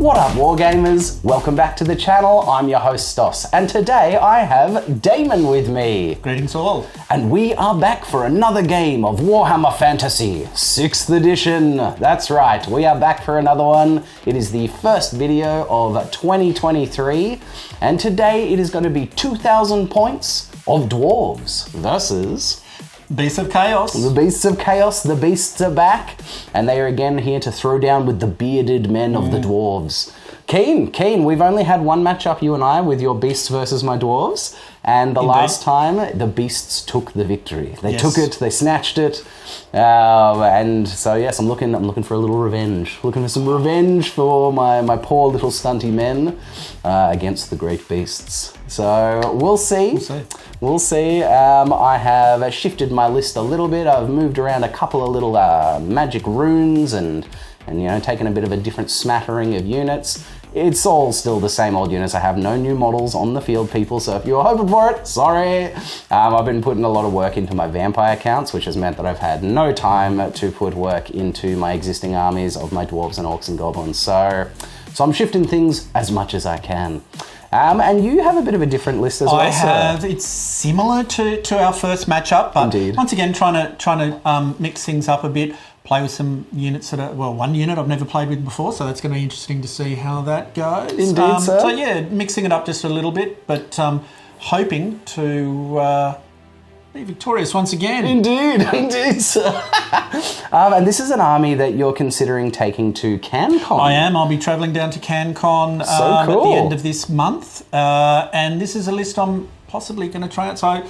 What up, Wargamers? Welcome back to the channel. I'm your host, Stoss, and today I have Damon with me. Greetings all. And we are back for another game of Warhammer Fantasy, 6th edition. That's right, we are back for another one. It is the first video of 2023, and today it is going to be 2,000 points of Dwarves versus... Beasts of Chaos. The Beasts of Chaos, the Beasts are back, and they are again here to throw down with the bearded men of the Dwarves. Keen, we've only had one matchup, you and I, with your Beasts versus my Dwarves, and the last time, the Beasts took the victory. They took it, they snatched it, and so yes, I'm looking for a little revenge. Looking for some revenge for my poor little stunty men against the great beasts. So we'll see. We'll see. I have shifted my list a little bit. I've moved around a couple of little magic runes and you know, taken a bit of a different smattering of units. It's all still the same old units. I have no new models on the field, people, so if you were hoping for it, sorry. I've been putting a lot of work into my vampire accounts, which has meant that I've had no time to put work into my existing armies of my dwarves and orcs and goblins. So I'm shifting things as much as I can. And you have a bit of a different list as well. I have. It's similar to our first matchup, but once again, trying to mix things up a bit. Play with some units that are, well, one unit I've never played with before, so that's going to be interesting to see how that goes. Indeed, sir. So yeah, mixing it up just a little bit, but hoping to be victorious once again. Indeed, sir. And this is an army that you're considering taking to CanCon. I am. I'll be travelling down to CanCon at the end of this month, and this is a list I'm possibly going to try out. So.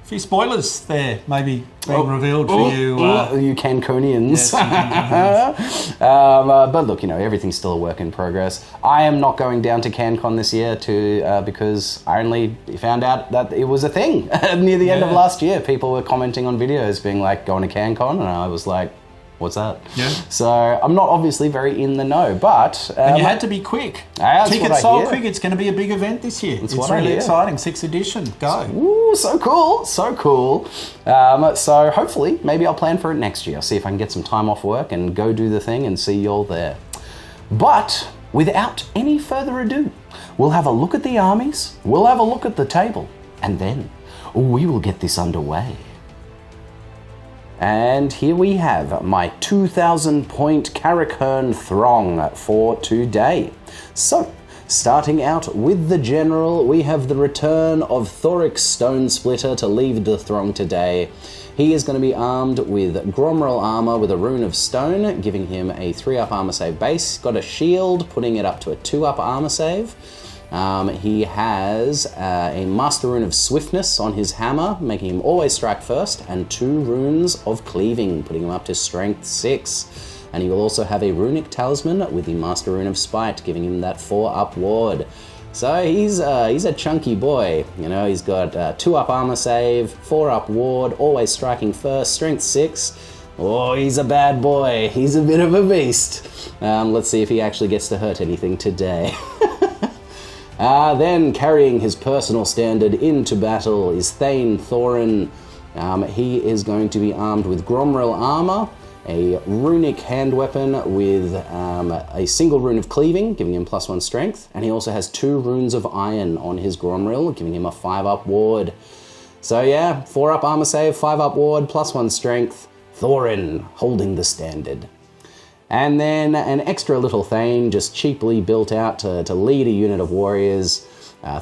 A few spoilers there, maybe being revealed for you. You Cancunians. Yes, but look, you know, everything's still a work in progress. I am not going down to CanCon this year because I only found out that it was a thing near the end of last year. People were commenting on videos being like, going to CanCon, and I was like, what's that? Yeah. So I'm not obviously very in the know, but... and you had to be quick. Tickets sold quick. It's going to be a big event this year. It's really exciting. 6th edition. Go. Ooh, so cool. So cool. So hopefully, maybe I'll plan for it next year. See if I can get some time off work and go do the thing and see you all there. But without any further ado, we'll have a look at the armies, we'll have a look at the table, and then we will get this underway. And here we have my 2,000 point Barakgore throng for today. So, starting out with the general, we have the return of Thorek Stonesplitter to lead the throng today. He is going to be armed with Gromrel armor with a rune of stone, giving him a 3-up armor save base. Got a shield, putting it up to a 2-up armor save. He has a Master Rune of Swiftness on his hammer, making him always strike first, and 2 runes of Cleaving, putting him up to Strength 6. And he will also have a Runic Talisman with the Master Rune of Spite, giving him that 4-up ward. So he's a chunky boy, you know, he's got 2-up armor save, 4-up ward, always striking first, Strength 6. Oh, he's a bad boy, he's a bit of a beast. Let's see if he actually gets to hurt anything today. Then, carrying his personal standard into battle is Thane Thorin. He is going to be armed with Gromrel armor, a runic hand weapon with a single rune of Cleaving, giving him +1 strength, and he also has 2 runes of Iron on his Gromrel, giving him a 5-up ward. So yeah, 4-up armor save, 5-up ward, +1 strength. Thorin holding the standard. And then an extra little Thane, just cheaply built out to lead a unit of warriors.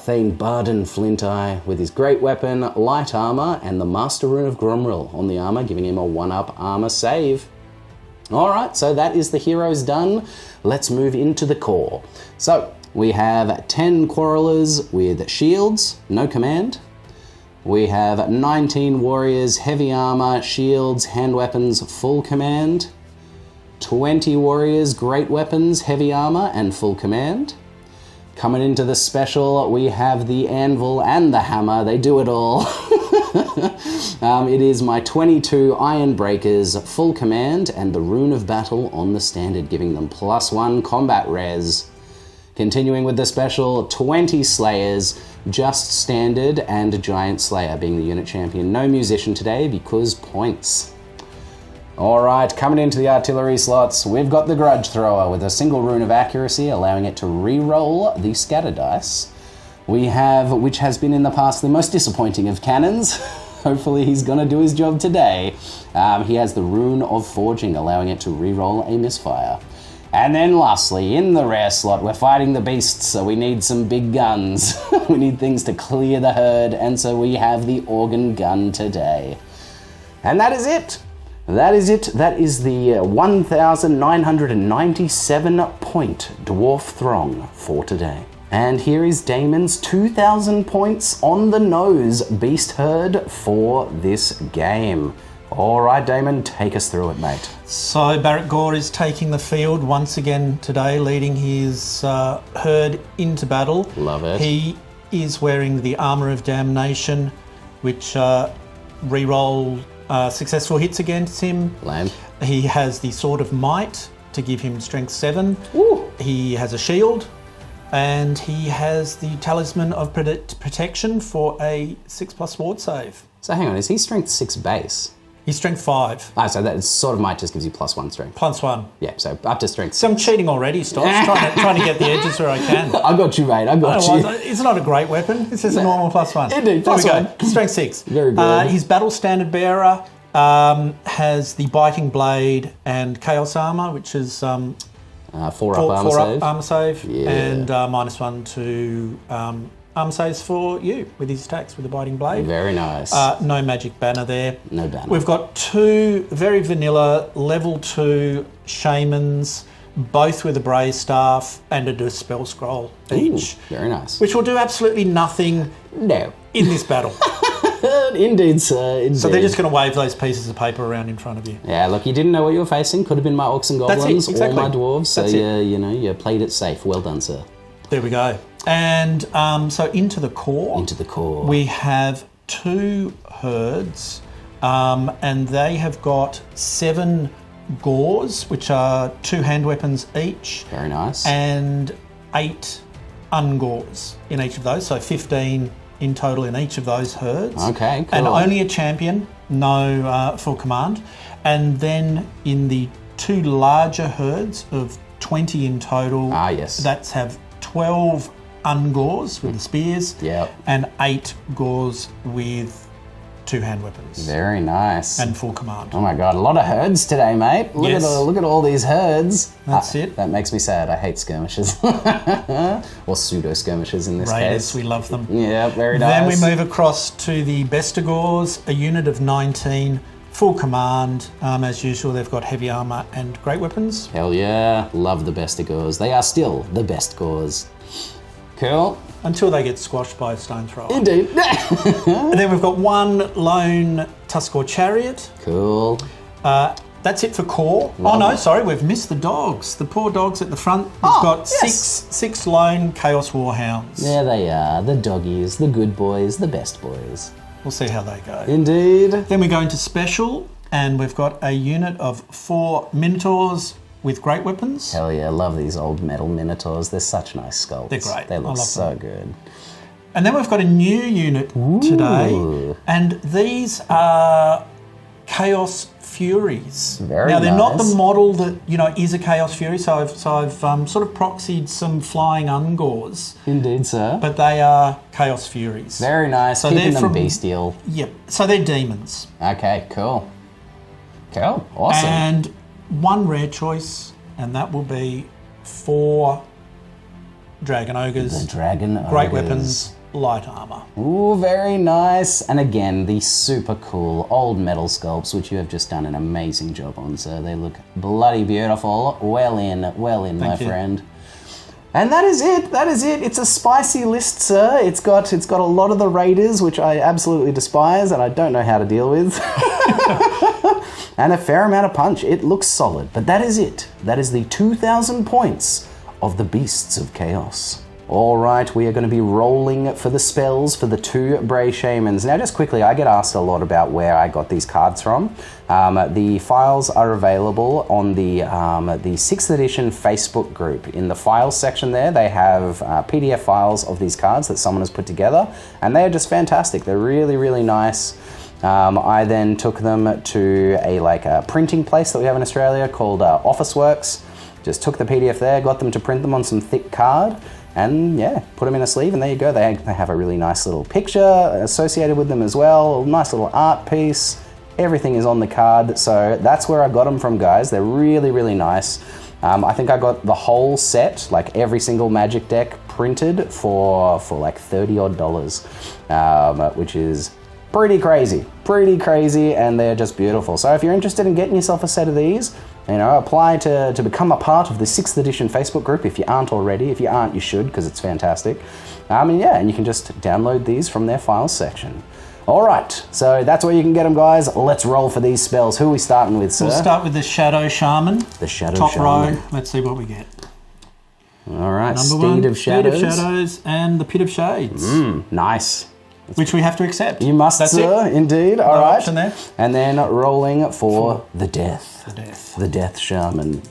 Thane Barden Flinteye with his great weapon, light armor, and the Master Rune of Gromrel on the armor, giving him a 1-up armor save. Alright, so that is the heroes done. Let's move into the core. So, we have 10 Quarrelers with shields, no command. We have 19 warriors, heavy armor, shields, hand weapons, full command. 20 warriors, great weapons, heavy armor, and full command. Coming into the special, we have the anvil and the hammer. They do it all. It is my 22 Iron Breakers, full command, and the Rune of Battle on the standard, giving them +1 combat res. Continuing with the special, 20 Slayers, just standard, and Giant Slayer being the unit champion. No musician today because points. All right, coming into the artillery slots, we've got the Grudge Thrower with a single rune of accuracy, allowing it to re-roll the scatter dice. We have, which has been in the past the most disappointing of cannons. Hopefully he's going to do his job today. He has the Rune of Forging, allowing it to re-roll a misfire. And then lastly, in the rare slot, we're fighting the beasts, so we need some big guns. We need things to clear the herd, and so we have the Organ Gun today. And that is it. That is it. That is the 1,997 point Dwarf Throng for today. And here is Damon's 2,000 points on the nose beast herd for this game. All right, Damon, take us through it, mate. So Barakgore is taking the field once again today, leading his herd into battle. Love it. He is wearing the Armour of Damnation, which re-roll successful hits against him. Lame. He has the Sword of Might to give him strength 7. Ooh. He has a shield, and he has the Talisman of Protection for a 6+ ward save. So hang on, is he strength 6 base? He's strength 5. Ah, so that Sword of Might just gives you +1 strength. +1. Yeah, so up to strength 6. So I'm cheating already, Stops. trying to get the edges where I can. I got you, mate. I got you. It's not a great weapon. It's just a normal +1. Indeed, there we go. +1. Strength 6. Very good. His Battle Standard Bearer has the Biting Blade and Chaos Armor, which is 4 up armor save. Armor save, Yeah. and -1 to armor saves for you with his attacks with the Biting Blade. Very nice. No magic banner there. No banner. We've got 2 very vanilla level 2 shamans, both with a Brave Staff and a Dispel Scroll each. Ooh, very nice. Which will do absolutely nothing No. in this battle. Indeed, sir. Indeed. So they're just going to wave those pieces of paper around in front of you. Yeah, look, you didn't know what you were facing. Could have been my Orcs and That's it, Goblins exactly. or my Dwarves. So That's it. you played it safe. Well done, sir. There we go. And so into the core. Into the core. We have 2 herds, and they have got 7 gores, which are 2 hand weapons each. Very nice. And 8 ungores in each of those, so 15 in total in each of those herds. Okay, cool. And only a champion, no full command. And then in the 2 larger herds of 20 in total, yes. that's have 12 ungores with the spears, Yep. and 8 gores with 2 hand weapons Very nice. and full command. Oh my god, a lot of herds today, mate. Yes. Look at all these herds. That's it. That makes me sad. I hate skirmishes. Or pseudo skirmishes in this Raiders, case. we love them. Yeah, very nice. Then we move across to the Bestigors, a unit of 19, full command. As usual, they've got heavy armor and great weapons. Hell yeah. Love the best gores. They are still the best gores. Cool. Until they get squashed by a stone thrower. Indeed. And then we've got 1 lone Tuskor chariot. Cool. That's it for core. Oh no, sorry, we've missed the dogs. The poor dogs at the front. We've got yes. six lone Chaos Warhounds. There they are. The doggies, the good boys, the best boys. We'll see how they go. Indeed. Then we go into special, and we've got a unit of 4 Minotaurs with great weapons. Hell yeah, love these old metal minotaurs. They're such nice sculpts. They're great. They I look love so them. good. And then we've got a new unit today, and these are Chaos Furies. Very now they're not nice. the model that is a Chaos Fury, so I've sort of proxied some flying ungores, Indeed, sir. but they are Chaos Furies. Very nice. So Keeping they're them from- bestial. Yep. So they're demons, Okay, cool. Cool. Awesome. and 1 rare choice, and that will be 4 Dragon Ogres. the dragon Great ogres. weapons, light armor. Ooh, very nice. And again, the super cool old metal sculpts, which you have just done an amazing job on, sir. They look bloody beautiful. Well in, my you. friend. And that is it. That is it. It's a spicy list, sir. It's got a lot of the raiders, which I absolutely despise and I don't know how to deal with. And a fair amount of punch. It looks solid, but that is it. That is the 2,000 points of the Beasts of Chaos. All right, we are going to be rolling for the spells for the 2 Bray Shamans. Now, just quickly, I get asked a lot about where I got these cards from. The files are available on the 6th edition Facebook group. In the files section there, they have PDF files of these cards that someone has put together, and they are just fantastic. They're really, really nice. I then took them to a printing place that we have in Australia called Officeworks. Just took the PDF there, got them to print them on some thick card, and yeah, put them in a sleeve, and there you go. They have a really nice little picture associated with them as well, a nice little art piece. Everything is on the card, so that's where I got them from, guys. They're really, really nice. I think I got the whole set, like every single Magic deck, printed for like $30 odd, which is pretty crazy, and they're just beautiful. So if you're interested in getting yourself a set of these, apply to become a part of the 6th edition Facebook group if you aren't already. If you aren't, you should, because it's fantastic. And you can just download these from their files section. All right, so that's where you can get them, guys. Let's roll for these spells. Who are we starting with, sir? We'll start with the Shadow Shaman. The Shadow Top Shaman. row. Let's see what we get. All right, Number one, Steed of Shadows. Steed of Shadows and the Pit of Shades. Nice. Which we have to accept. You must, That's sir, it. indeed. All right. Option there. And then rolling for the Death. The Death. The Death Shaman.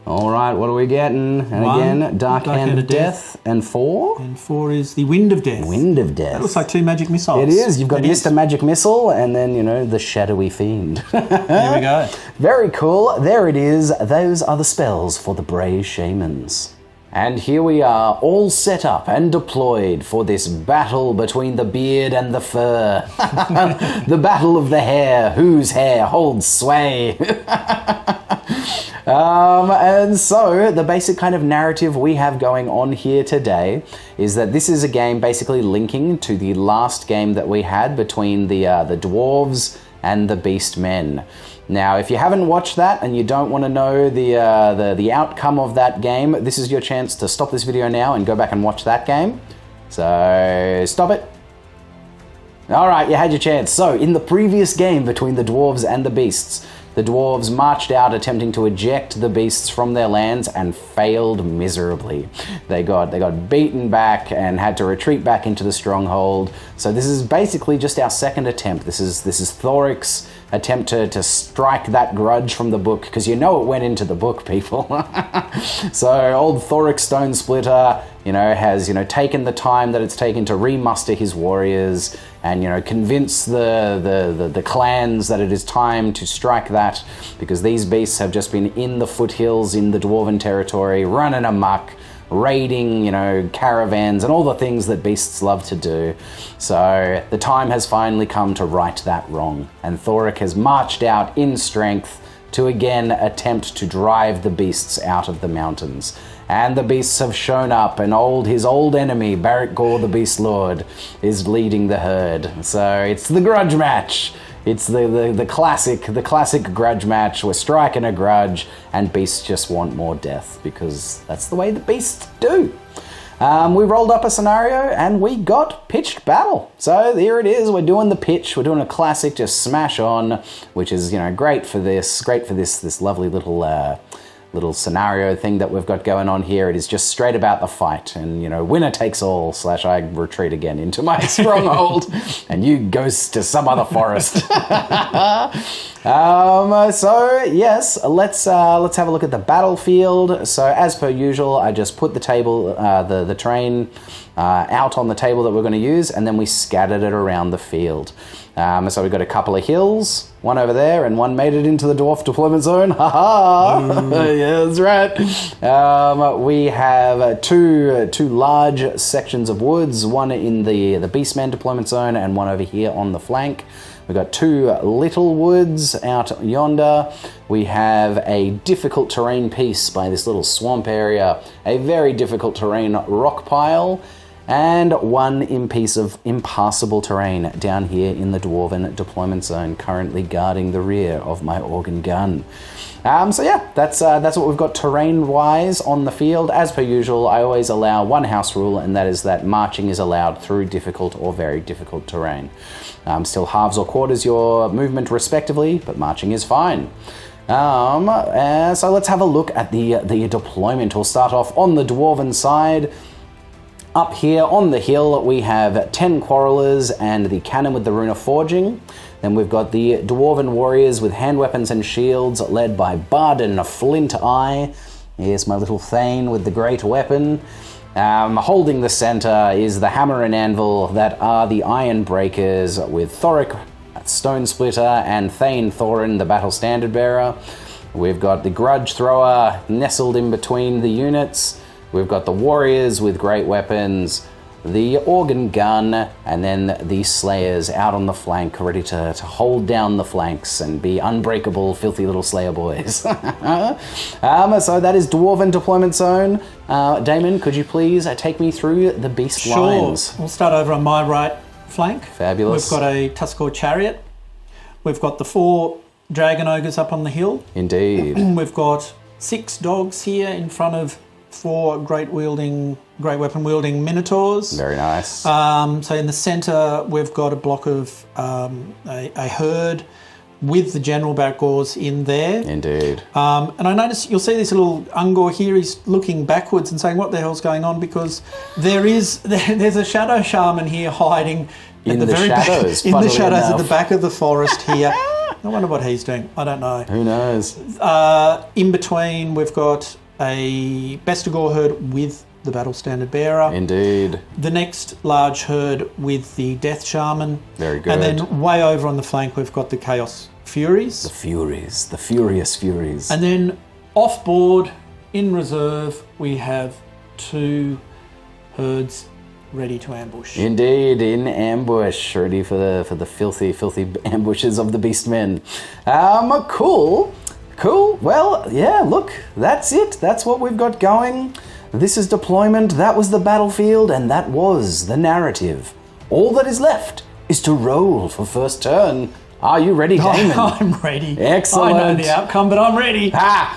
All right, what are we getting? And One, again, Dark Hand of Death. And 4? And 4 is the Wind of Death. Wind of Death. That looks like 2 magic missiles. It is. You've got Mr. Magic Missile and then, the Shadowy Fiend. There we go. Very cool. There it is. Those are the spells for the Bray Shamans. And here we are, all set up and deployed for this battle between the beard and the fur. The battle of the hair. Whose hair holds sway? And so the basic kind of narrative we have going on here today is that this is a game basically linking to the last game that we had between the Dwarves and the Beastmen. Now, if you haven't watched that and you don't want to know the outcome of that game, this is your chance to stop this video now and go back and watch that game. So, stop it. All right, you had your chance. So, in the previous game between the Dwarves and the Beasts, the Dwarves marched out attempting to eject the Beasts from their lands and failed miserably. They got beaten back and had to retreat back into the stronghold. So this is basically just our second attempt. This is Thorek's attempt to strike that grudge from the book, because it went into the book, people. So old Thorek Stonesplitter, has taken the time that it's taken to remuster his warriors and convince the clans that it is time to strike that, because these beasts have just been in the foothills in the Dwarven territory, running amok, raiding, caravans and all the things that beasts love to do. So the time has finally come to right that wrong, and Thorek has marched out in strength to again attempt to drive the beasts out of the mountains. And the beasts have shown up, and his old enemy, Barakgore the Beastlord, is leading the herd. So it's the grudge match. It's the classic grudge match. We're striking a grudge, and beasts just want more death, because that's the way the beasts do. We rolled up a scenario, and we got pitched battle. So here it is. We're doing the pitch. We're doing a classic, just smash on, which is great for this lovely little scenario thing that we've got going on here. It is just straight about the fight, and winner takes all / I retreat again into my stronghold and you go to some other forest. So yes, let's have a look at the battlefield. So as per usual, I just put the table, the terrain out on the table that we're going to use, and then we scattered it around the field. So we've got a couple of hills, one over there, and one made it into the dwarf deployment zone. Yeah, that's right. We have two large sections of woods, one in the Beastmen deployment zone and one over here on the flank. We've got 2 little woods out yonder. We have a difficult terrain piece by this little swamp area, a very difficult terrain rock pile, and 1 piece of impassable terrain down here in the Dwarven deployment zone, currently guarding the rear of my organ gun. So yeah, that's what we've got terrain-wise on the field. As per usual, I always allow 1 house rule, and that is that marching is allowed through difficult or very difficult terrain. Still halves or quarters your movement respectively, but marching is fine. So let's have a look at the deployment. We'll start off on the Dwarven side. Up here on the hill, we have 10 Quarrelers and the Cannon with the Rune of Forging. Then we've got the Dwarven Warriors with hand weapons and shields, led by Barden Flint Eye. Here's my little Thane with the great weapon. Holding the center is the Hammer and Anvil that are the Iron Breakers, with Thorek Stonesplitter and Thane Thorin, the battle standard bearer. We've got the grudge thrower nestled in between the units. We've got the warriors with great weapons, the organ gun, and then the slayers out on the flank, ready to hold down the flanks and be unbreakable, filthy little slayer boys. So that is Dwarven deployment zone. Damon, could you please take me through the beast lines? We'll start over on my right flank. Fabulous. We've got a Tuskor chariot. We've got the 4 dragon ogres up on the hill. Indeed. We've got 6 dogs here in front of 4 great weapon wielding minotaurs. Very nice. So in the centre we've got a block of a herd with the general Barakgores in there. Indeed. And I notice you'll see this little Ungor here. He's looking backwards and saying, "What the hell's going on?" Because there's a shadow shaman here hiding in the shadows. In the shadows at the back of the forest here. I wonder what he's doing. I don't know. Who knows? In between, we've got a Barakgore herd with the battle standard bearer. Indeed. The next large herd with the death shaman. Very good. And then way over on the flank, we've got the chaos furies. The furies, the furious furies. And then off board, in reserve, we have 2 herds ready to ambush. Indeed, in ambush, ready for the filthy ambushes of the Beastmen. Cool. Well, yeah, look, that's it. That's what we've got going. This is deployment, that was the battlefield, and that was the narrative. All that is left is to roll for first turn. Are you ready, Damon? I'm ready. Excellent. I know the outcome, but I'm ready.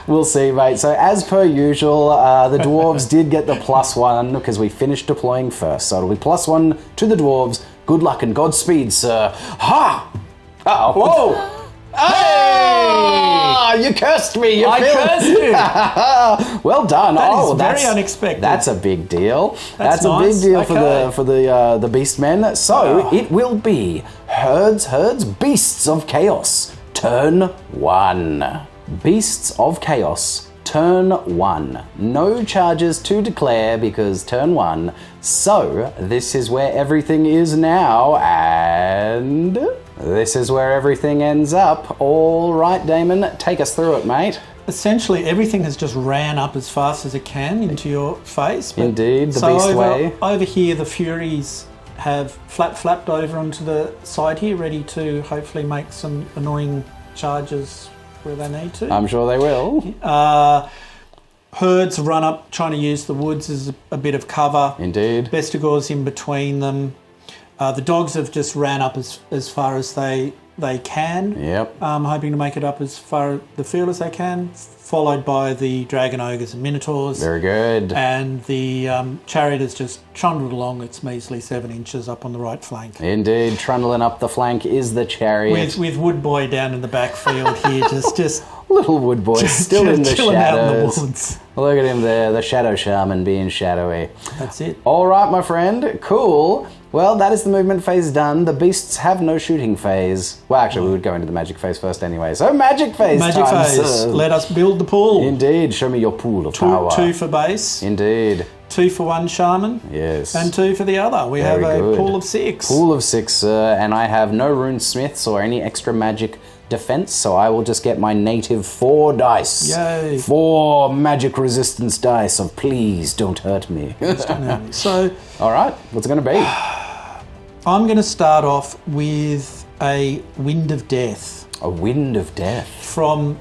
We'll see, mate. So as per usual, the Dwarves did get the +1 because we finished deploying first. So it'll be +1 to the Dwarves. Good luck and Godspeed, sir. Ha! Uh-oh. Whoa! Hey! You cursed me. I cursed you. Well done. That is very unexpected. That's a big deal. That's nice. a big deal Okay. for the Beastmen. So it will be herds, beasts of chaos. Turn 1. Beasts of chaos. Turn 1. No charges to declare because turn 1. So this is where everything is now, and this is where everything ends up. All right, Damon, take us through it, mate. Essentially, everything has just ran up as fast as it can into your face. Indeed, the beast way. Over here, the Furies have flapped over onto the side here, ready to hopefully make some annoying charges where they need to. I'm sure they will. Herds run up, trying to use the woods as a bit of cover. Indeed. Barakgore's in between them. The dogs have just ran up as far as they can. Yep. Hoping to make it up as far the field as they can, followed by the dragon ogres and minotaurs. Very good. And the chariot has just trundled along its measly 7 inches up on the right flank. Indeed, trundling up the flank is the chariot. With Woodboy down in the backfield here, just little wood boy still in the chilling out in the shadows. woods. Look at him there, the shadow shaman being shadowy. That's it. All right, my friend. Cool. Well, that is the movement phase done. The beasts have no shooting phase. Well, actually, we would go into the magic phase first anyway. So magic phase Magic time, phase. sir. Let us build the pool. Indeed. Show me your pool of power. 2 for base. Indeed. 2 for one shaman. Yes. And 2 for the other. We Very have a good. pool of 6. Pool of 6, sir. And I have no rune smiths or any extra magic defense, so I will just get my native 4 dice. Yay. 4 magic resistance dice of please don't hurt me. So All right, what's it going to be? I'm going to start off with a Wind of Death A wind of death. from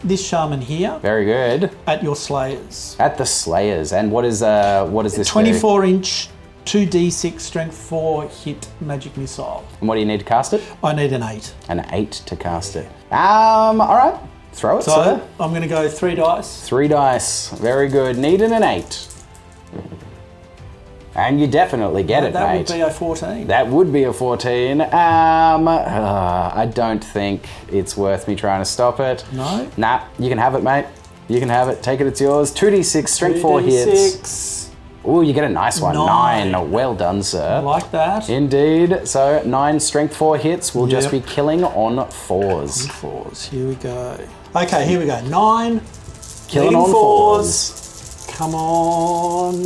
this shaman here Very good. at your Slayers. At the Slayers. And what is this? do? 24-inch, 2d6 strength 4 hit magic missile. And what do you need to cast it? I need an 8. An 8 to cast it. All right, throw it, So sir. I'm going to go 3 dice. 3 dice. Very good. Needing an 8. And you definitely get it, That mate. would be a 14. That would be a 14. I don't think it's worth me trying to stop it. No? Nah, you can have it, mate. You can have it. Take it, it's yours. 2d6, strength 4 hits. 2d6. Ooh, you get a nice one. 9. 9. Well done, I sir. like that. Indeed. So 9 strength 4 hits will just Yep. be killing on 4s. 4s. Here we go. Okay, here we go. 9. Killing Hitting on 4s. Come on.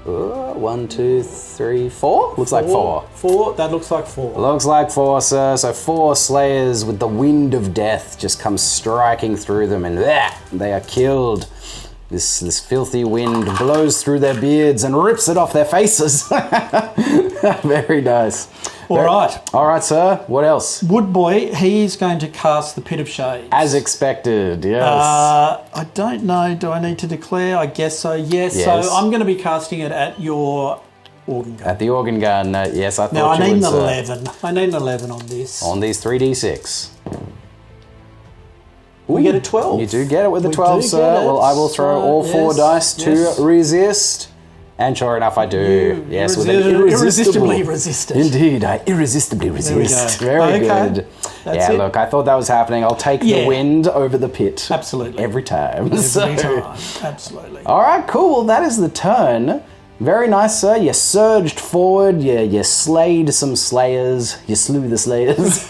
1, 2, 3, 4? Looks like 4. 4, that looks like 4. Looks like 4, sir. So 4 slayers with the wind of death just comes striking through them, and they are killed. This filthy wind blows through their beards and rips it off their faces. Very nice. All right, sir. What else? Woodboy, he's going to cast the Pit of Shades. As expected, yes. I don't know. Do I need to declare? I guess so, yes. So I'm going to be casting it at your organ gun. At the organ gun, yes, I thought now, you would. Now, I need an 11. I need an 11 on this. On these 3d6. We get a 12. You do get it with the 12, sir. Well, I will throw all 4 dice to resist. And sure enough, I do. Yes, with an irresistibly resist it. Indeed, I irresistibly resist. Very good. That's it. Look, I thought that was happening. I'll take the wind over the pit. Absolutely. Every time. Every time. Absolutely. All right, cool. That is the turn. Very nice, sir. You surged forward. You slayed some slayers. You slew the slayers.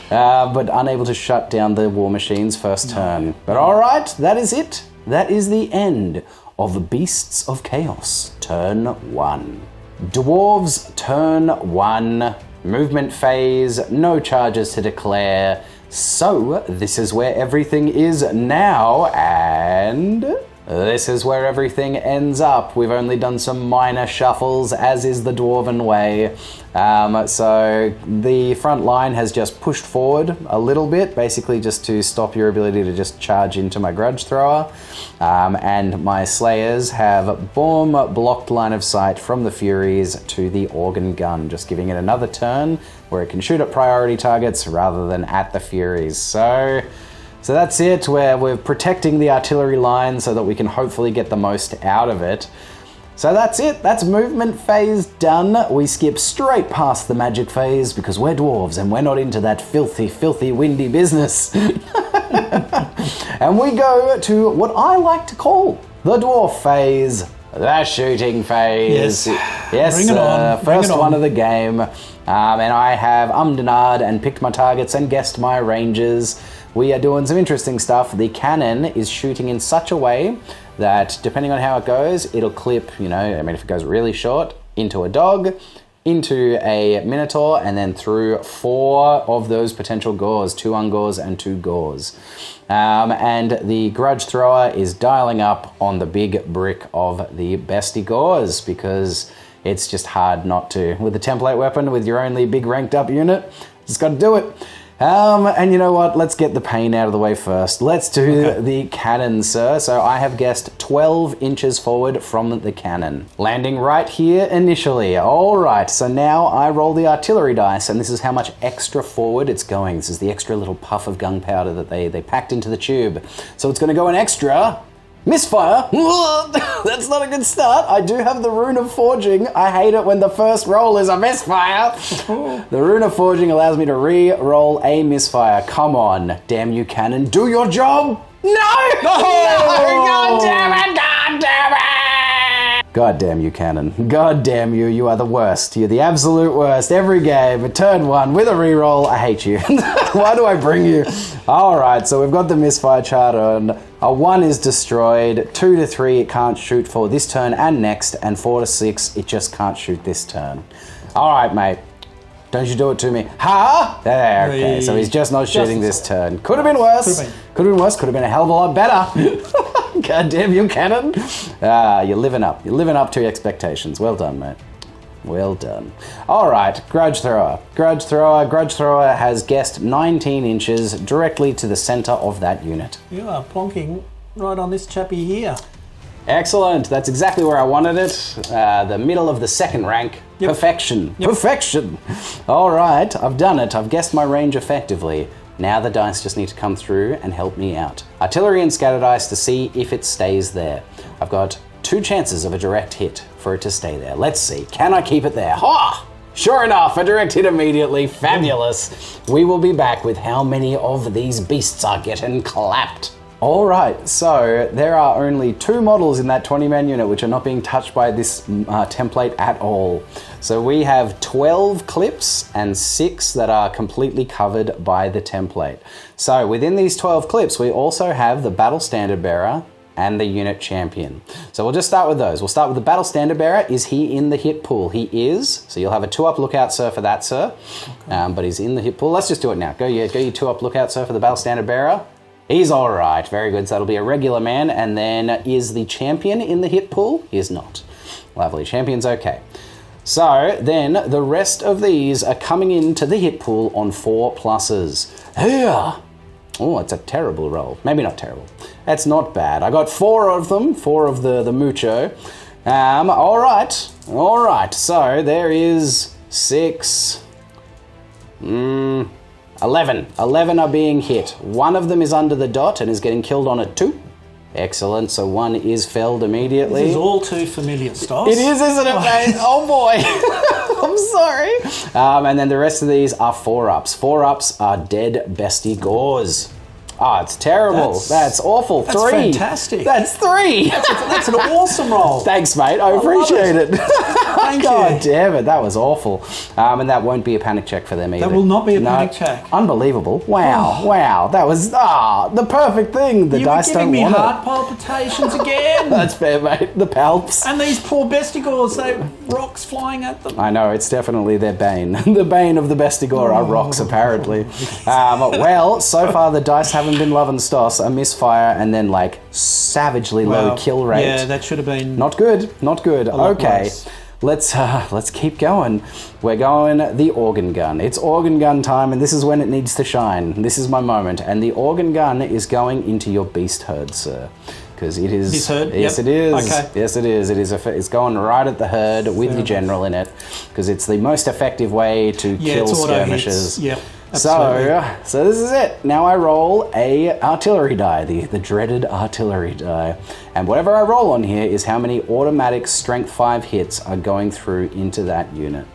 But unable to shut down the war machine's first turn. But all right, that is it. That is the end of the Beasts of Chaos, turn 1. Dwarves, turn 1. Movement phase, no charges to declare. So, this is where everything is now, and this is where everything ends up. We've only done some minor shuffles, as is the Dwarven way. So the front line has just pushed forward a little bit, basically just to stop your ability to just charge into my grudge thrower. And my slayers have, boom, blocked line of sight from the Furies to the organ gun, just giving it another turn where it can shoot at priority targets rather than at the Furies. So that's it. We're protecting the artillery line so that we can hopefully get the most out of it. So that's it. That's movement phase done. We skip straight past the magic phase because we're dwarves and we're not into that filthy, filthy, windy business. And we go to what I like to call the dwarf phase, the shooting phase. Yes, Bring it on. First one of the game. And I have umdenard and picked my targets and guessed my ranges. We are doing some interesting stuff. The cannon is shooting in such a way that depending on how it goes, it'll clip, if it goes really short, into a dog, into a minotaur, and then through 4 of those potential gores, 2 ungores and 2 gores. And the grudge thrower is dialing up on the big brick of the bestie gores because it's just hard not to. With a template weapon, with your only big ranked up unit, just got to do it. And you know what? Let's get the pain out of the way first. Let's do the cannon, sir. So I have guessed 12 inches forward from the cannon. Landing right here initially. All right, so now I roll the artillery dice, and this is how much extra forward it's going. This is the extra little puff of gunpowder that they packed into the tube. So it's going to go an extra misfire. That's not a good start. I do have the Rune of Forging. I hate it when the first roll is a misfire. The Rune of Forging allows me to re-roll a misfire. Come on, damn you cannon, do your job. No! God damn it! God damn it! God damn you, cannon. God damn you, you are the worst. You're the absolute worst. Every game, a turn 1 with a reroll. I hate you. Why do I bring you? Alright, so we've got the misfire chart on. A 1 is destroyed. 2 to 3 it can't shoot for this turn and next. And 4 to 6 it just can't shoot this turn. Alright, mate. Don't you do it to me. Ha! There, okay, so he's just not shooting this turn. Could have been worse. Could have been worse. Could have been a hell of a lot better. God damn you, cannon. You're living up. You're living up to your expectations. Well done, mate. Well done. All right, grudge thrower. Grudge thrower has guessed 19 inches directly to the center of that unit. You are plonking right on this chappy here. Excellent. That's exactly where I wanted it. The middle of the second rank. Yep. Perfection. Yep. Perfection. All right, I've done it. I've guessed my range effectively. Now the dice just need to come through and help me out. Artillery and scatter dice to see if it stays there. I've got 2 chances of a direct hit for it to stay there. Let's see. Can I keep it there? Ha! Sure enough, a direct hit immediately. Fabulous. We will be back with how many of these beasts are getting clapped. All right, so there are only 2 models in that 20-man unit which are not being touched by this template at all. So we have 12 clips and 6 that are completely covered by the template. So within these 12 clips, we also have the battle standard bearer and the unit champion. So we'll just start with those. We'll start with the battle standard bearer. Is he in the hit pool? He is. So you'll have a 2-up lookout, sir, for that, sir. Okay. But he's in the hit pool. Let's just do it now. Go your 2-up lookout, sir, for the battle standard bearer. He's all right. Very good. So that'll be a regular man. And then is the champion in the hit pool? He is not. Lovely. Champion's okay. So then the rest of these are coming into the hit pool on 4 pluses. Yeah. Oh, it's a terrible roll. Maybe not terrible. That's not bad. I got 4 of them, 4 of the mucho. All right. So there is 6. 11. 11 are being hit. 1 of them is under the dot and is getting killed on a 2. Excellent. So 1 is felled immediately. This is all too familiar, Stos. It is, isn't it, mate? Oh boy. I'm sorry. And then the rest of these are 4-ups. 4-ups are dead bestie gores. Oh, it's terrible. That's awful. That's 3. Fantastic. That's 3. That's an awesome roll. Thanks, mate. I appreciate it. Thank God you. damn it. That was awful. And that won't be a panic check for them either. That will not be a panic check. Unbelievable. Wow. Wow. That was the perfect thing. The dice don't want it. You're giving me heart palpitations again. That's fair, mate. The palps. And these poor bestigores, they rocks flying at them. I know. It's definitely their bane. The bane of the bestigore are rocks, apparently. Well, so far the dice haven't been loving Stos. A misfire and then like savagely low kill rate. Yeah, that should have been not good. Not good. Okay. Let's keep going. We're going the organ gun. It's organ gun time, and this is when it needs to shine. This is my moment, and the organ gun is going into your beast herd, sir, because it is. This herd? Yes, yep. it is. Okay. Yes, it is. It's going right at the herd with your general in it, because it's the most effective way to kill skirmishers. Yep. Absolutely. So this is it. Now I roll a artillery die, the dreaded artillery die. And whatever I roll on here is how many automatic strength 5 hits are going through into that unit.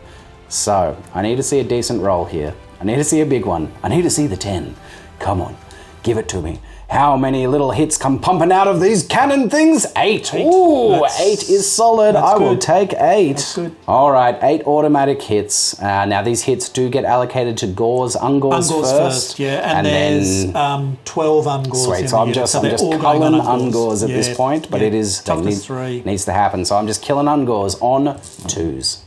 So I need to see a decent roll here. I need to see a big one. I need to see the 10. Come on, give it to me. How many little hits come pumping out of these cannon things? 8. Ooh, 8 is solid. I will take 8. That's good. All right, 8 automatic hits. Now these hits do get allocated to ungors first. Yeah, and there's 12 ungors. Sweet. So I'm just culling ungors at this point, but it is needs to happen. So I'm just killing ungors on 2s.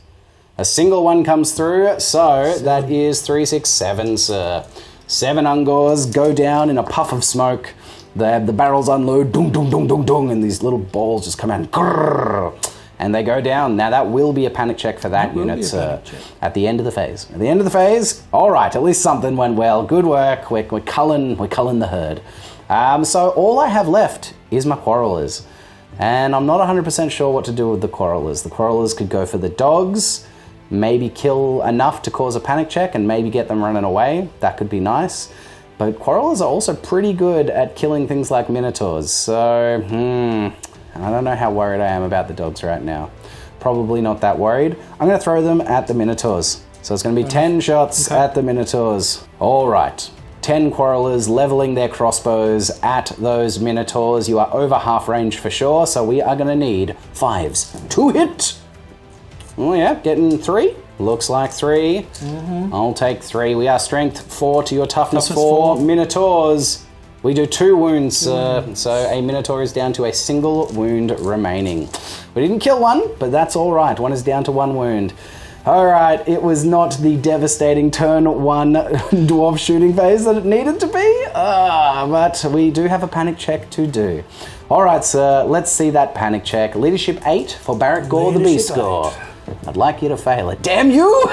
A single one comes through, so that is 3, 6, 7, sir. 7 ungors go down in a puff of smoke. The barrels unload, dung, dung, dung, dung, dung, and these little balls just come out and grrr, and they go down. Now that will be a panic check for that unit, sir. At the end of the phase. At the end of the phase, all right, at least something went well. Good work. We're culling the herd. So all I have left is my quarrelers, and I'm not 100% sure what to do with the quarrelers. The quarrelers could go for the dogs. Maybe kill enough to cause a panic check and maybe get them running away. That could be nice. But quarrelers are also pretty good at killing things like minotaurs. So, I don't know how worried I am about the dogs right now. Probably not that worried. I'm going to throw them at the minotaurs. So it's going to be 10 shots at the minotaurs. All right. 10 quarrelers leveling their crossbows at those minotaurs. You are over half range for sure. So we are going to need 5s to hit. Oh yeah, getting 3. Looks like 3. I'll take 3. We are strength 4 to your toughness 4. Minotaurs. We do 2 wounds, so a minotaur is down to a single wound remaining. We didn't kill one, but that's all right. One is down to 1 wound. All right, it was not the devastating turn 1 dwarf shooting phase that it needed to be, but we do have a panic check to do. All right, sir, let's see that panic check. Leadership 8 for Barakgore the Beastlord. I'd like you to fail it. Damn you!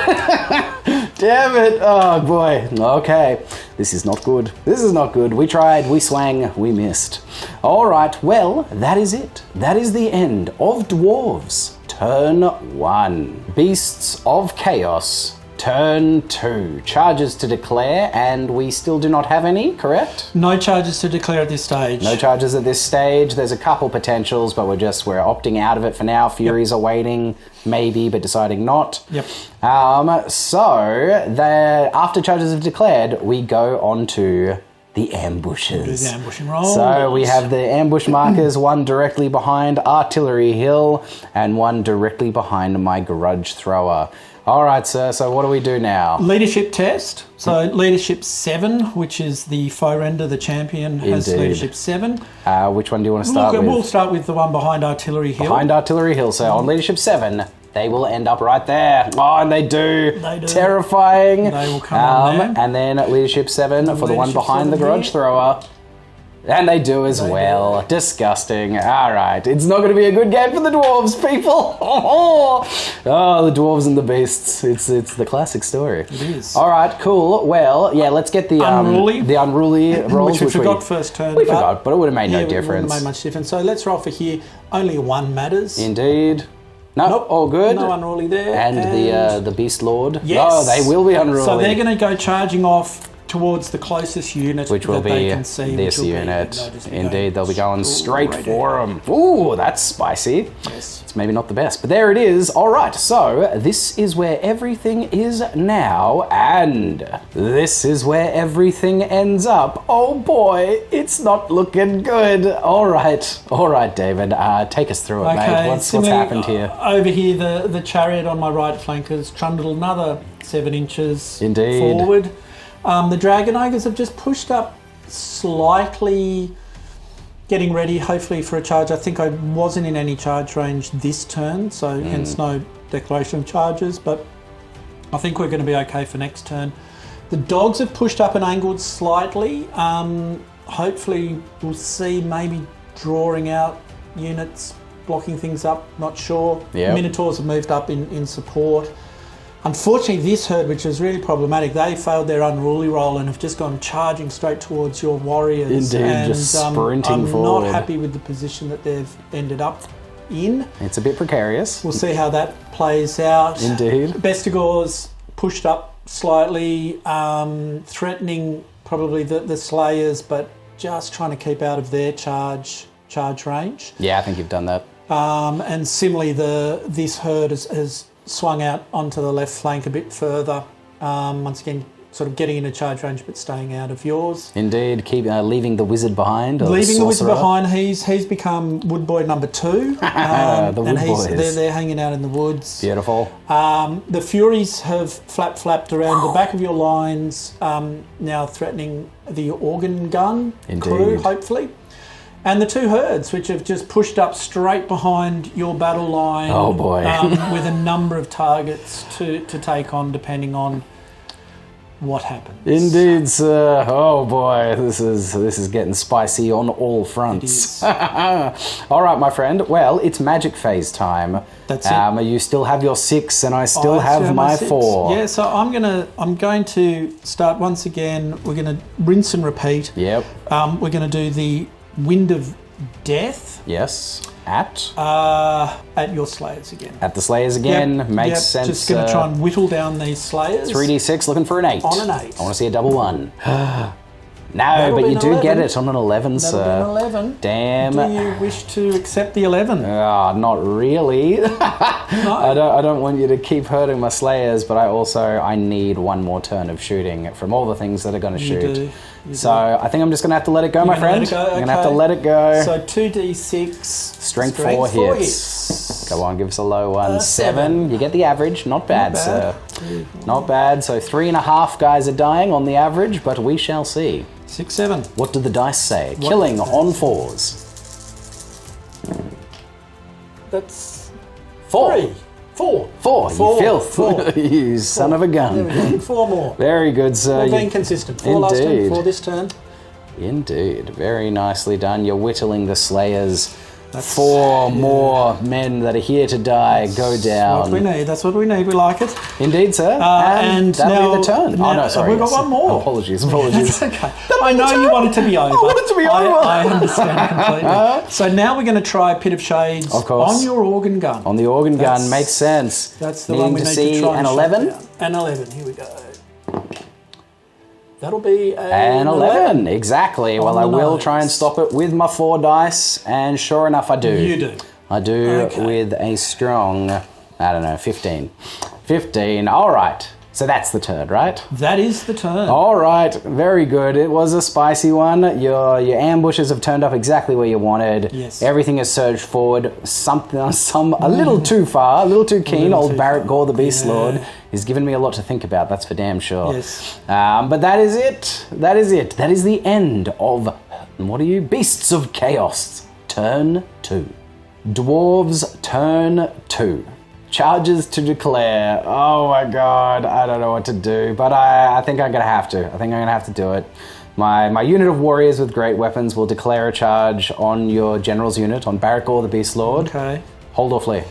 Damn it! Oh boy. Okay. This is not good. This is not good. We tried, we swang, we missed. Alright, well, that is it. That is the end of Dwarves. Turn 1. Beasts of Chaos. Turn 2. Charges to declare, and we still do not have any, correct? No charges to declare at this stage. No charges at this stage. There's a couple potentials, but we're opting out of it for now. Furies are waiting, maybe, but deciding not. Yep. So after charges have declared, we go on to the ambushes. Do the ambushing roll. So we have the ambush markers, one directly behind Artillery Hill and one directly behind my grudge thrower. All right, sir, so what do we do now? Leadership test. So leadership 7, which is the foe render, the champion, has Indeed. leadership 7. Which one do you want to start with? We'll start with the one behind Artillery Hill. Behind Artillery Hill, so on leadership 7, they will end up right there. Oh, and they do. They do. They Terrifying. will come on there. And then leadership 7 for the one Leadership behind the 7 grudge here. thrower. And they do as well. Disgusting. All right. It's not going to be a good game for the dwarves, people. Oh, the dwarves and the beasts. It's the classic story. It is. All right, cool. Well, yeah, let's get the unruly rolls. Which we forgot first turn. We forgot, but it would have made no It difference. wouldn't have made much difference. So let's roll for here. Only 1 matters. Indeed. Nope, all good. No unruly there. And the Beastlord. Yes. Oh, they will be unruly. So they're going to go charging off towards the closest unit which will that they be can see. this which will unit. be Indeed, they'll be going straight straight for them. Ooh, that's spicy. Yes. It's maybe not the best, but there it is. All right, so this is where everything is now, and this is where everything ends up. Oh boy, it's not looking good. All right, David, take us through it, mate. What's happened here? Over here, the chariot on my right flank has trundled another 7 inches Indeed. forward. The dragon ogres have just pushed up slightly, getting ready hopefully for a charge. I think I wasn't in any charge range this turn, so hence no declaration of charges, but I think we're going to be okay for next turn. The dogs have pushed up and angled slightly. Hopefully we'll see maybe drawing out units, blocking things up, not sure. Yep. Minotaurs have moved up in support. Unfortunately, this herd, which is really problematic, they failed their unruly roll and have just gone charging straight towards your warriors. Indeed, and, just sprinting I'm forward. not happy with the position that they've ended up in. It's a bit precarious. We'll see how that plays out. Indeed. Bestigor's pushed up slightly, threatening probably the Slayers, but just trying to keep out of their charge range. Yeah, I think you've done that. And similarly, this herd has swung out onto the left flank a bit further. Once again, sort of getting into charge range but staying out of yours. Indeed, keep leaving the wizard behind. Leaving the wizard behind, he's become wood boy number 2. The wood boys. They're hanging out in the woods. Beautiful. The Furies have flapped around the back of your lines, now threatening the organ gun crew, hopefully. And the 2 herds, which have just pushed up straight behind your battle line. Oh boy. With a number of targets to take on depending on what happens. Indeed, sir. Oh boy, this is getting spicy on all fronts. It is. All right, my friend. Well, it's magic phase time. That's it. You still have your 6, and I still have my 6. 4. Yeah, so I'm going to start once again. We're going to rinse and repeat. Yep. We're going to do the Wind of Death. Yes. At Your Slayers again. At the Slayers again. Yep, Makes sense. Just going to try and whittle down these Slayers. 3d6, looking for an 8. On an 8. I want to see a double 1. No, That'll but be you an do 11. get it on an 11, That'll sir. be an 11. Damn. Do you wish to accept the 11? Not really. No. I don't want you to keep hurting my Slayers, but I need one more turn of shooting from all the things that are going to shoot. So I think I'm just going to have to let it go, my friend. I'm going to have to let it go. So 2d6. Strength 4 hits. Go on, give us a low one. 7. You get the average. Not bad, sir. Not bad. So 3.5 guys are dying on the average, but we shall see. 6, 7. What did the dice say? Killing on 4s. That's 4. 4. 4. You filth. 4. You son of a gun. There we go. 4 more. Very good, sir. We're being consistent. 4 last turn, 4 this turn. Indeed. Very nicely done. You're whittling the Slayers. 4 more men that are here to die go down. That's what we need. That's what we need. We like it. Indeed, sir. And that'll be the turn. No, sorry. We've got one more. Apologies. That's okay. I know you want it to be over. I want it to be over. I understand completely. So now we're going to try Pit of Shades of course. on your organ gun. On the organ gun. Makes sense. That's the one we need to try an and 11? An 11. Here we go. That'll be an 11. Exactly. Well, I will try and stop it with my 4 dice, and sure enough, I do. You do. I do with a strong, 15. 15. All right. So that's the turn, right? That is the turn. All right, very good. It was a spicy one. Your ambushes have turned up exactly where you wanted. Yes. Everything has surged forward. A little too far, a little too keen. Old Barakgore the Beastlord is giving me a lot to think about. That's for damn sure. Yes. But that is it. That is it. That is the end of what are you? Beasts of Chaos. Turn 2. Dwarves. Turn 2. Charges to declare. Oh my god, I don't know what to do, but I think I'm gonna have to. I think I'm gonna have to do it. My unit of warriors with great weapons will declare a charge on your general's unit, on Barakgore the Beastlord. Okay. Hold or flee.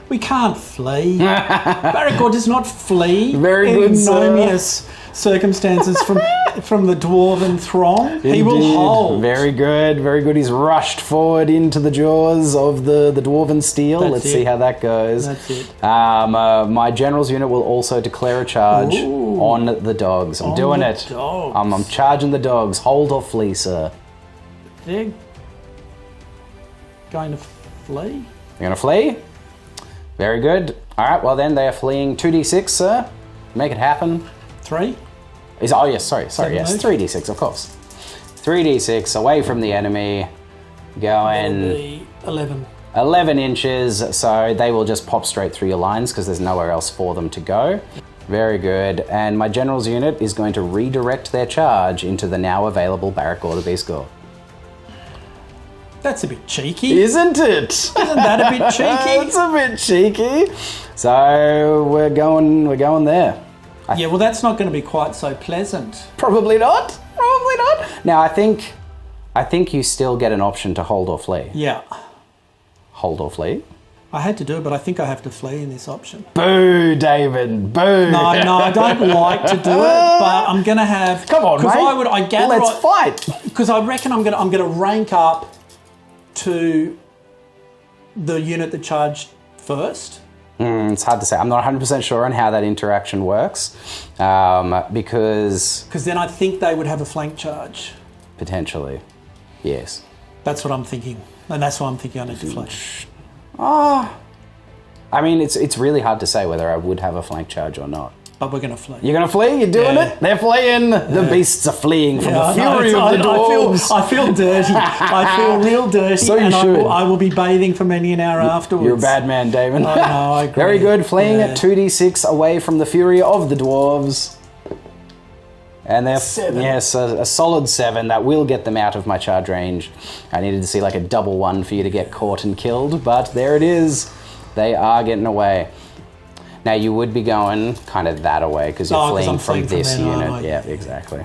We can't flee. Barakgore does not flee. Very good, ignominious circumstances from the dwarven throng. Indeed. He will hold. Very good, very good. He's rushed forward into the jaws of the dwarven steel. Let's see how that goes. That's it. My general's unit will also declare a charge on the dogs. I'm doing it. Dogs. I'm charging the dogs. Hold or flee, sir. They're going to flee. You're going to flee? Very good. All right, well then they are fleeing 2d6, sir. Make it happen. 3. Oh yes, sorry, yes, moves? 3d6, of course. 3d6 away from the enemy, going 11 inches, so they will just pop straight through your lines because there's nowhere else for them to go. Very good, and my general's unit is going to redirect their charge into the now available Barakgore the Beastlord. That's a bit cheeky. Isn't it? Isn't that a bit cheeky? It's a bit cheeky. So we're going there. Yeah, well, that's not going to be quite so pleasant. Probably not. Probably not. Now, I think you still get an option to hold or flee. Yeah. Hold or flee? I had to do it, but I think I have to flee in this option. Boo, David. Boo. No, I don't like to do it, but I'm going to have... Come on, mate. I gather... Let's fight. Because I reckon I'm going to rank up to the unit that charged first. It's hard to say. I'm not 100% sure on how that interaction works, because then I think they would have a flank charge. Potentially, yes. That's what I'm thinking, and that's why I'm thinking I need to flank. I mean, it's really hard to say whether I would have a flank charge or not. But we're going to flee. You're going to flee? You're doing it? They're fleeing. The beasts are fleeing from the fury of the dwarves. I feel dirty. I feel real dirty. So you should. I will be bathing for many an hour afterwards. You're a bad man, Damon. I know, I agree. Very good. Fleeing at 2d6 away from the fury of the dwarves. And they're 7. Yes, a solid 7. That will get them out of my charge range. I needed to see like a double 1 for you to get caught and killed, but there it is. They are getting away. Now you would be going kind of that away because you're fleeing from this unit. Yeah, exactly.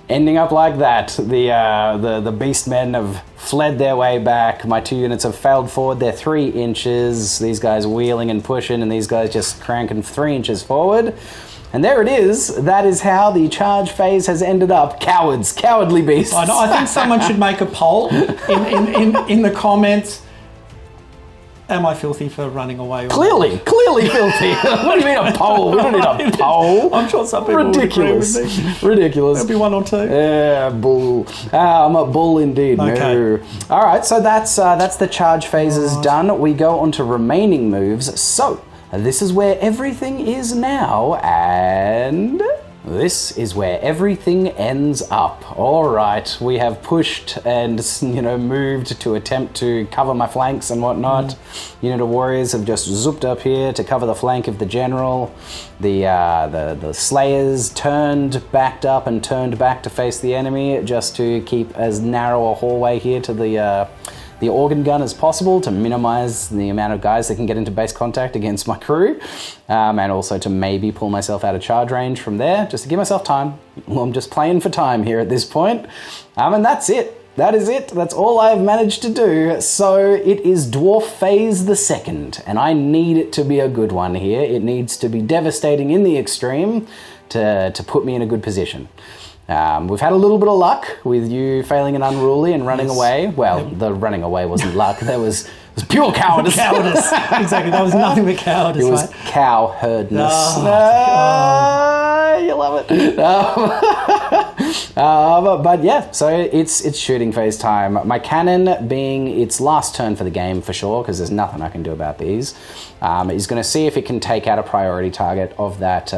Ending up like that, the Beastmen have fled their way back. My 2 units have failed forward. They're 3 inches. These guys wheeling and pushing, and these guys just cranking 3 inches forward. And there it is. That is how the charge phase has ended up. Cowards, cowardly beasts. I know. I think someone should make a poll in the comments. Am I filthy for running away? Clearly filthy. What do you mean a poll? We don't need a poll. I'm sure some people Ridiculous. would agree with me. Ridiculous. There'll be 1 or 2. Yeah, bull. I'm a bull indeed. Okay. No. All right, so that's the charge phases done. We go on to remaining moves. So this is where everything is now, and this is where everything ends up. All right, we have pushed and moved to attempt to cover my flanks and whatnot. Unit of warriors have just zooped up here to cover the flank of the general. The slayers backed up and turned back to face the enemy just to keep as narrow a hallway here to the organ gun as possible to minimize the amount of guys that can get into base contact against my crew, and also to maybe pull myself out of charge range from there, just to give myself time. Well, I'm just playing for time here at this point. And that's it. That is it. That's all I've managed to do. So it is Dwarf Phase the Second, and I need it to be a good one here. It needs to be devastating in the extreme to put me in a good position. We've had a little bit of luck with you failing an unruly and running away. Well, the running away wasn't luck. That was pure cowardice. Exactly. That was nothing but cowardice. It was cowherdness. way. You love it. But yeah, so it's shooting phase time. My cannon, being its last turn for the game for sure, because there's nothing I can do about these, is going to see if it can take out a priority target of that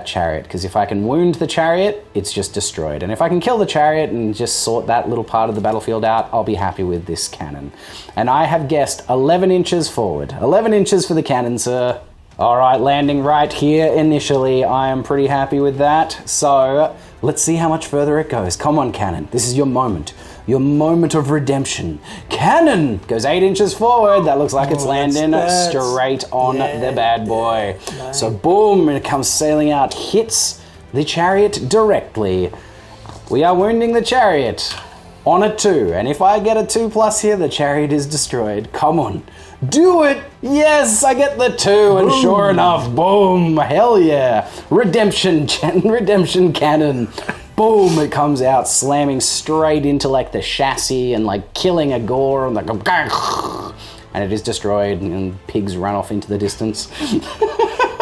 chariot, because if I can wound the chariot, it's just destroyed. And if I can kill the chariot and just sort that little part of the battlefield out, I'll be happy with this cannon. And I have guessed 11 inches forward. 11 inches for the cannon, sir. All right, landing right here initially. I am pretty happy with that. So let's see how much further it goes. Come on, cannon. This is your moment. Your moment of redemption. Cannon goes 8 inches forward. That looks like it's landing straight on the bad boy. Nice. So boom, and it comes sailing out, hits the chariot directly. We are wounding the chariot on a 2. And if I get a 2+ here, the chariot is destroyed. Come on. Do it! Yes, I get the 2, and boom. Sure enough, boom, hell yeah. Redemption cannon. Boom, it comes out, slamming straight into like the chassis and like killing a gore and like and it is destroyed and pigs run off into the distance.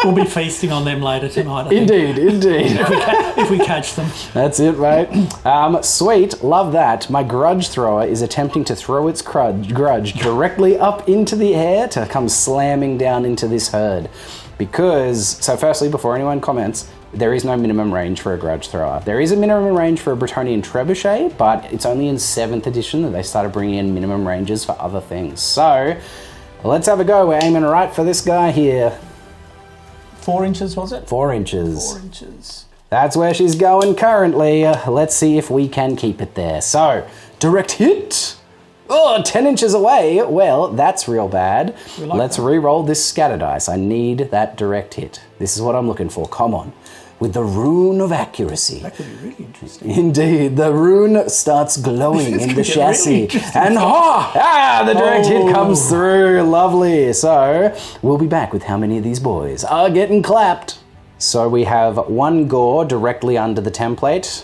We'll be feasting on them later tonight, I think. Indeed. if we catch them. That's it, right? Sweet, love that. My grudge thrower is attempting to throw its grudge directly up into the air to come slamming down into this herd. Because, so firstly, before anyone comments, there is no minimum range for a grudge thrower. There is a minimum range for a Bretonnian trebuchet, but it's only in 7th edition that they started bringing in minimum ranges for other things. So, let's have a go. We're aiming right for this guy here. 4 inches, was it? 4 inches. 4 inches. That's where she's going currently. Let's see if we can keep it there. So, direct hit. Oh, 10 inches away. Well, that's real bad. Let's re-roll this scatter dice. I need that direct hit. This is what I'm looking for. Come on. With the rune of accuracy. That could be really interesting. Indeed. The rune starts glowing in the chassis. Really and the direct hit comes through. Lovely. So, we'll be back with how many of these boys are getting clapped. So we have 1 gore directly under the template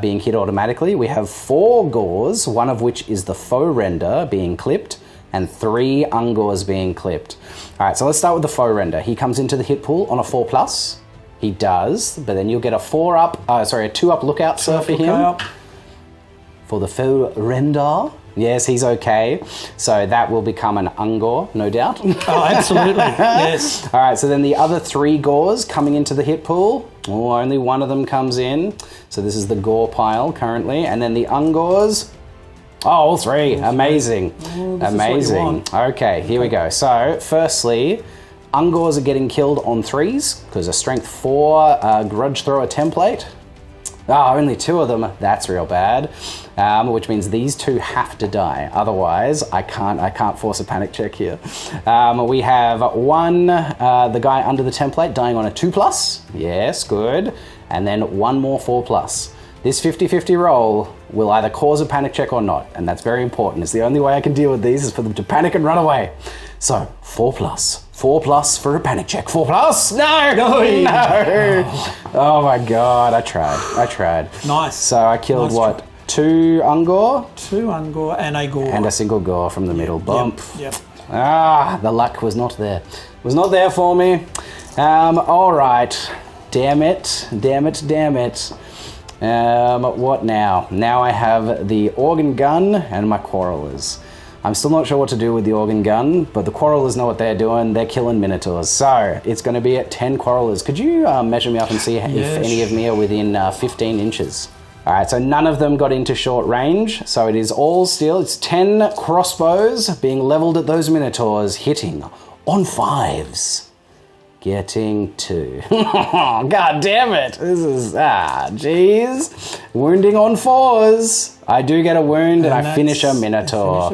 being hit automatically. We have 4 gores, one of which is the faux render being clipped, and 3 ungores being clipped. All right, so let's start with the faux render. He comes into the hit pool on a 4+. He does, but then you'll get a 2-up lookout, sir, for him. For the faux render. Yes, he's okay. So that will become an ungore, no doubt. Oh, absolutely. Yes. All right, so then the other 3 gores coming into the hit pool. Oh, only one of them comes in. So this is the gore pile currently. And then the ungores. Oh, all 3. Amazing. Amazing. Okay, here we go. So firstly, ungores are getting killed on 3s because a strength 4 grudge thrower template. Only 2 of them. That's real bad. Which means these 2 have to die. Otherwise, I can't force a panic check here. We have 1, the guy under the template dying on a 2+. Yes, good. And then 1 more 4+. This 50-50 roll will either cause a panic check or not. And that's very important. It's the only way I can deal with these is for them to panic and run away. So, 4+. 4+ for a panic check. 4+? No! Oh my god, I tried. Nice. So I killed nice 2 ungore? 2 ungore and a gore. And a single gore from the middle. Bump. Yep. The luck was not there. Was not there for me. Alright. Damn it. What now? Now I have the organ gun and my quarrelers. I'm still not sure what to do with the organ gun, but the quarrelers know what they're doing. They're killing minotaurs. So it's going to be at 10 quarrelers. Could you measure me up and see if any of me are within 15 inches? All right, so none of them got into short range. So it is all still, it's 10 crossbows being leveled at those minotaurs, hitting on 5s. Getting 2. God damn it. This is, jeez. Wounding on 4s. I do get a wound and I finish a minotaur.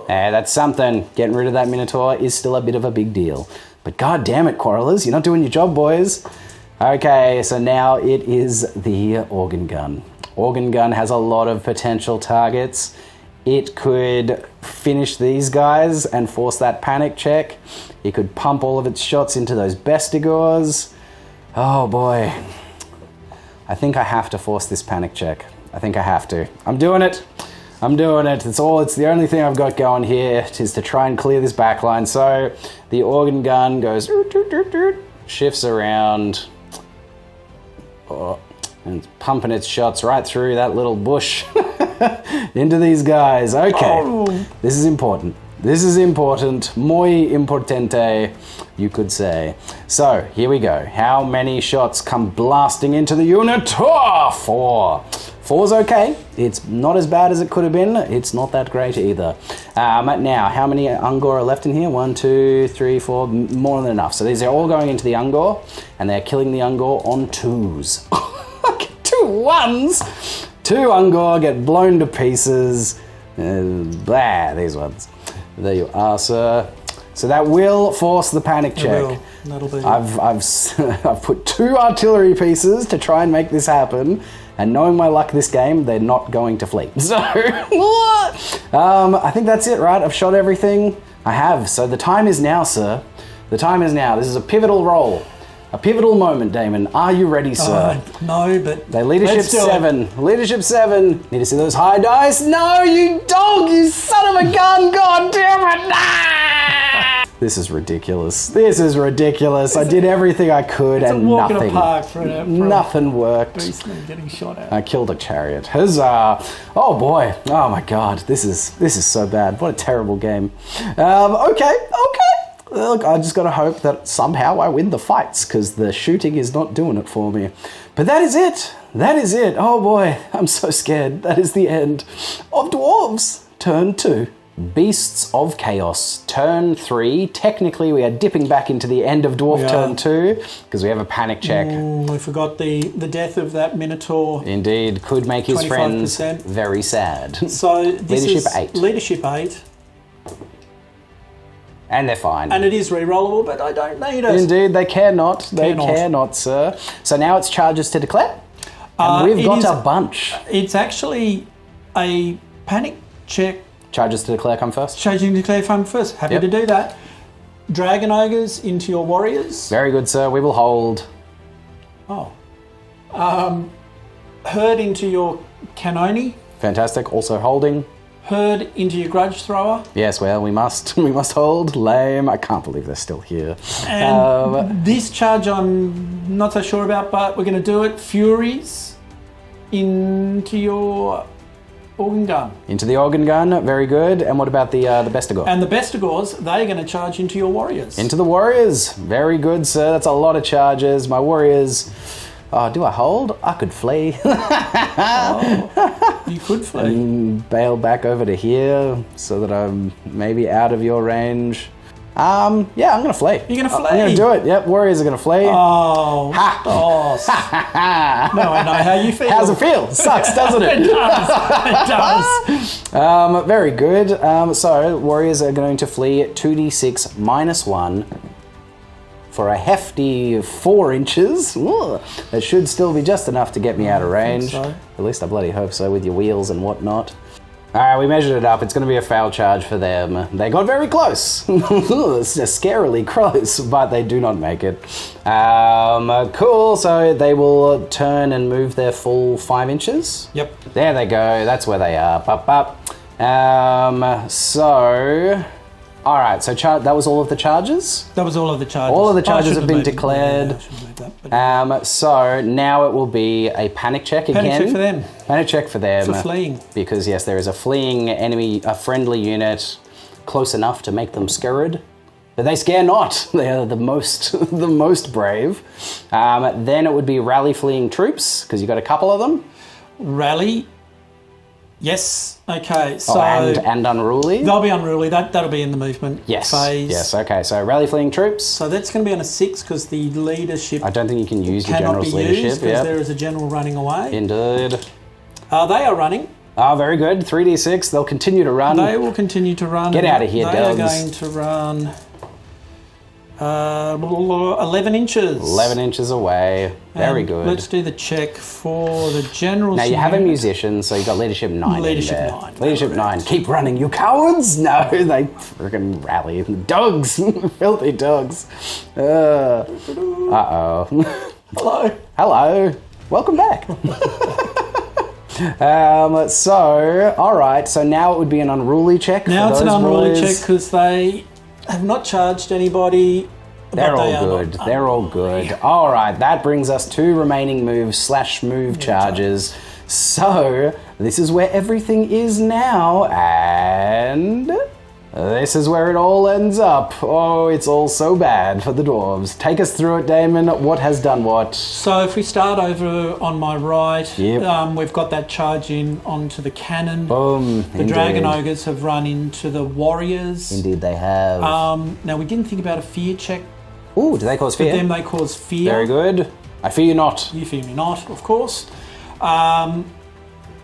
That's something. Getting rid of that minotaur is still a bit of a big deal. But god damn it, quarrelers. You're not doing your job, boys. Okay, so now it is the organ gun. Organ gun has a lot of potential targets. It could finish these guys and force that panic check. It could pump all of its shots into those bestigores. Oh boy. I think I have to force this panic check. I think I have to. I'm doing it. It's the only thing I've got going here is to try and clear this backline. So the organ gun goes, shifts around. And it's pumping its shots right through that little bush into these guys. Okay, This is important. This is important. Muy importante, you could say. So, here we go. How many shots come blasting into the unit? Oh, 4. 4's okay. It's not as bad as it could have been. It's not that great either. Now, how many Ungor are left in here? 1, 2, 3, 4. More than enough. So these are all going into the Ungor, and they're killing the Ungor on 2s. 2 1s! 2 Ungor get blown to pieces. These ones. There you are, sir. So that will force the panic check. That'll be. I've put 2 artillery pieces to try and make this happen, and knowing my luck this game, they're not going to flee. So, I think that's it, right? I've shot everything. I have. So the time is now, sir. The time is now. This is a pivotal roll. A pivotal moment, Damon. Are you ready, sir? No, but they leadership 7. Leadership 7. Need to see those high dice. No, you dog! You son of a gun! God damn it! Nah! This is ridiculous. This is ridiculous. I did everything I could and nothing. In a park for nothing worked. Beastmen getting shot at. I killed a chariot. Huzzah! Oh boy! Oh my god! This is so bad. What a terrible game. Okay. Look, I just gotta hope that somehow I win the fights, because the shooting is not doing it for me. But that is it. That is it. Oh boy, I'm so scared. That is the end of Dwarves. Turn 2. Beasts of Chaos. Turn 3. Technically, we are dipping back into the end of Dwarf Turn 2, because we have a panic check. We forgot the death of that Minotaur. Indeed, could make his 25%. Friends very sad. So this Leadership is 8. Leadership 8. And they're fine. And it is re-rollable, but I don't need it. Indeed, they cannot. They cannot, sir. So now it's charges to declare. And we've got a bunch. It's actually a panic check. Charges to declare come first. Charging to declare come first. Happy to do that. Dragon Ogres into your warriors. Very good, sir. We will hold. Oh. Herd into your Cannoni. Fantastic. Also holding. Herd into your grudge thrower. Yes, well, we must hold. Lame. I can't believe they're still here. And this charge I'm not so sure about, but we're going to do it. Furies into your organ gun. Into the organ gun. Very good. And what about the Barakgore? And the Barakgores, they're going to charge into your warriors. Into the warriors. Very good, sir. That's a lot of charges. My warriors... Oh, do I hold? I could flee. You could flee. And bail back over to here so that I'm maybe out of your range. Yeah, I'm going to flee. You're going to flee? I'm going to do it. Yep, warriors are going to flee. Oh. Ha! Oh. Now I know how you feel. How's it feel? Sucks, doesn't it? It does. Very good. So, warriors are going to flee 2d6 -1. For a hefty 4 inches. Ooh, that should still be just enough to get me out of range. So. At least I bloody hope so, with your wheels and whatnot. Alright, we measured it up. It's going to be a foul charge for them. They got very close. Scarily close, but they do not make it. Cool, so they will turn and move their full 5 inches. Yep. There they go. That's where they are. So... Alright, so that was all of the charges? That was all of the charges. All of the charges have been declared. So now it will be a panic check again. Panic check for them. Panic check for them. For fleeing. Because yes, there is a fleeing enemy, a friendly unit, close enough to make them scared. But they scare not. They are the most brave. Then it would be rally fleeing troops, because you've got a couple of them. Rally. Yes. Okay. So and unruly. They'll be unruly. That'll be in the movement phase. Yes. Okay. So rally fleeing troops. So that's going to be on a 6 because the leadership. I don't think you can use your general's leadership because there is a general running away. Indeed. They are running. Very good. 3d6. They'll continue to run. They will continue to run. Get out of here, They dogs. are going to run 11 inches. 11 inches away. Very good. Let's do the check for the general. Now you have a musician, so you've got leadership 9 Leadership in there. 9. Leadership 9. Keep running, you cowards! No, they freaking rally. Dogs! Filthy dogs. Uh-oh. Hello. Hello. Welcome back. Alright, so now it would be an unruly check. Now for it's those an unruly boys. check because they have not charged anybody They're all good. They're all good. All right, that brings us 2 remaining move charges. So this is where everything is now, and this is where it all ends up. Oh, it's all so bad for the dwarves. Take us through it, Damon. What has done what? So if we start over on my right, Yep. we've got that charge in onto the cannon. Boom. The dragon ogres have run into the warriors. Indeed they have. Now we didn't think about a fear check. Ooh, do they cause fear? For them they cause fear. Very good. I fear you not. You fear me not, of course.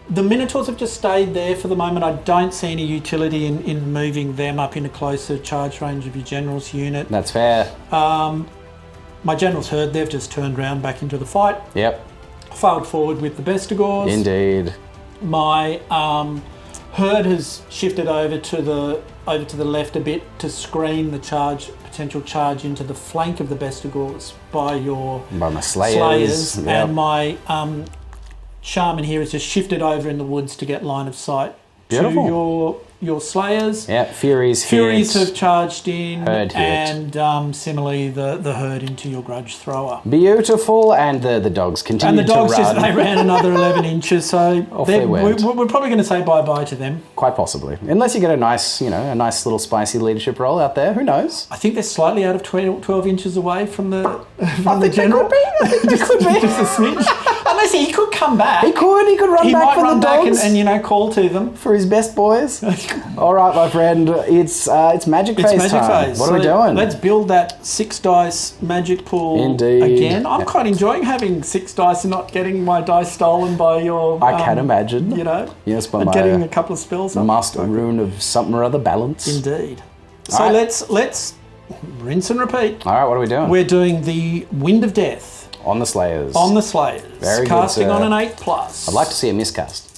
The Minotaurs have just stayed there for the moment. I don't see any utility in moving them up into closer charge range of your general's unit. That's fair. My general's heard, they've just turned around back into the fight. Yep. Failed forward with the Barakgores. Indeed. My herd has shifted over to the left a bit to screen the potential charge into the flank of the Barakgores by my slayers. Yep. And my shaman here has just shifted over in the woods to get line of sight to your slayers. Yeah, Furies have charged in, herd hit. And similarly the herd into your grudge thrower. Beautiful, and the dogs continue to run. And the dogs they ran another 11 inches, so we're probably going to say bye-bye to them. Quite possibly. Unless you get a nice little spicy leadership role out there, who knows? I think they're slightly out of 12 inches away from the general. It could be. Just a smidge. Unless he could come back. He could run back for the dogs. And call to them. For his best boys. All right, my friend, it's magic phase time. What are we doing? Let's build that 6 dice magic pool again. I'm quite enjoying having 6 dice and not getting my dice stolen by your... I can imagine. Yes, by my... getting a couple of spells up. Master rune of something or other balance. Indeed. So let's rinse and repeat. All right, what are we doing? We're doing the Wind of Death. On the Slayers. On the Slayers. Very Casting good, on an 8+. I'd like to see a miscast.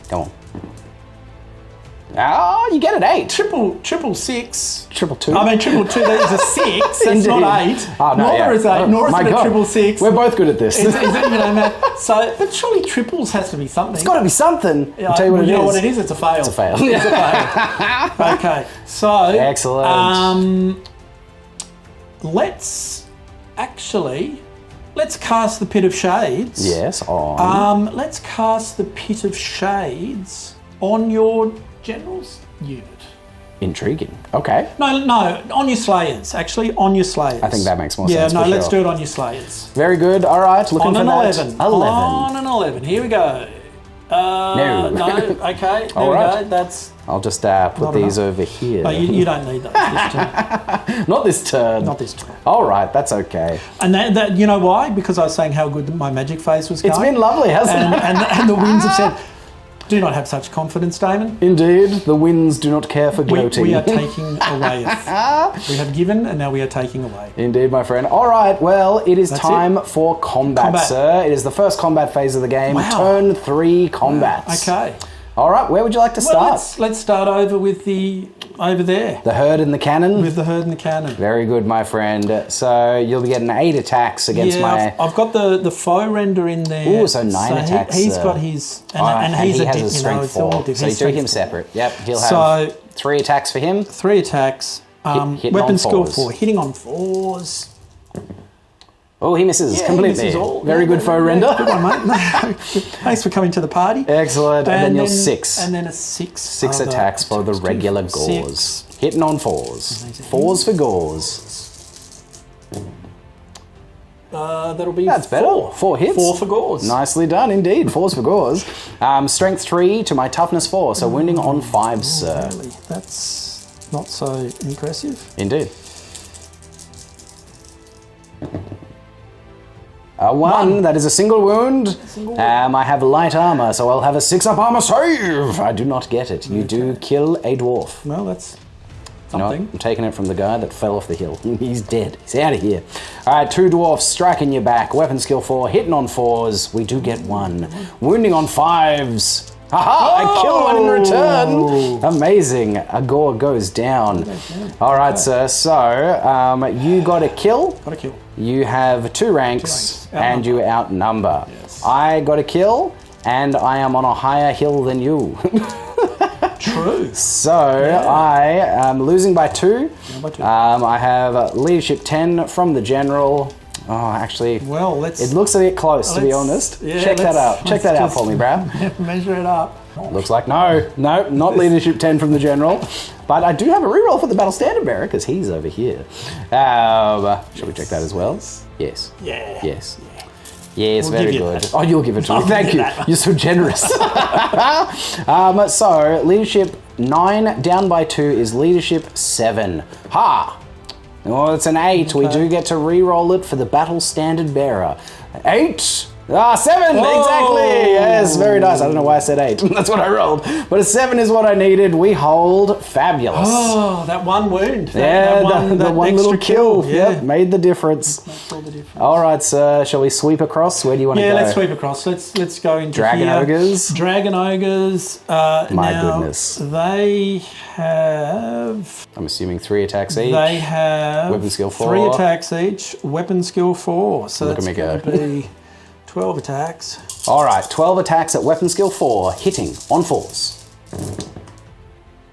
Come on. Oh, you get an 8. Triple 6. Triple 2. I mean, triple 2, that is a 6. That's not 8. Oh, no, nor is 8, nor is it a triple 6. We're both good at this. So, but surely triples has to be something. It's got to be something. I'll tell you what it is. You know what it is? It's a fail. It's a fail. It's a fail. Okay, so... Excellent. Let's cast the Pit of Shades. Yes, on. Let's cast the Pit of Shades on your general's unit. Intriguing. Okay. No, on your Slayers. Actually, on your Slayers. I think that makes more sense. Yeah, let's do it on your Slayers. Very good. All right, looking for that. 11. On an 11. Here we go. No. Okay. There All right. we go. That's... I'll just put these over here. No, you don't need those this turn. Not this turn. Not this turn. All right, that's okay. And that you know why? Because I was saying how good my magic phase was going. It's been lovely, hasn't it? And the winds have said, do not have such confidence, Damon. Indeed, the winds do not care for gloating. We are taking away. We have given, and now we are taking away. Indeed, my friend. All right, well, it is time for combat, sir. It is the first combat phase of the game. Wow. Turn 3 combats. Wow. Okay. All right, where would you like to start? Let's start over with over there. The herd and the cannon? With the herd and the cannon. Very good, my friend. So you'll be getting 8 attacks against my... I've got the foe render in there. Ooh, so 9 attacks. He's got his... And he has a strength 4. So you do him separate. Yep, he'll have 3 attacks for him. 3 attacks. Weapon skill 4. Hitting on 4s. Oh, he misses completely. Misses all. Very good foe render. Good one, mate. Thanks for coming to the party. Excellent. And then you're 6. And then a 6. 6 attacks for the regular gores. Hitting on 4s. 4s for gores. That'll be That's better. 4 hits. 4 for gores. Nicely done, indeed. 4s for gores. Strength 3 to my toughness 4. So wounding on 5, sir. Really? That's not so impressive. Indeed. 1, that is a single wound. I have light armor, so I'll have a 6-up armor save. I do not get it. You do kill a dwarf. Well, that's something. I'm taking it from the guy that fell off the hill. He's dead. He's out of here. All right, 2 dwarfs striking your back. Weapon skill 4, hitting on 4s. We do get 1. Wounding on 5s. Haha, I kill 1 in return. Amazing. A gore goes down. All right, sir. So you got a kill. Got a kill. You have 2 ranks and you outnumber. Yes. I got a kill and I am on a higher hill than you. True. True. So I am losing by 2. Yeah, by 2. I have leadership 10 from the general. Oh, actually, well, it looks a bit close, to be honest. Yeah, Check that out. Check that out for me, Brad. Measure it up. Looks like no, not leadership 10 from the general. But I do have a reroll for the battle standard bearer because he's over here. Should we check that as well? Yes. Yeah. Yes. Yes, We'll very give you good. that. Oh, you'll give it to me. Thank you. You're so generous. So, leadership 9 down by 2 is leadership 7. Ha! Oh, it's an 8. We do get to re-roll it for the battle standard bearer. 8! 7! Exactly! Yes, very nice. I don't know why I said 8. That's what I rolled. But a 7 is what I needed. We hold. Fabulous. Oh, that one wound. The one little kill. Yeah. Yep, made the difference. Makes all the difference. All right, sir. Shall we sweep across? Where do you want to go? Yeah, let's sweep across. Let's go into Dragon here. ogres. Dragon ogres. My goodness. They have. I'm assuming 3 attacks each. They have weapon skill 4. 3 attacks each. Weapon skill 4. So Look that's at me go. going to be 12 attacks. All right, 12 attacks at weapon skill 4, hitting on 4s.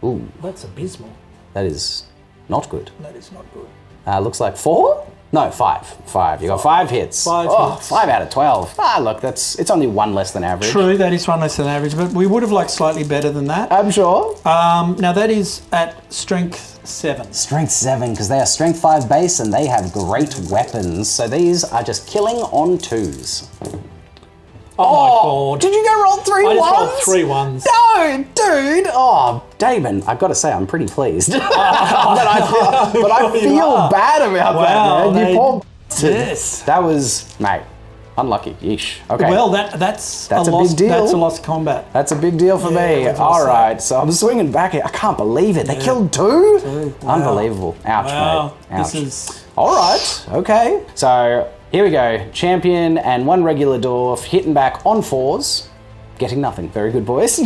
Ooh, That's abysmal. that is not good. That is not good. Looks like 4? No, 5. 5. You got 5 hits. 5 hits. 5 out of 12. Look, it's only 1 less than average. True, that is 1 less than average, but we would have liked slightly better than that. I'm sure. Now that is at strength 7. Strength 7, because they are strength 5 base and they have great weapons. So these are just killing on 2s. Oh my god. Did you go roll 3 I ones? just rolled 3 ones. No, dude. Oh, Damon, I've got to say, I'm pretty pleased. but I feel bad about Wow, that, man. You poor Yes. That was, mate, unlucky. Yeesh. Okay. Well, that's a lost, big deal. That's a lost combat. That's a big deal for me. that's All awesome. right, so I'm swinging back here. I can't believe it. They killed 2? Wow. Unbelievable. Ouch, Wow. mate. Ouch. This is... All right, okay. So here we go. Champion and 1 regular dwarf hitting back on 4s. Getting nothing. Very good, boys.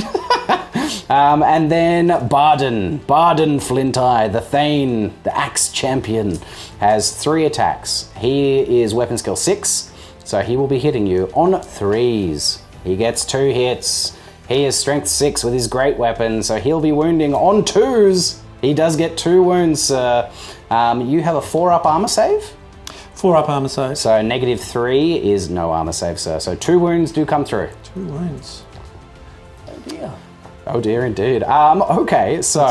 And then Barden Flinteye, the Thane, the Axe Champion, has 3 attacks. He is weapon skill 6, so he will be hitting you on 3s. He gets 2 hits. He is strength 6 with his great weapon, so he'll be wounding on 2s. He does get 2 wounds, sir. You have a 4-up armor save? 4-up armor save. So negative 3 is no armor save, sir. So 2 wounds do come through. 2 wounds. Oh dear. Oh dear, indeed. Okay, so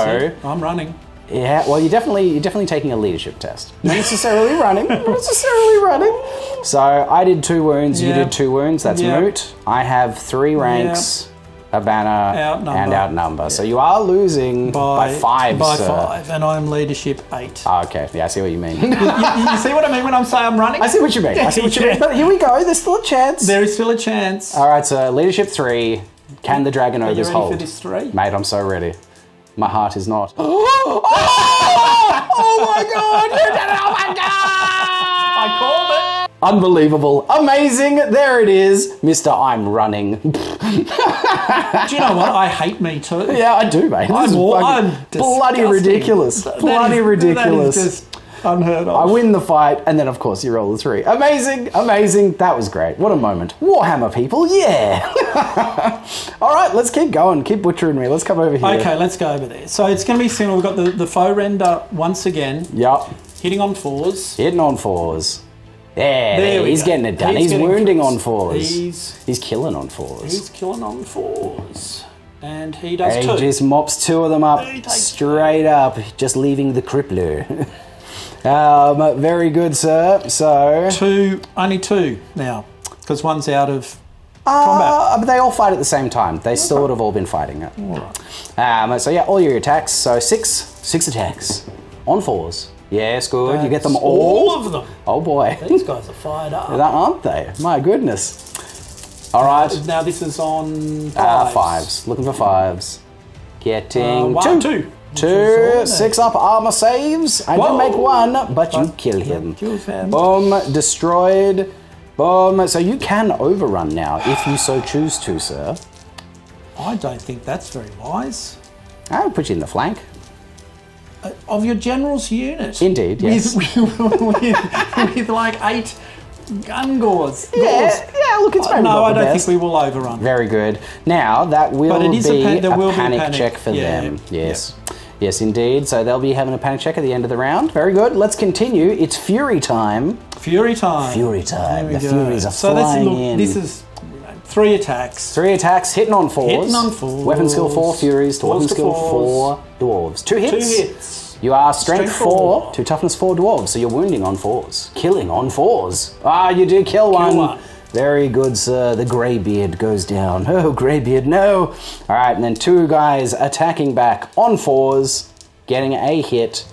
I'm running. yeah. Well, you're definitely taking a leadership test. Not necessarily running. Not necessarily running. So I did 2 wounds. You Yeah. did 2 wounds. That's Yeah. moot. I have 3 ranks, a banner, and outnumber. So you are losing by 5. By sir. 5, and I'm leadership 8. Okay. Yeah, I see what you mean. You see what I mean when I'm saying I'm running? I see what you mean. I see what you mean. But here we go. There's still a chance. There is still a chance. All right. So leadership 3. Can the dragon Are you ogres ready hold? for this 3? Mate, I'm so ready. My heart is not. Oh my god! You did it! Oh my god! I called it. Unbelievable. Amazing. There it is. Mr. I'm running. Do you know what? I hate me too. Yeah, I do, mate. This is I'm bloody disgusting. ridiculous. Bloody ridiculous. That is just unheard of. I win the fight, and then of course you roll the 3. Amazing, amazing. That was great. What a moment. Warhammer people, yeah. All right, let's keep going. Keep butchering me. Let's come over here. Okay, let's go over there. So it's going to be similar. We've got the foe render once again. Yep. Hitting on 4s. Hitting on 4s. There we he's go. getting it done. He's getting wounding on crits. 4s. He's killing on 4s. He's killing on 4s. And he does He 2. just mops 2 of them up He takes straight up, just leaving the crippler. Very good, sir. So only 2 now, because one's out of combat. but they all fight at the same time. They still would have all been fighting it. All right. So yeah, all your attacks. So 6 attacks on 4s. Yes, good. You get them That's all. all of them. Oh boy, These guys are fired up. aren't they? My goodness. All right. Now this is on 5s. 5s. Looking for 5s. Getting 2. 2. 6 up armor saves. I did make 1, but you kill him. Kills him. Boom, destroyed. Boom. So you can overrun now if you so choose to, sir. I don't think that's very wise. I'll put you in the flank. Of your general's unit. Indeed, yes. With like 8 Gungors. Yeah, look, it's maybe No, not I the don't best. think we will overrun. Very good. Now, that will But it is be there will a be panic check for Yeah. them. Yes. Yes, indeed. So they'll be having a panic check at the end of the round. Very good. Let's continue. It's Fury time. Fury time. Fury time. There The we go. Furies are So flying look, in. this is 3 attacks. 3 attacks, hitting on 4s. Hitting on 4s. Weapon skill 4 Furies to weapon Fours to skill 4s. 4 Dwarves. 2 hits. 2 hits. You are strength 4 4. to toughness 4 Dwarves, so you're wounding on 4s. Killing on 4s. Ah, you do kill one. Very good, sir. The Greybeard goes down. Oh, Greybeard, no. All right, and then 2 guys attacking back on 4s, getting a hit.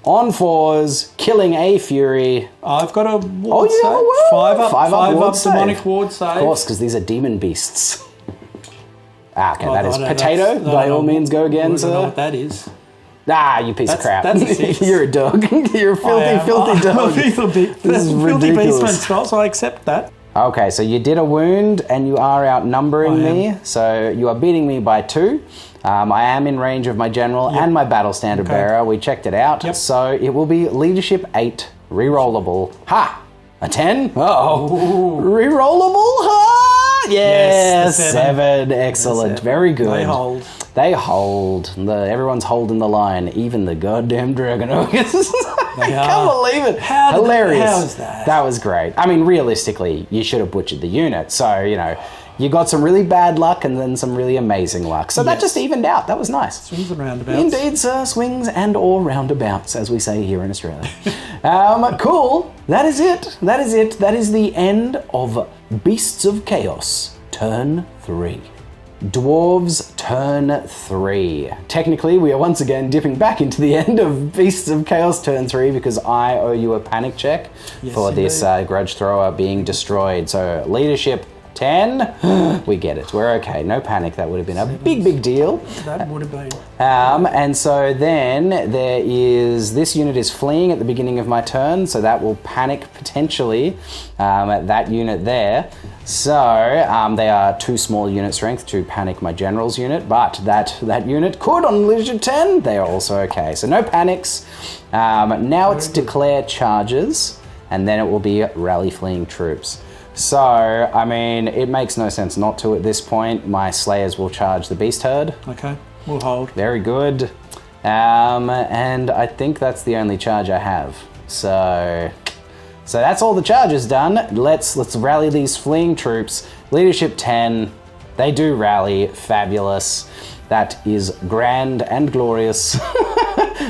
On 4s, killing a Fury. I've got a ward you save. have a ward. 5 ward up save. demonic ward save. Of course, because these are demon beasts. Okay, that is no, potato. By all means, go again, I don't know sir. what that is. Ah, you piece of crap. That's a 6. You're a dog. You're a filthy dog. This is filthy ridiculous. Beastman spell, so I accept that. Okay, so you did a wound and you are outnumbering me. So you are beating me by 2. I am in range of my general and my battle standard bearer. We checked it out. Yep. So it will be leadership 8, rerollable. Ha! A 10? Oh. Rerollable? Ha! Yes, the 7. Excellent. Very good. They hold. They hold. Everyone's holding the line, even the goddamn Dragon Ogres. I can't believe it. Hilarious. How is that? That was great. I mean, realistically, you should have butchered the unit. So, you know, you got some really bad luck and then some really amazing luck. So that just evened out. That was nice. Swings and roundabouts. Indeed, sir. Swings and or roundabouts, as we say here in Australia. Cool. That is it. That is it. That is the end of Beasts of Chaos, turn 3. Dwarves, turn 3. Technically, we are once again dipping back into the end of Beasts of Chaos, turn 3, because I owe you a panic check for this grudge thrower being destroyed. So, leadership 10, we get it. We're okay. No panic. That would have been a big deal. That would have been. And so then there is, this unit is fleeing at the beginning of my turn, so that will panic potentially that unit there. So they are 2 small unit strength to panic my general's unit, but that unit could on leadership 10, they are also okay. So no panics. Now it's declare charges, and then it will be rally fleeing troops. So, I mean, it makes no sense not to at this point. My Slayers will charge the Beast Herd. Okay, we'll hold. Very good. And I think that's the only charge I have. So that's all the charges done. Let's rally these fleeing troops. Leadership 10, they do rally. Fabulous. That is grand and glorious.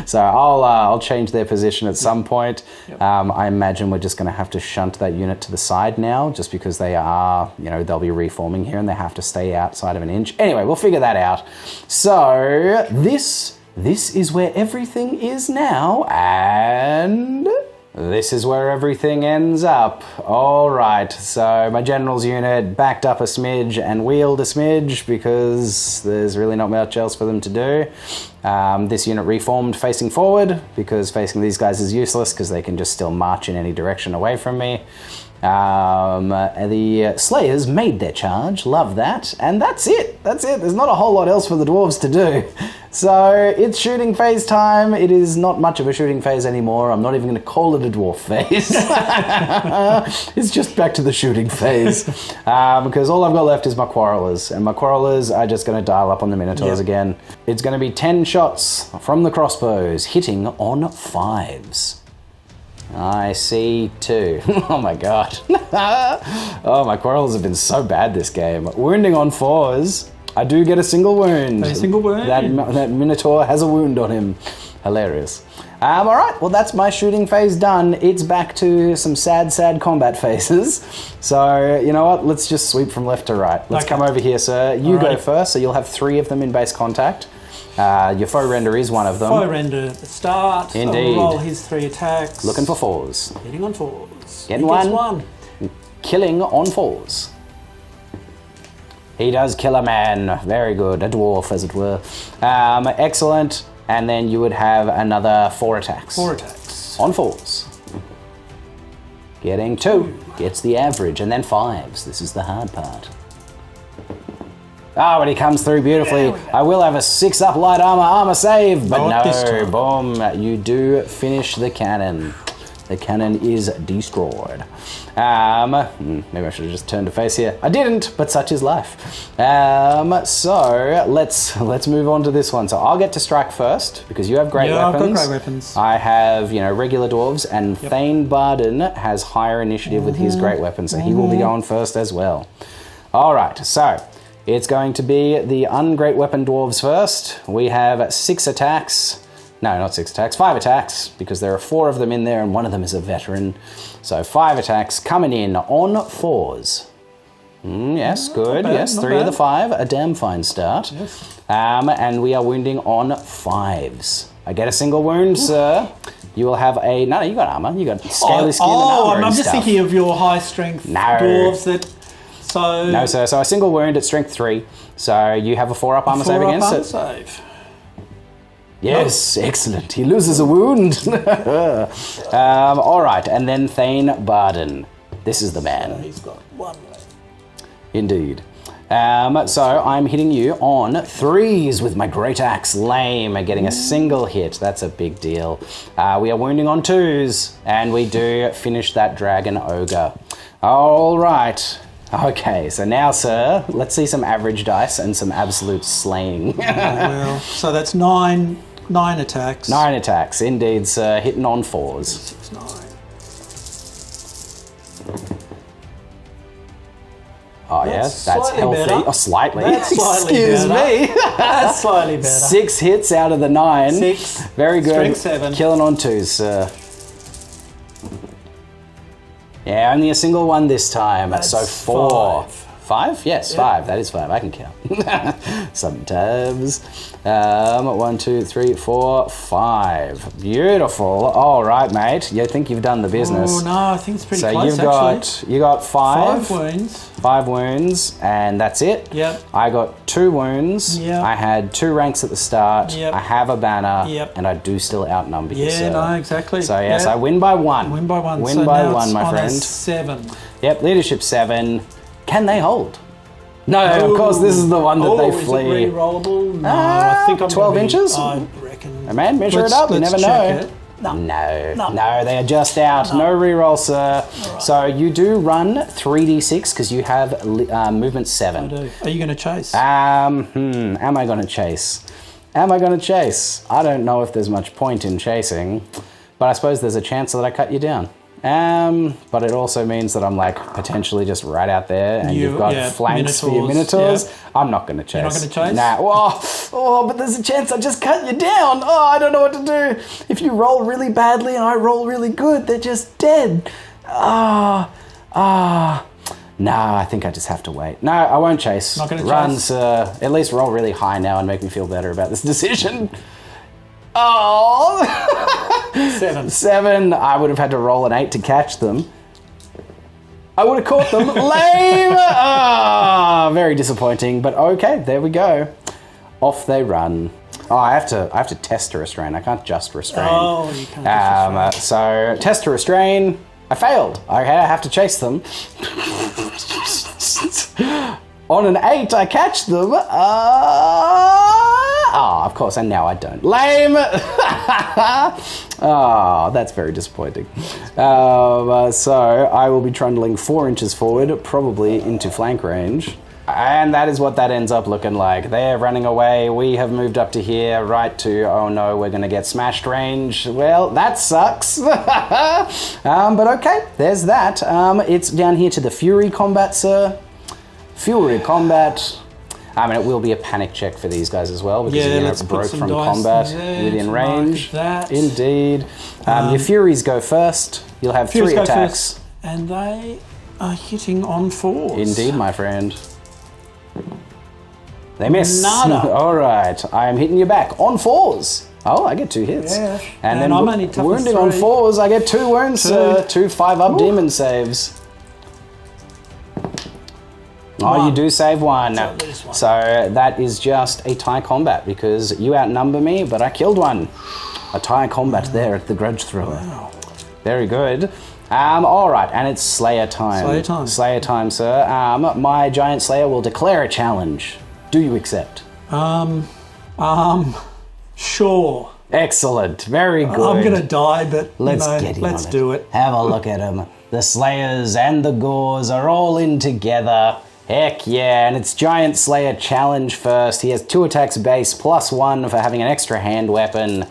So I'll change their position at some point. Yep. I imagine we're just going to have to shunt that unit to the side now, just because they are, you know, they'll be reforming here and they have to stay outside of an inch. Anyway, we'll figure that out. So this is where everything is now, and this is where everything ends up. All right, so my general's unit backed up a smidge and wheeled a smidge because there's really not much else for them to do. This unit reformed facing forward because facing these guys is useless because they can just still march in any direction away from me. The Slayers made their charge, love that, and that's it. There's not a whole lot else for the Dwarves to do. So it's shooting phase time. It is not much of a shooting phase anymore. I'm not even going to call it a dwarf phase. It's just back to the shooting phase. Because all I've got left is my Quarrelers, and my Quarrelers are just going to dial up on the Minotaurs again. It's going to be 10 shots from the crossbows, hitting on 5s. I see 2. Oh my god. Oh, my Quarrelers have been so bad this game. Wounding on 4s. I do get a single wound. A single wound. That Minotaur has a wound on him. Hilarious. All right, well, that's my shooting phase done. It's back to some sad combat phases. So, you know what? Let's just sweep from left to right. Let's come over here, sir. You go first, so you'll have 3 of them in base contact. Your foe render is one of them. Foe render at the start. Indeed. I'll roll his 3 attacks. Looking for 4s. Hitting on 4s. Getting one. Killing on 4s. He does kill a man. Very good. A dwarf, as it were. Excellent. And then you would have another 4 attacks. 4 attacks. On 4s. Getting 2. Gets the average. And then 5s. This is the hard part. Oh, but he comes through beautifully. I will have a 6 up light armor save, but Not this no. time. Boom. You do finish the cannon. The cannon is destroyed. Maybe I should have just turned to face here. I didn't, but such is life. So let's move on to this one. So I'll get to strike first because you have great weapons. I've got great weapons. I have, regular dwarves, and Thane Barden has higher initiative with his great weapons, so he will be going first as well. All right, so it's going to be the ungreat weapon dwarves first. We have 6 attacks. No, not 6 attacks, 5 attacks, because there are 4 of them in there and one of them is a veteran. So 5 attacks coming in on 4s. Yes, good. Yes, 3 of the 5. A damn fine start. Yes. And we are wounding on 5s. I get a single wound, sir. You will have a... No, you got armor. You got scaly skin and armor. I'm just thinking of your high strength dwarves that... So... No, sir. So a single wound at strength 3. So you have a 4-up armor save against it. Save. Yes, excellent. He loses a wound. All right, and then Thane Barden. This is the man. So he's got 1 left. Indeed. So I'm hitting you on 3s with my great axe. Lame. Getting a single hit. That's a big deal. We are wounding on 2s, and we do finish that dragon ogre. All right. Okay, so now, sir, let's see some average dice and some absolute slaying. Well, so that's 9 attacks. 9 attacks, indeed, sir. Hitting on 4s. 6, 9. Oh, yes, that's healthy. Better. Oh, slightly. That's slightly Excuse better. me. That's slightly better. 6 hits out of the 9. 6. Very good. Strength 7. Killing on 2s, sir. Yeah, only a single one this time. That's so 4. 5. 5? Yes, 5. That is 5. I can count. Sometimes. 1, 2, 3, 4, 5. Beautiful. All right, mate. You think you've done the business? Oh no, I think it's pretty so close. So you got 5. 5 wounds. 5 wounds, and that's it. Yep. I got 2 wounds. Yep. I had 2 ranks at the start. Yep. I have a banner. Yep. And I do still outnumber you, Yeah, sir. no, exactly. So yes, Yep. I win by 1. Win by 1. Win so by now 1, it's my on friend. A 7. Yep, leadership 7. Can they hold? No, of course, this is the one that they flee. Is it re-rollable? No, I think I'm 12 inches? I reckon. A man, measure it up. You never know. It. No, they are just out. No reroll, sir. Right. So you do run 3d6 because you have movement 7. I do. Are you going to chase? Am I going to chase? Am I going to chase? I don't know if there's much point in chasing, but I suppose there's a chance that I cut you down. But it also means that I'm like potentially just right out there and you've got flanks for your minotaurs. Yep. I'm not going to chase. You're not going to chase? Nah. But there's a chance I just cut you down. Oh, I don't know what to do. If you roll really badly and I roll really good, they're just dead. Nah, I think I just have to wait. No, I won't chase. Not going to Run, chase? sir. At least roll really high now and make me feel better about this decision. Oh! 7. 7. I would have had to roll an 8 to catch them. I would have caught them. Lame! Very disappointing, but okay, there we go. Off they run. Oh, I have to test to restrain. I can't just restrain. Oh, you can't just So, restrain. test to restrain. I failed. I have to chase them. On an 8, I catch them. Of course, and now I don't. Lame! That's very disappointing. So I will be trundling 4 inches forward, probably into flank range. And that is what that ends up looking like. They're running away. We have moved up to here, right to, oh no, we're going to get smashed range. Well, that sucks. But okay, there's that. It's down here to the Fury combat, sir. Fury combat. I mean, it will be a panic check for these guys as well because you broke from combat within range. Indeed. Your Furies go first. You'll have 3 attacks. And they are hitting on 4s. Indeed, my friend. They miss. Nada. All right. I am hitting you back on 4s. Oh, I get 2 hits. Yeah. And then I'm only tough wounding as 3. on 4s, I get 2 wounds. 2 5-up demon saves. Oh, you do save 1. So that is just a tie combat because you outnumber me, but I killed 1. A tie combat there at the grudge thrower. Wow. Very good. All right, and it's Slayer time. Slayer time. Slayer time, sir. My giant Slayer will declare a challenge. Do you accept? Sure. Excellent. Very good. I'm going to die, but Let's get in let's on do it. Have a look at them. The Slayers and the Gores are all in together. Heck yeah, and it's Giant Slayer challenge first. He has 2 attacks base, +1 for having an extra hand weapon.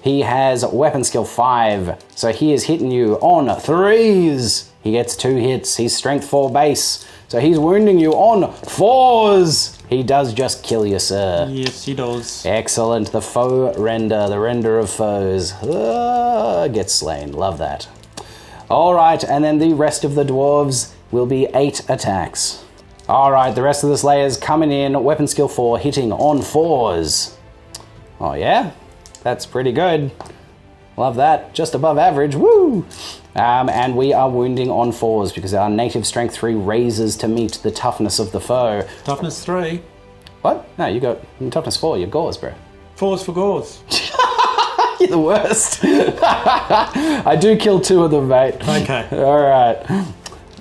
He has weapon skill 5, so he is hitting you on 3s. He gets 2 hits. He's strength 4 base, so he's wounding you on 4s. He does just kill you, sir. Yes, he does. Excellent. The foe render, the render of foes. Gets slain. Love that. All right, and then the rest of the dwarves will be 8 attacks. All right, the rest of the Slayers coming in, weapon skill 4, hitting on 4s. Oh yeah, that's pretty good. Love that, just above average, woo! And we are wounding on 4s because our native strength 3 raises to meet the toughness of the foe. Toughness 3. What? No, you got toughness 4, you're Gores, bro. 4s for Gores. You're the worst. I do kill 2 of them, mate. Okay. All right.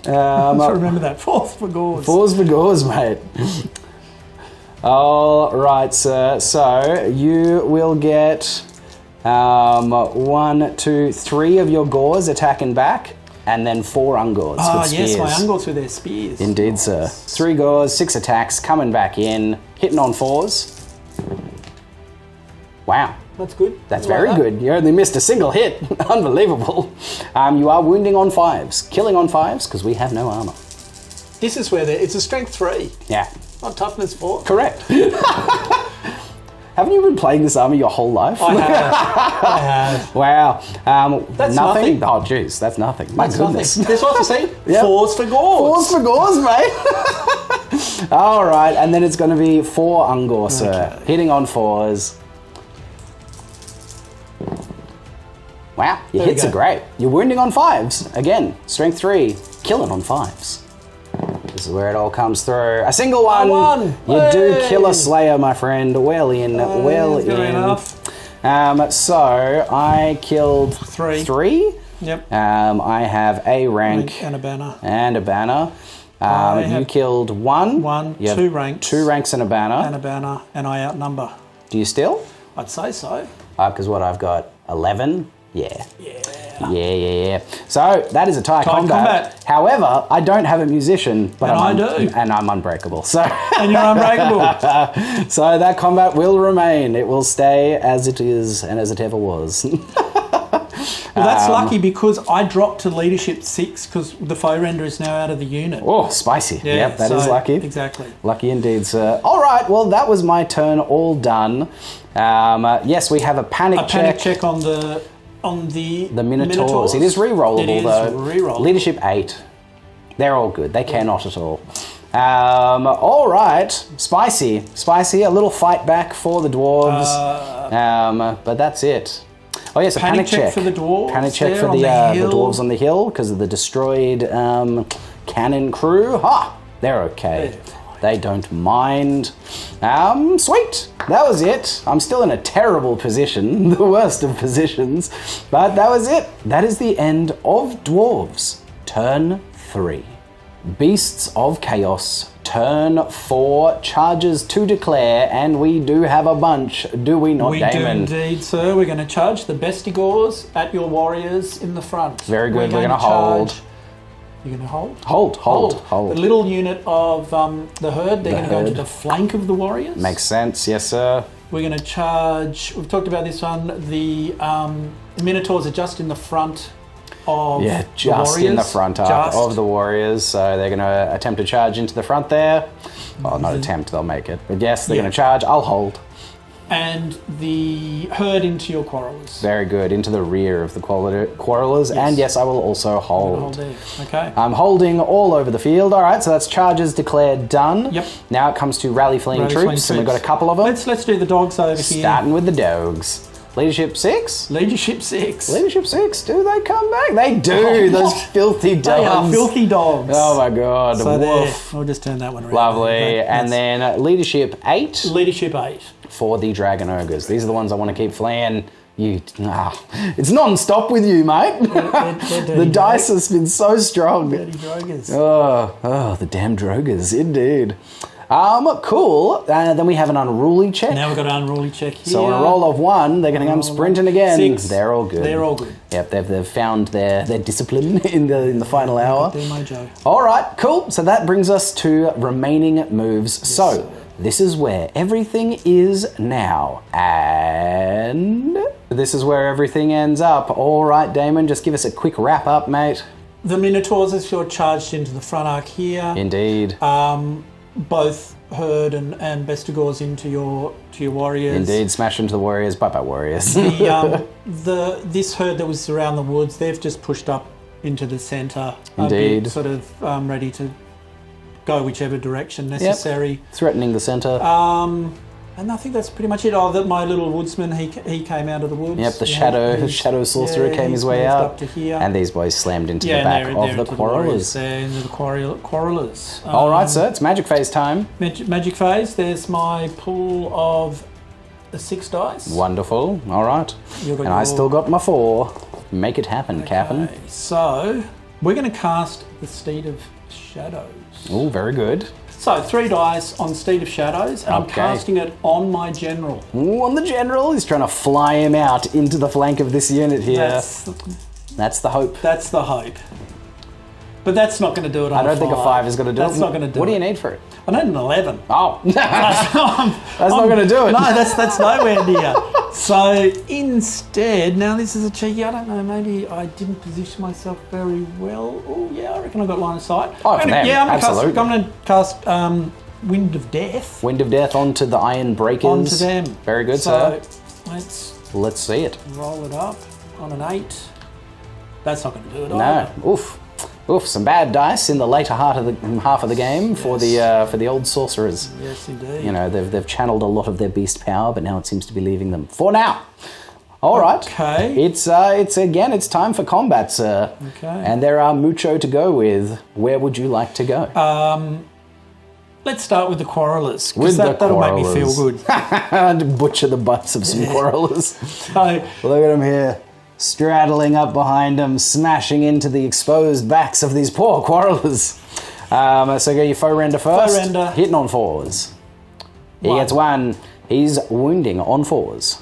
So remember that. 4s for Gores. 4s for Gores, mate. All right, sir. So you will get 1, 2, 3 of your Gores attacking back, and then 4 Ungores with spears. Yes, my Ungores with their spears. Indeed, nice. sir. 3 Gores, 6 attacks, coming back in, hitting on 4s. Wow. That's good. That's very good. You only missed a single hit. Unbelievable. You are wounding on 5s, killing on 5s, because we have no armor. This is where it's a strength 3. Yeah. Not toughness 4. Correct. Haven't you been playing this army your whole life? I have. Wow. That's nothing? nothing. Oh, jeez, that's nothing. My goodness. This one, see? Yep. 4s for Gores. 4s for Gores, mate. All right, and then it's going to be 4 Ungor, sir. Hitting on 4s. Wow, your hits are great. You're wounding on 5s. Again, strength 3, killing on 5s. This is where it all comes through. A single one. You do kill a Slayer, my friend. Well in, well in. Enough. So I killed 3. Yep. I have a rank and a banner. And a banner. You killed 1. 2 ranks. 2 ranks and a banner. And a banner, and I outnumber. Do you still? I'd say so. Because what I've got 11. Yeah. So that is a tie combat. However, I don't have a musician, but I do, and I'm unbreakable. So and you're unbreakable. So that combat will remain. It will stay as it is and as it ever was. Well, that's lucky because I dropped to leadership 6 because the foe render is now out of the unit. Oh, spicy. Yeah, yep, that is lucky. Exactly. Lucky indeed, sir. All right, well, that was my turn all done. Yes, we have a panic check. A panic check on the Minotaurs. It is re-rollable, it is though. Re-rollable. Leadership 8. They're all good. They cannot at all. All right. Spicy. A little fight back for the dwarves. But that's it. Oh, yes, a panic check. For the dwarves. Panic check for the dwarves on the hill because of the destroyed cannon crew. Ha! They're okay. They don't mind. Sweet. That was it. I'm still in a terrible position, the worst of positions, but that was it. That is the end of Dwarves. Turn 3. Beasts of Chaos. Turn 4. Charges to declare, and we do have a bunch, do we not, Damon? We do indeed, sir. We're going to charge the Bestigors at your warriors in the front. Very good. We're going to hold. You're going to hold? Hold. The little unit of the herd, they're going to go to the flank of the warriors. Makes sense, yes, sir. We're going to charge, we've talked about this one, the Minotaurs are just in the front of the warriors. In the front arc of the warriors. So they're going to attempt to charge into the front there. Well, not attempt, they'll make it. But yes, they're going to charge. I'll hold. And the herd into your quarrelers. Very good. Into the rear of the quarrelers. Yes. And yes, I will also hold. Okay. I'm holding all over the field. All right, so that's charges declared done. Yep. Now it comes to rally fleeing troops, and we've got a couple of them. Let's do the dogs over here. Starting with the dogs. Leadership 6? Leadership 6. Leadership 6. Do they come back? They do. Those filthy dogs. They are filthy dogs. Oh my god. So woof. We'll just turn that one around. Lovely. And then leadership 8. Leadership 8. For the dragon ogres. These are the ones I want to keep fleeing. It's non-stop with you, mate. The dice has been so strong. Dirty drogers. Oh, the damn drogers, indeed. Cool. Then we have an unruly check. Now we've got an unruly check here. So on a roll of 1, they're going to come sprinting again. 6. They're all good. They're all good. Yep, they've found their discipline in the final hour. Do my job. All right, cool. So that brings us to remaining moves. Yes, so sir. this is where everything is now. And this is where everything ends up. All right, Damon, just give us a quick wrap up, mate. The Minotaurs, as you're charged into the front arc here. Indeed. Both Herd and Bestigors into your warriors. Indeed, smash into the warriors. Bye-bye, warriors. This herd that was around the woods, they've just pushed up into the centre. Indeed. Sort of ready to go whichever direction necessary. Yep. Threatening the centre. And I think that's pretty much it. My little woodsman, he came out of the woods. Yep, the shadow sorcerer came his way out. Up to here. And these boys slammed into the back of the quarrelers. Into the quarrelers. All right, sir, it's magic phase time. Magic phase. There's my pool of 6 dice. Wonderful. All right. And I still got my 4. Make it happen, Captain. So we're going to cast the Steed of Shadows. Oh, very good. So 3 dice on Steed of Shadows, and I'm casting it on my general. Ooh, on the general? He's trying to fly him out into the flank of this unit here. That's the hope. That's the hope. But that's not going to do it on I don't think a 5 is going to do it. That's not going to do it. What do you need for it? I need an 11. Oh. That's not going to do it. No, that's nowhere near. So instead, now this is a cheeky, I don't know, maybe I didn't position myself very well. Oh yeah, I reckon I got line of sight. Oh, I'm going to cast Wind of Death. Wind of Death onto the Iron Breakers. Onto them. Very good, sir. Let's see it. Roll it up on an 8. That's not going to do it either. No. Oof, some bad dice in the later half of the game for the old sorcerers. Yes, indeed. You know, they've channeled a lot of their beast power, but now it seems to be leaving them for now. All right. Okay. It's time for combat, sir. Okay. And there are mucho to go with. Where would you like to go? Let's start with the quarrelers, because that'll make me feel good. And butcher the butts of some quarrelers. Look at them here. Straddling up behind him, smashing into the exposed backs of these poor quarrelers. So go your foe render first. Foe render. Hitting on 4s. He gets 1. He's wounding on 4s.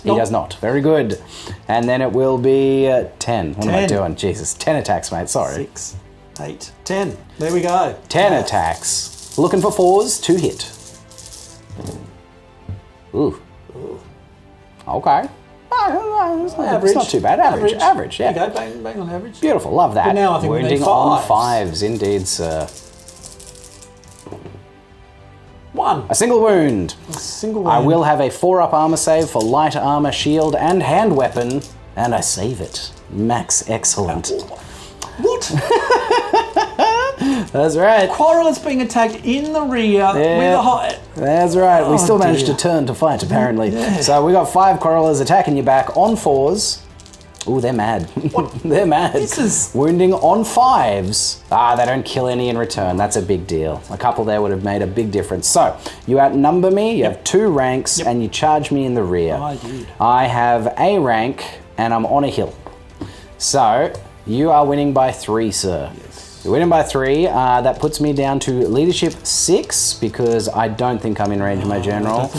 He does not. Very good. And then it will be 10. What am I doing? Jesus. 10 attacks, mate. Sorry. 6, 8, 10. There we go. 10 attacks. Looking for 4s to hit. Ooh. Okay. It's not too bad. Average, yeah. There you go, bang on average. Beautiful, love that. But now I think wounding we need 5s. on 5s, indeed, sir. 1. A single wound. I will have a 4-up armor save for light armor, shield, and hand weapon, and I save it. Max excellent. What? That's right. Quarrel's being attacked in the rear with a high. That's right. We still managed to turn to fight, apparently. Yeah. So we got 5 quarrelers attacking you back on 4s. Ooh, they're mad. They're mad. This is... Wounding on 5s. They don't kill any in return. That's a big deal. A couple there would have made a big difference. So, you outnumber me, you have 2 ranks, and you charge me in the rear. I did. I have a rank, and I'm on a hill. So, you are winning by 3, sir. Yes. You're winning by 3. That puts me down to leadership 6 because I don't think I'm in range of my general.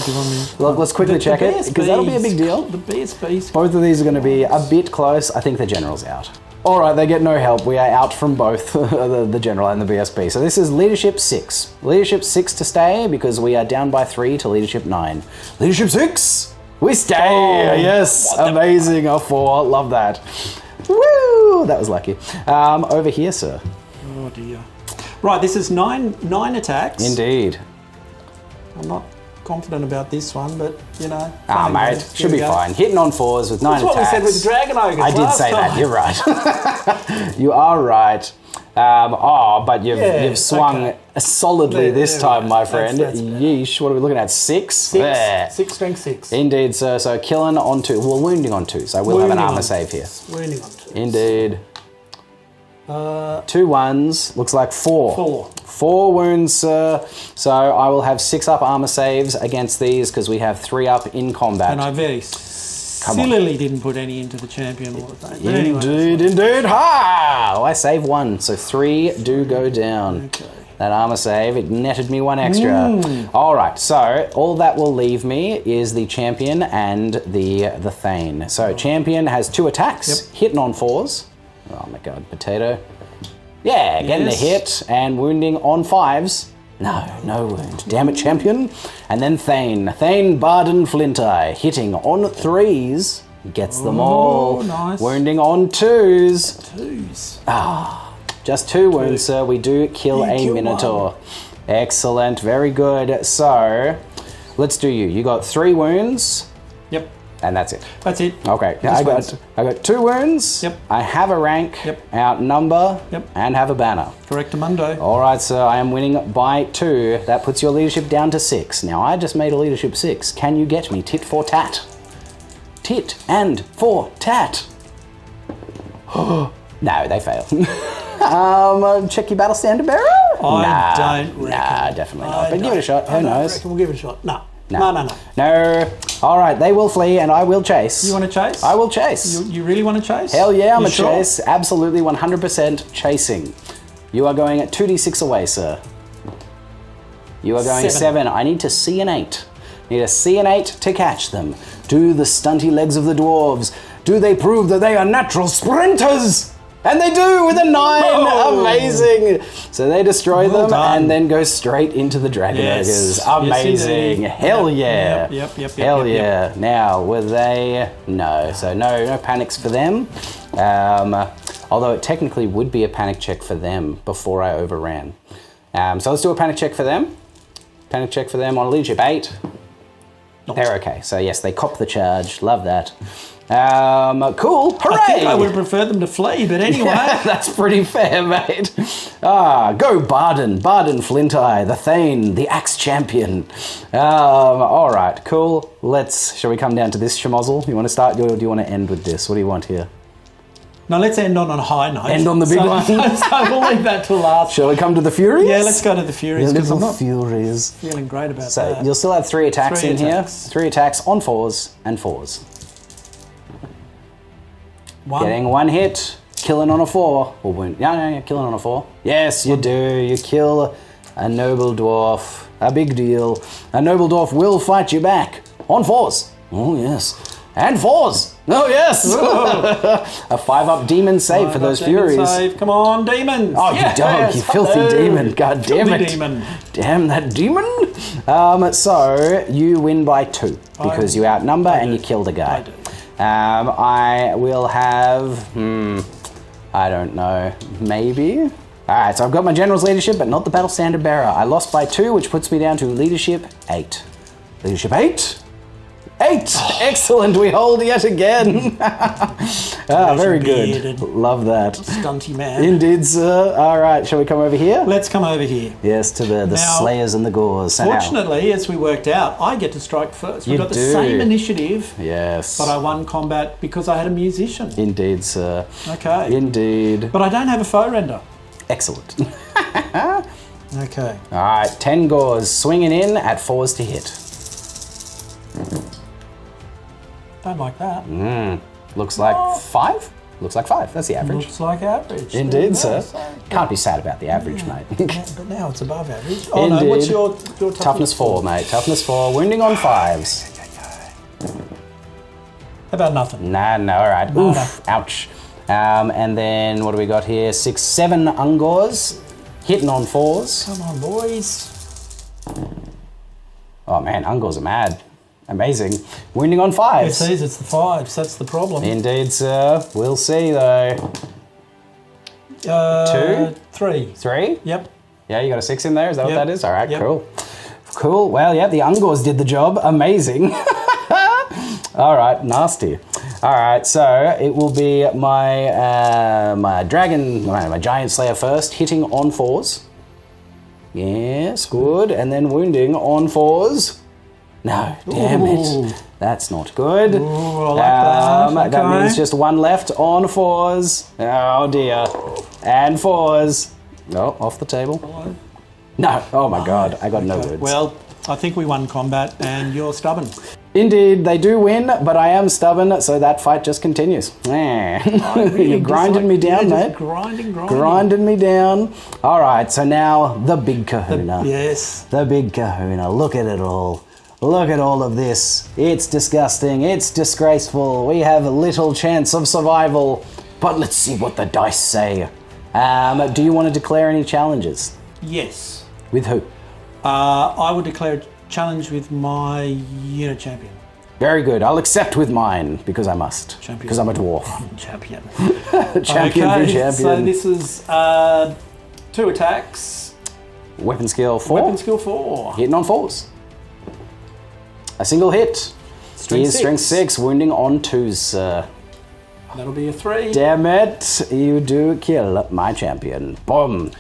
Look, let's quickly check it because that'll be a big deal. The BSBs. Both of these are going to be a bit close. I think the general's out. All right, they get no help. We are out from both the general and the BSB. So this is leadership 6. Leadership 6 to stay because we are down by 3 to leadership 9. Leadership 6. We stay. Yes, amazing. A 4. Love that. Woo! That was lucky. Over here, sir. Oh dear. Right, this is 9 attacks. Indeed. I'm not confident about this one, but you know. Mate, should be fine. Hitting on 4s with 9 attacks. That's what we said with the Dragon Ogres. I did say that. You're right. You are right. But you've swung solidly this time, my friend. That's yeesh. What are we looking at? 6? 6 strength 6. Indeed, sir. So killing on 2. Well, wounding on 2. So we'll have an armor save here. Wounding on 2. Indeed. 2 1s. Looks like 4. 4 wounds, sir. So I will have 6-up armor saves against these because we have 3-up in combat. And I very sillily didn't put any into the champion Hall of Fame. Indeed. Ha! I save 1, so 3 do go down. Okay. That armor save, it netted me 1 extra. All right, so all that will leave me is the champion and the Thane. So champion has 2 attacks, hitting on 4s. Oh my god, potato. Yeah, getting a hit and wounding on 5s. No wound. Damn it, champion. And then Thane. Thane, Barden, Flinteye, hitting on 3s. Gets them all. Nice. Wounding on 2s. 2s. Just 2 wounds, sir. We do kill a Minotaur. 1. Excellent. Very good. So, let's do you. You got 3 wounds. Yep. And that's it. That's it. Okay. I got 2 wounds. Yep. I have a rank. Yep. Outnumber. Yep. And have a banner. Correctamundo. All right, sir. I am winning by 2. That puts your leadership down to 6. Now, I just made a leadership 6. Can you get me tit for tat? Tit and for tat. No, they fail. Check your battle standard bearer? I don't reckon. Nah, definitely not. But give it a shot. Who knows? We'll give it a shot. No. All right, they will flee and I will chase. You want to chase? I will chase. You really want to chase? Hell yeah, I'm sure? chase. Absolutely 100% chasing. You are going at 2d6 away, sir. You are going 7. I need to see an 8. Need to see an 8 to catch them. Do the stunty legs of the dwarves. Do they prove that they are natural sprinters? And they do with a 9. Oh. Amazing. So they destroy them done. and then go straight into the dragon ogres. Amazing. Yes, hell yeah. Yep. Hell yeah. Now, were they? No. So no panics for them. Although it technically would be a panic check for them before I overran. So let's do a panic check for them. Panic check for them on leadership 8. They're okay. So yes, they cop the charge. Love that. Cool. Hooray! I think I would have preferred them to flee, but anyway. That's pretty fair, mate. Go Barden. Barden Flinteye, the Thane, the Axe Champion. All right, cool. Shall we come down to this schmozzle? You want to start, or do you want to end with this? What do you want here? No, let's end on a high note. End on the big one. So we'll leave that till last. Shall we come to the Furies? Yeah, let's go to the Furies. The I'm not Furies. feeling great about that. So you'll still have 3 attacks in here. 3 attacks on 4s and 4s. 1. Getting 1 hit, killing on a 4. Or wound. Yeah, killing on a 4. Yes, you do. You kill a noble dwarf. A big deal. A noble dwarf will fight you back. On 4s. Oh, yes. And 4s. Oh, yes. A 5-up demon save for those Furies. Save. Come on, demons. Oh, you dog. You filthy demon. God damn it. Demon. Damn that demon. So you win by 2 because you outnumber and you killed a guy. I do. I will have, I don't know, maybe? All right, so I've got my general's leadership, but not the battle standard bearer. I lost by 2, which puts me down to leadership 8. Leadership 8? 8! Excellent, we hold yet again. Very good. Love that. Stunty man. Indeed, sir. All right, shall we come over here? Let's come over here. Yes, to the Slayers and the Gores. Fortunately, as we worked out, I get to strike first. We've got the same initiative. Yes. But I won combat because I had a musician. Indeed, sir. Okay. Indeed. But I don't have a foe render. Excellent. Okay. All right, 10 Gores swinging in at 4s to hit. Don't like that. Looks like 5? Looks like 5. That's the average. Looks like average. Indeed, sir. Can't be sad about the average, mate. But now it's above average. Oh, Indeed. no, what's your Toughness 4, mate. Toughness 4. Wounding on 5s. How about nothing? Nah, no, all right. No, Oof, ouch. And then what do we got here? 6, 7 Ungors. Hitting on 4s. Come on, boys. Oh, man, Ungors are mad. Amazing. Wounding on 5s. It says it's the 5s. That's the problem. Indeed, sir. We'll see, though. 2? 3. 3? Yep. Yeah, you got a 6 in there? Is that what that is? All right, Yep. cool. Cool. Well, yeah, the Ungors did the job. Amazing. All right, nasty. All right, so it will be my giant slayer first, hitting on 4s. Yes, good. And then wounding on 4s. No, damn it. That's not good. Ooh, I like that. That means just 1 left on 4s. Oh dear. And 4s. No, off the table. No. Oh my god, I got no words. Well, I think we won combat and you're stubborn. Indeed, they do win, but I am stubborn, so that fight just continues. Really you grinded me down, mate. Grinding me down. All right, so now the big kahuna. Yes. The big kahuna. Look at it all. Look at all of this. It's disgusting. It's disgraceful. We have little chance of survival. But let's see what the dice say. Do you want to declare any challenges? Yes. With who? I would declare a challenge with my unit champion. Very good. I'll accept with mine because I must. Champion. Because I'm a dwarf. Champion. Champion for champion. So this is 2 attacks. Weapon skill 4. Weapon skill 4. Hitting on 4s. A single hit. Strength 6. Wounding on 2s, sir. That'll be a 3. Damn it. You do kill my champion. Boom.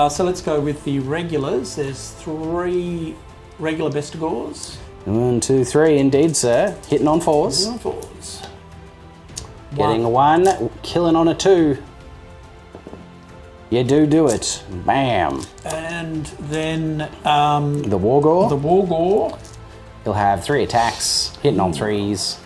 So let's go with the regulars. There's 3 regular Barakgores. 1, 2, 3, indeed, sir. Hitting on 4s. Hitting on 4s. Getting a 1. Killing on a 2. You do it. Bam. And then the Wargore. The Wargore. He'll have 3 attacks. Hitting on 3s.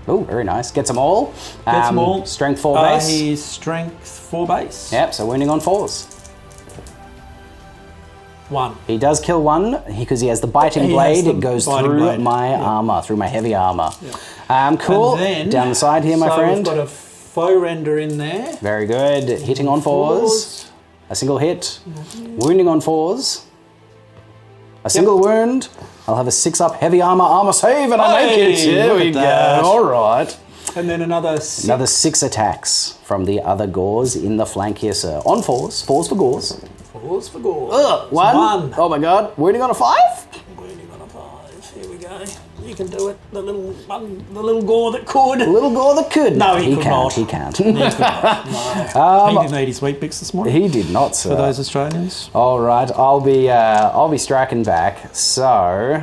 Oh, very nice. Gets them all. Gets them all. Strength 4 base. He's strength 4 base. Yep, so wounding on 4s. 1. He does kill 1 because he has the biting blade. It goes through my armor, through my heavy armor. Yep. Cool. And then, down the side here, my friend. We've got a foe render in there. Very good. Hitting on 4s. A single hit. Wounding on 4s. A single wound. I'll have a 6-up heavy armor save, and I make it. Here we go. All right. And then another 6. Another 6 attacks from the other gores in the flank here, sir. On 4s. 4s for gores. 4s for gores. Ugh, 1. Oh my god. Wounding on a 5? Wounding on a 5. Here we go. You can do it. The little one, the little gore that could. The little gore that could. No, he could can't. not. He can't. He could not. No. He didn't eat his wheat bix this morning. He did not, sir. For those Australians. All right. I'll be striking back. So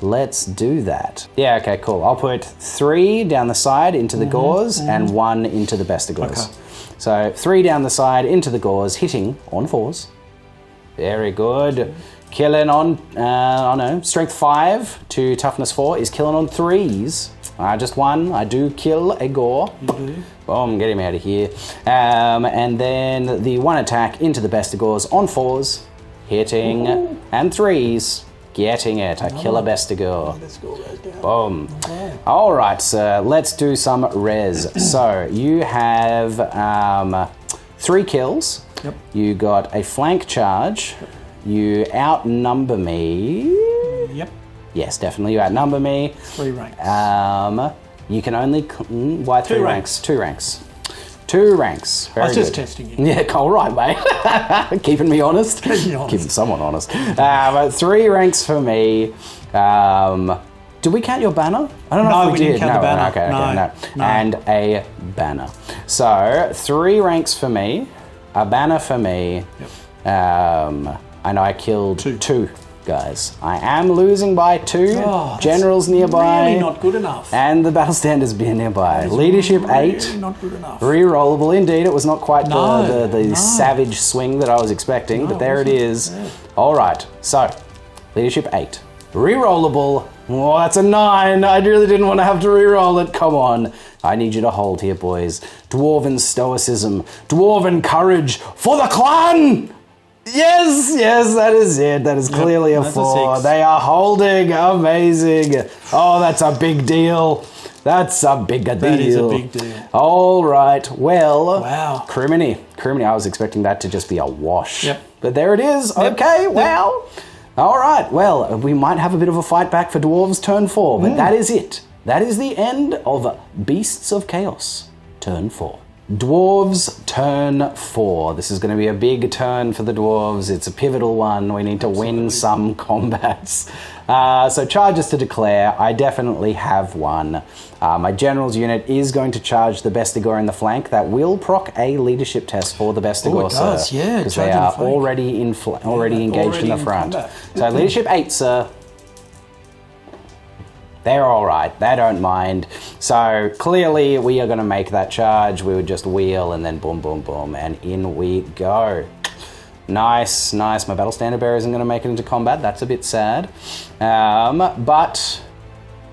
let's do that. Yeah. Okay. Cool. I'll put 3 down the side into the gores and 1 into the Barakgores. Okay. So 3 down the side into the gores, hitting on 4s. Very good. Killing on, strength 5 to toughness 4 is killing on 3s. Just 1. I do kill a gore. You do. Boom, get him out of here. And then the 1 attack into the Barakgores on 4s, hitting, and 3s, getting it. I kill a Barakgore. Boom. Okay. All right, sir, let's do some res. So you have 3 kills. Yep. You got a flank charge. Yep. You outnumber me. Yep. Yes, definitely. You outnumber me. 3 ranks. You can only... why 3 ranks? 2 ranks. 2 ranks. Very I was just good. testing you. Yeah, all right, mate. Keeping me honest. Keeping someone honest. 3 ranks for me. Did we count your banner? I don't know if we did. Didn't count the banner. Okay, no. And a banner. So 3 ranks for me, a banner for me, and I killed 2 guys. I am losing by 2. Generals nearby. Really not good enough. And the battle standards being nearby. Leadership really 8. Not good enough. Rerollable indeed. It was not quite the savage swing that I was expecting, but there it is. Yeah. All right. So, leadership 8. Rerollable. Oh, that's a 9. I really didn't want to have to reroll it. Come on. I need you to hold here, boys. Dwarven stoicism. Dwarven courage for the clan! Yes, that is it. That is clearly a 4. They are holding. Amazing. Oh, that's a big deal. That's a big deal. That is a big deal. All right. Well, wow. Criminy. I was expecting that to just be a wash. Yep. But there it is. Yep. Okay, wow. All right. Well, we might have a bit of a fight back for Dwarves turn 4, but that is it. That is the end of Beasts of Chaos turn 4. Dwarves turn 4. This is going to be a big turn for the Dwarves. It's a pivotal one. We need to win some combats. So charges to declare. I definitely have one. My general's unit is going to charge the Barakgore in the flank. That will proc a leadership test for the Barakgore, it does, yeah. because they are already engaged in the front. So leadership 8, sir. They're all right. They don't mind. So clearly we are going to make that charge. We would just wheel and then boom, boom, boom, and in we go. Nice, nice. My battle standard bearer isn't going to make it into combat. That's a bit sad. But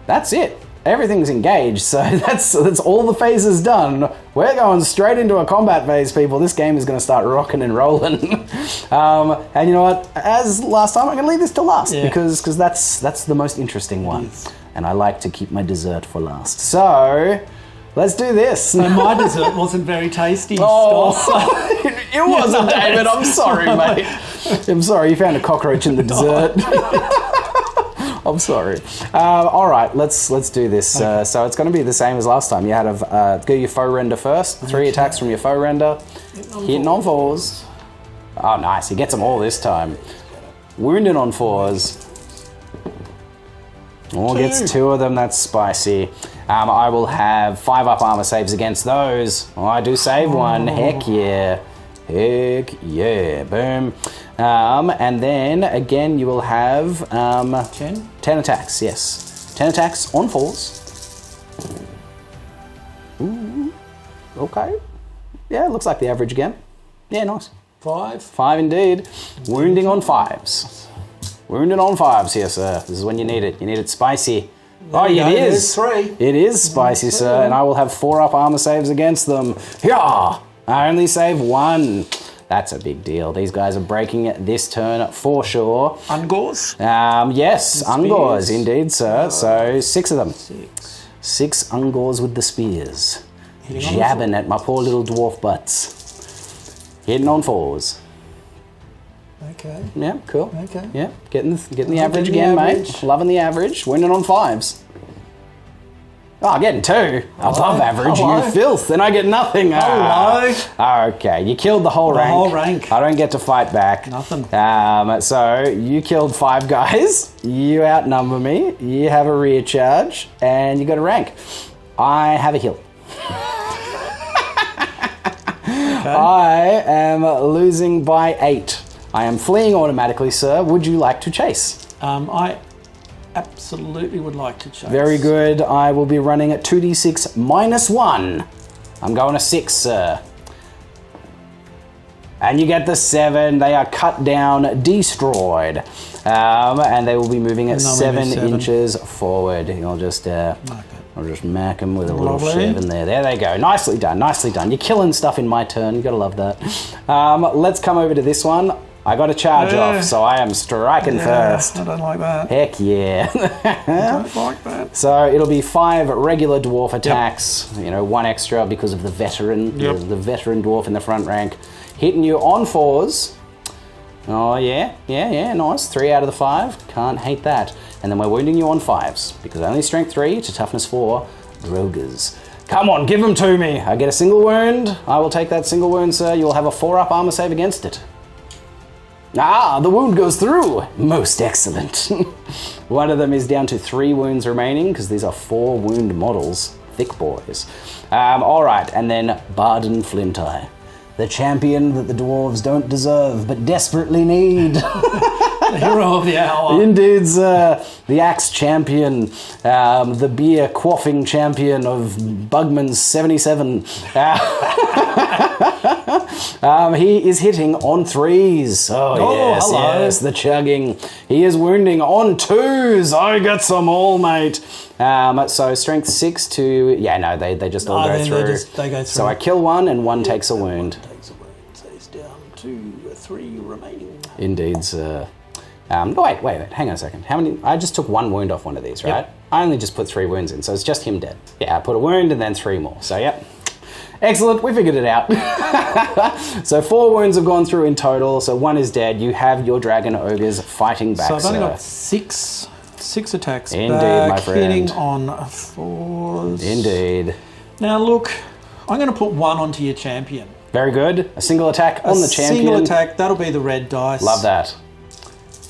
that's it. Everything's engaged, so that's all the phases done. We're going straight into a combat phase, people. This game is going to start rocking and rolling. And you know what? As last time, I'm going to leave this to last because that's the most interesting one. And I like to keep my dessert for last. So let's do this. So my dessert wasn't very tasty. Oh, it wasn't, David. I'm sorry, mate. I'm sorry. You found a cockroach in the dessert. I'm sorry. All right, let's do this. Okay. So it's going to be the same as last time. You had to go your foe render first. 3 attacks from your foe render. Hitting on 4s. Oh, nice. He gets them all this time. Wounded on 4s. Oh, gets 2 of them. That's spicy. I will have 5 up armor saves against those. Oh, I do save 1. Heck yeah. Heck yeah. Boom. And then, again, you will have 10 attacks, yes. 10 attacks on 4s. Ooh. Okay. Yeah, looks like the average again. Yeah, nice. 5. 5 indeed. Wounding on 5s. Wounded on 5s here, sir. This is when you need it. You need it spicy. It is. 3. It is spicy, sir. And I will have 4 up armor saves against them. Yeah! I only save 1. That's a big deal. These guys are breaking it this turn for sure. Ungors? Yes, Ungors, indeed, sir. So 6 of them. 6 Ungors with the spears. Jabbing at my poor little dwarf butts. Hitting on 4s. Okay. Yeah, cool. Okay. Yeah, getting the average again, mate. Loving the average. Winning on 5s. Oh, getting 2. Above average, you filth. Then I get nothing. Hello. Okay, you killed the whole rank. I don't get to fight back. Nothing. So you killed 5 guys. You outnumber me. You have a rear charge, and you got a rank. I have a heal. Okay. I am losing by 8. I am fleeing automatically, sir. Would you like to chase? I absolutely would like to chase. Very good. I will be running at 2d6 minus 1. I'm going to 6, sir. And you get the 7. They are cut down, destroyed. And they will be moving at 7 inches forward. I'll just mack them with a little 7 there. There they go. Nicely done, nicely done. You're killing stuff in my turn. You gotta love that. Let's come over to this one. I got a charge off, so I am striking first. I don't like that. Heck yeah. I don't like that. So it'll be 5 regular dwarf attacks. Yep. 1 extra because of the veteran, the veteran dwarf in the front rank. Hitting you on 4s. Oh yeah, nice. 3 out of the 5. Can't hate that. And then we're wounding you on 5s because only strength 3 to toughness 4. Grogers. Come on, give them to me. I get a single wound. I will take that single wound, sir. You will have a 4 up armor save against it. Ah, the wound goes through. Most excellent. One of them is down to 3 wounds remaining because these are 4 wound models. Thick boys. All right, and then Barden Flinty. The champion that the dwarves don't deserve but desperately need. The hero of the hour. Indeed, sir. The axe champion. The beer quaffing champion of Bugman's 77. He is hitting on 3s. Oh, yes, the chugging. He is wounding on 2s. I got some all, mate. So strength 6 to... Yeah, no, they just all go through. They go through. So I kill 1 and 1 takes a wound. So he's down to 3 remaining. Indeed, sir. Wait, hang on a second. How many? I just took 1 wound off one of these, right? Yep. I only just put 3 wounds in, so it's just him dead. Yeah, I put a wound and then 3 more. So, yep. Excellent, we figured it out. So 4 wounds have gone through in total, so 1 is dead. You have your dragon ogres fighting back, so I've only got 6 attacks. Indeed, back, my friend. Hitting on 4s. Indeed. Now look, I'm going to put 1 onto your champion. Very good. A single attack on the champion. A single attack, that'll be the red dice. Love that.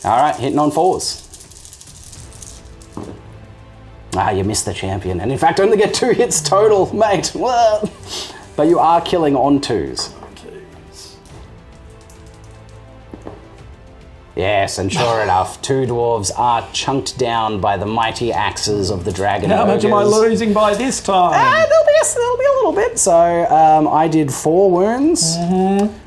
All right, hitting on 4s. Ah, you missed the champion. And in fact, only get 2 hits total, mate. Well, but you are killing on 2s. Yes, and sure enough, 2 dwarves are chunked down by the mighty axes of the dragon How much am I ogres. losing by this time? There'll be a little bit. So I did 4 wounds.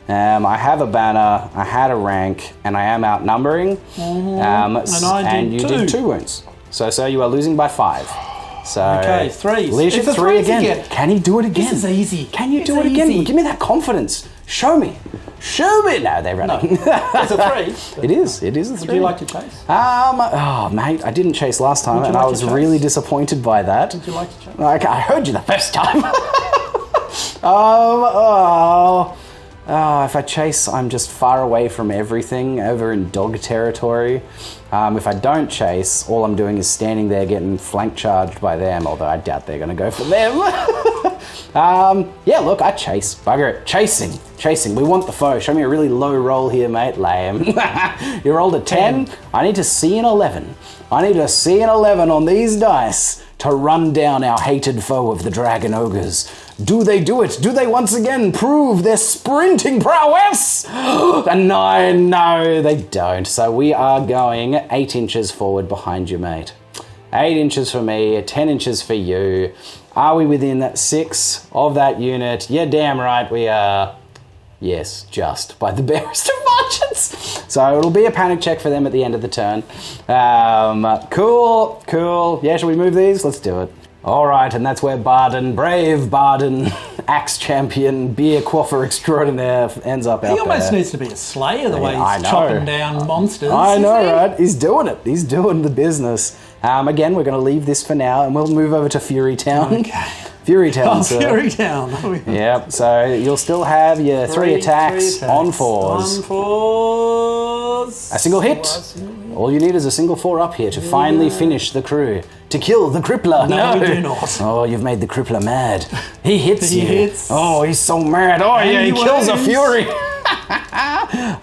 I have a banner, I had a rank, and I am outnumbering. And you did 2 wounds. So you are losing by 5. So Okay, 3. Leadership 3 again. Can he do it again? This is easy. Can you do it again? Give me that confidence. Show me. Show me. No, they're running. It's a 3. It is a 3. Would you like to chase? Oh, mate, I didn't chase last time, and like I was to chase? really disappointed by that. Would you like to chase? Okay, I heard you the first time. If I chase, I'm just far away from everything, over in dog territory. If I don't chase, all I'm doing is standing there getting flank charged by them, although I doubt they're going to go for them. Yeah, look, I chase. Bugger it. Chasing. We want the foe. Show me a really low roll here, mate. Lame. You rolled a 10. I need to see an 11. I need to see an 11 on these dice to run down our hated foe of the dragon ogres. Do they do it? Do they once again prove their sprinting prowess? And no, they don't. So we are going 8 inches forward behind you, mate. 8 inches for me, 10 inches for you. Are we within 6 of that unit? Yeah, damn right we are. Yes, just by the barest of margins. So it'll be a panic check for them at the end of the turn. Cool. Yeah, shall we move these? Let's do it. All right, and that's where Barden, brave Barden, axe champion, beer quaffer extraordinaire, ends up out there. He almost needs to be a slayer the way he's chopping down monsters. I know, right? He's doing it. He's doing the business. Again, we're going to leave this for now, and we'll move over to Fury Town. Okay. Fury Town, Oh, sir. Fury Town. Yep, so you'll still have your 3 attacks on 4s. On 4s. A single hit. All you need is a single 4 up here to finally finish the crew. To kill the crippler. No, we do not. Oh, you've made the crippler mad. He hits He you. hits. Oh, he's so mad. Oh, And yeah, he kills a wounds. fury.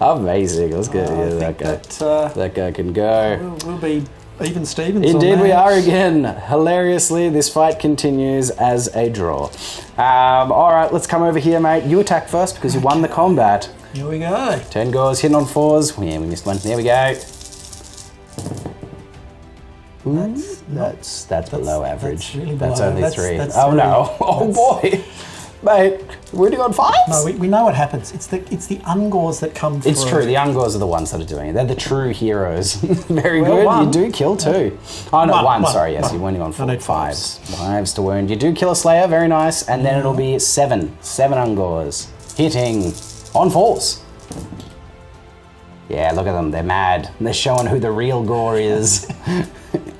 Amazing. Let's go. I that think guy. That guy can go. We'll be even Stevens. Indeed, on we that. are again. Hilariously, this fight continues as a draw. All right, let's come over here, mate. You attack first because you won the combat. Here we go. 10 gores, hitting on 4s. Yeah, we missed one. There we go. That's below average. That's really That's below. only That's- 3. that's Oh three. no! Oh boy, mate, we're doing on 5s. No, we know what happens. It's the ungors that come through. It's true. The ungors are the ones that are doing it. They're the true heroes. Very Well, good. one. You do kill 2. Oh no, one. One. Sorry, yes, One. you're winning on I need 5s. 5s to wound. You do kill a slayer. Very nice. And then it'll be 7 ungors hitting on 4s. Yeah, look at them. They're mad. They're showing who the real gore is.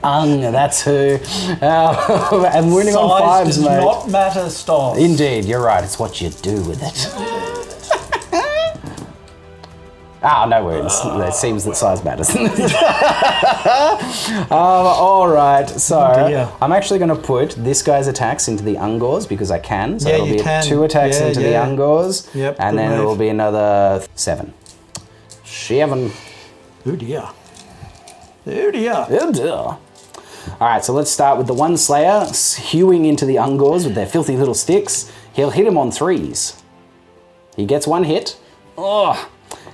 That's who. And winning on 5s, does mate. not matter, Stoss. Indeed, you're right. It's what you do with it. No words. It seems that size matters. All right, so dear. I'm actually going to put this guy's attacks into the ungors because I can. So Yeah, it'll you be can. 2 attacks Yeah, into yeah. the ungors, Yep, and good then move. it'll be another 7. 7. Oh dear. Oh dear. Oh dear. All right, so let's start with the one slayer hewing into the ungors with their filthy little sticks. He'll hit him on 3s. He gets 1 hit. Oh,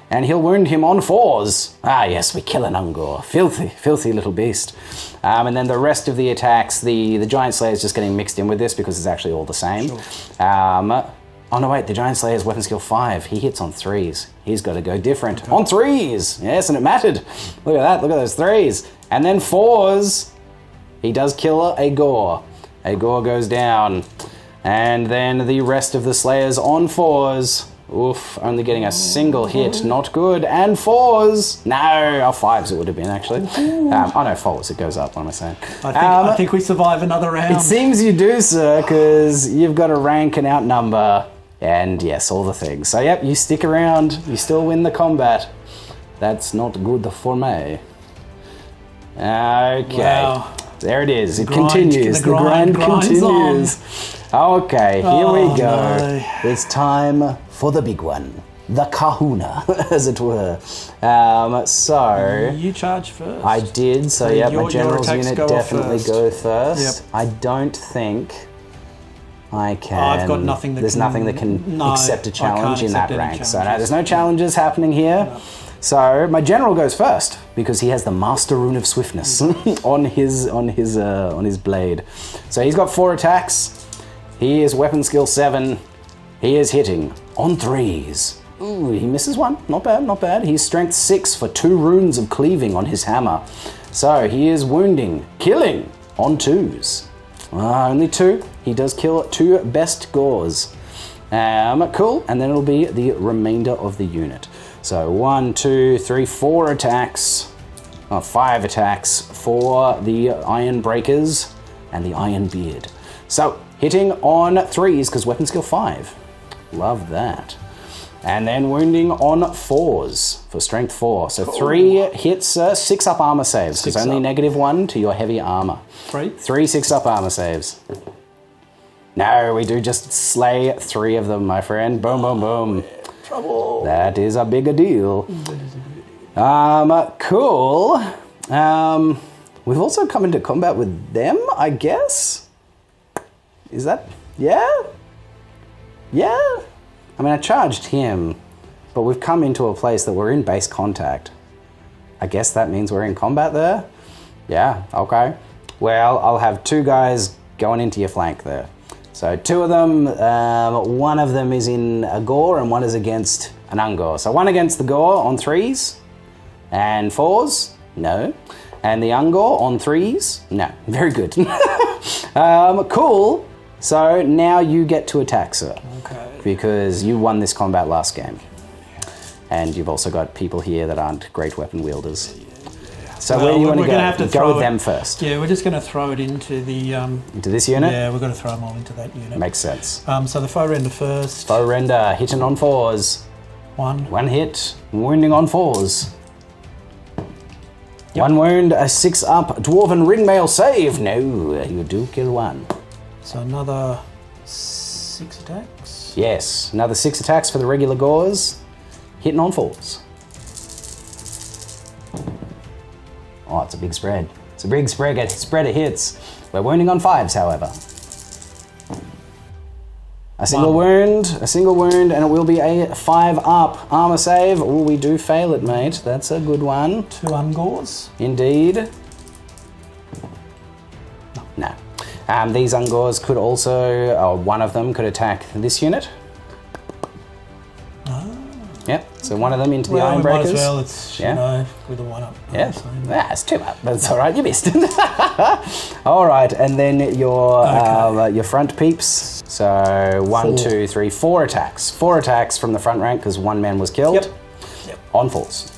and he'll wound him on 4s. Yes, we kill an ungor. Filthy little beast. And then the rest of the attacks, the giant slayer is just getting mixed in with this because it's actually all the same. Sure. Oh no, wait, the Giant Slayer's weapon skill 5. He hits on 3s. He's got to go different. Okay. On 3s! Yes, and it mattered. Look at that, look at those 3s. And then 4s. He does kill a gore. A gore goes down. And then the rest of the Slayers on 4s. Oof, only getting a single hit. Not good. And 4s. No, 5s it would have been, actually. No, 4s. It goes up, what am I saying? I think we survive another round. It seems you do, sir, because you've got a rank and outnumber. And yes, all the things. So yep, you stick around, you still win the combat. That's not good for me. Okay. Wow. There it is. It continues. The grind continues. Okay, here we go. No. It's time for the big one. The kahuna, as it were. So... You charge first. I did, so yep, my general's unit definitely go first. Yep. I don't think... I can. I've got nothing that there's nothing that can accept a challenge in that rank. So no, there's no challenges happening here. No. So my general goes first because he has the Master Rune of Swiftness on his blade. So he's got 4 attacks. He is weapon skill 7. He is hitting on 3s. Ooh, he misses one. Not bad, not bad. He's strength 6 for 2 runes of cleaving on his hammer. So he is wounding, killing on 2s. Only 2. He does kill 2 best gores. Cool, and then it'll be the remainder of the unit. So 1, 2, 3, 4 attacks, 5 attacks for the Iron Breakers and the Iron Beard. So hitting on 3s because weapon skill 5. Love that. And then wounding on 4s for strength 4. So 3 hits, 6 up armor saves because only -1 to your heavy armor. 3 6-up armor saves. No, we do just slay 3 of them, my friend. Boom, boom, boom. Trouble. That is a bigger deal. Cool. We've also come into combat with them, I guess? Is that... Yeah? Yeah? I mean, I charged him, but we've come into a place that we're in base contact. I guess that means we're in combat there? Yeah, okay. Well, I'll have 2 guys going into your flank there. So 2 of them, one of them is in a gore and one is against an ungore. So 1 against the gore on 3s and 4s, no. And the ungore on 3s, no. Very good. Cool. So now you get to attack, sir. Okay. Because you won this combat last game. And you've also got people here that aren't great weapon wielders. So where do you want to go? Have to go with them first. Yeah, we're just going to throw it into the... into this unit? Yeah, we're going to throw them all into that unit. Makes sense. So the foe render first. Foe render, hitting on 4s. 1 hit, wounding on 4s. Yep. 1 wound, a 6-up dwarven ringmail save. No, you do kill 1. So another 6 attacks. Yes, another 6 attacks for the regular gores. Hitting on 4s. Oh, it's a big spread. It's a big spread of hits. We're wounding on 5s, however. A single wound, and it will be a 5-up armor save. Oh, we do fail it, mate. That's a good one. 2 ungores. Indeed. No. These ungores could also, one of them could attack this unit. Yep, so one of them into the Iron Breakers. Might as well, it's, you know, with a 1-up. Yeah, it's 2-up, but it's all right, you missed. All right, and then your front peeps. So 1, 2, 3, 4 attacks. 4 attacks from the front rank because 1 man was killed. Yep. On 4s.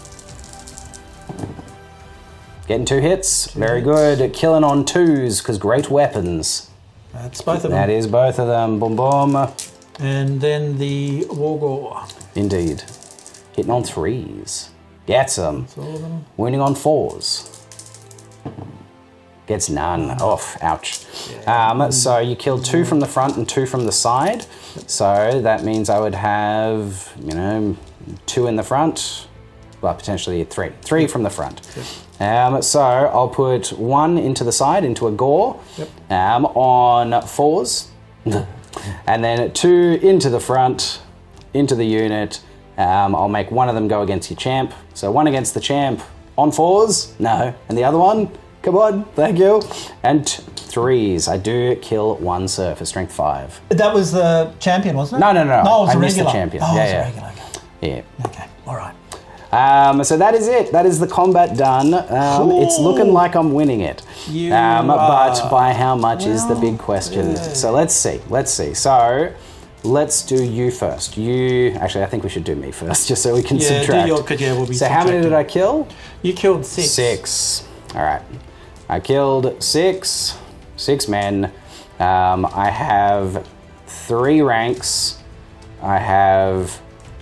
Getting 2 hits, very good. Killing on 2s because great weapons. That's both of them. That is both of them. Boom, boom. And then the Wargore. Indeed. Hitting on 3s. Gets them. Wounding on 4s. Gets none. Oh, ouch. Yeah. So you killed 2 from the front and 2 from the side. So that means I would have, 2 in the front. Well, potentially 3. 3 from the front. So I'll put 1 into the side, into a gore, on 4s. And then 2 into the front, into the unit. I'll make 1 of them go against your champ. So 1 against the champ on 4s. No. And the other one, come on, thank you. And 3s. I do kill 1, sir, for strength 5. That was the champion, wasn't it? No. No, it was I a missed regular. the champion. Oh, yeah, it was a regular. Yeah. Okay, all right. So that is it. That is the combat done. Cool. It's looking like I'm winning it. But by how much is the big question. Yeah. So let's see. So let's do you first. Actually, I think we should do me first, just so we can subtract. We'll be so how many did I kill? You killed 6. 6. All right. I killed 6 men. I have 3 ranks. I have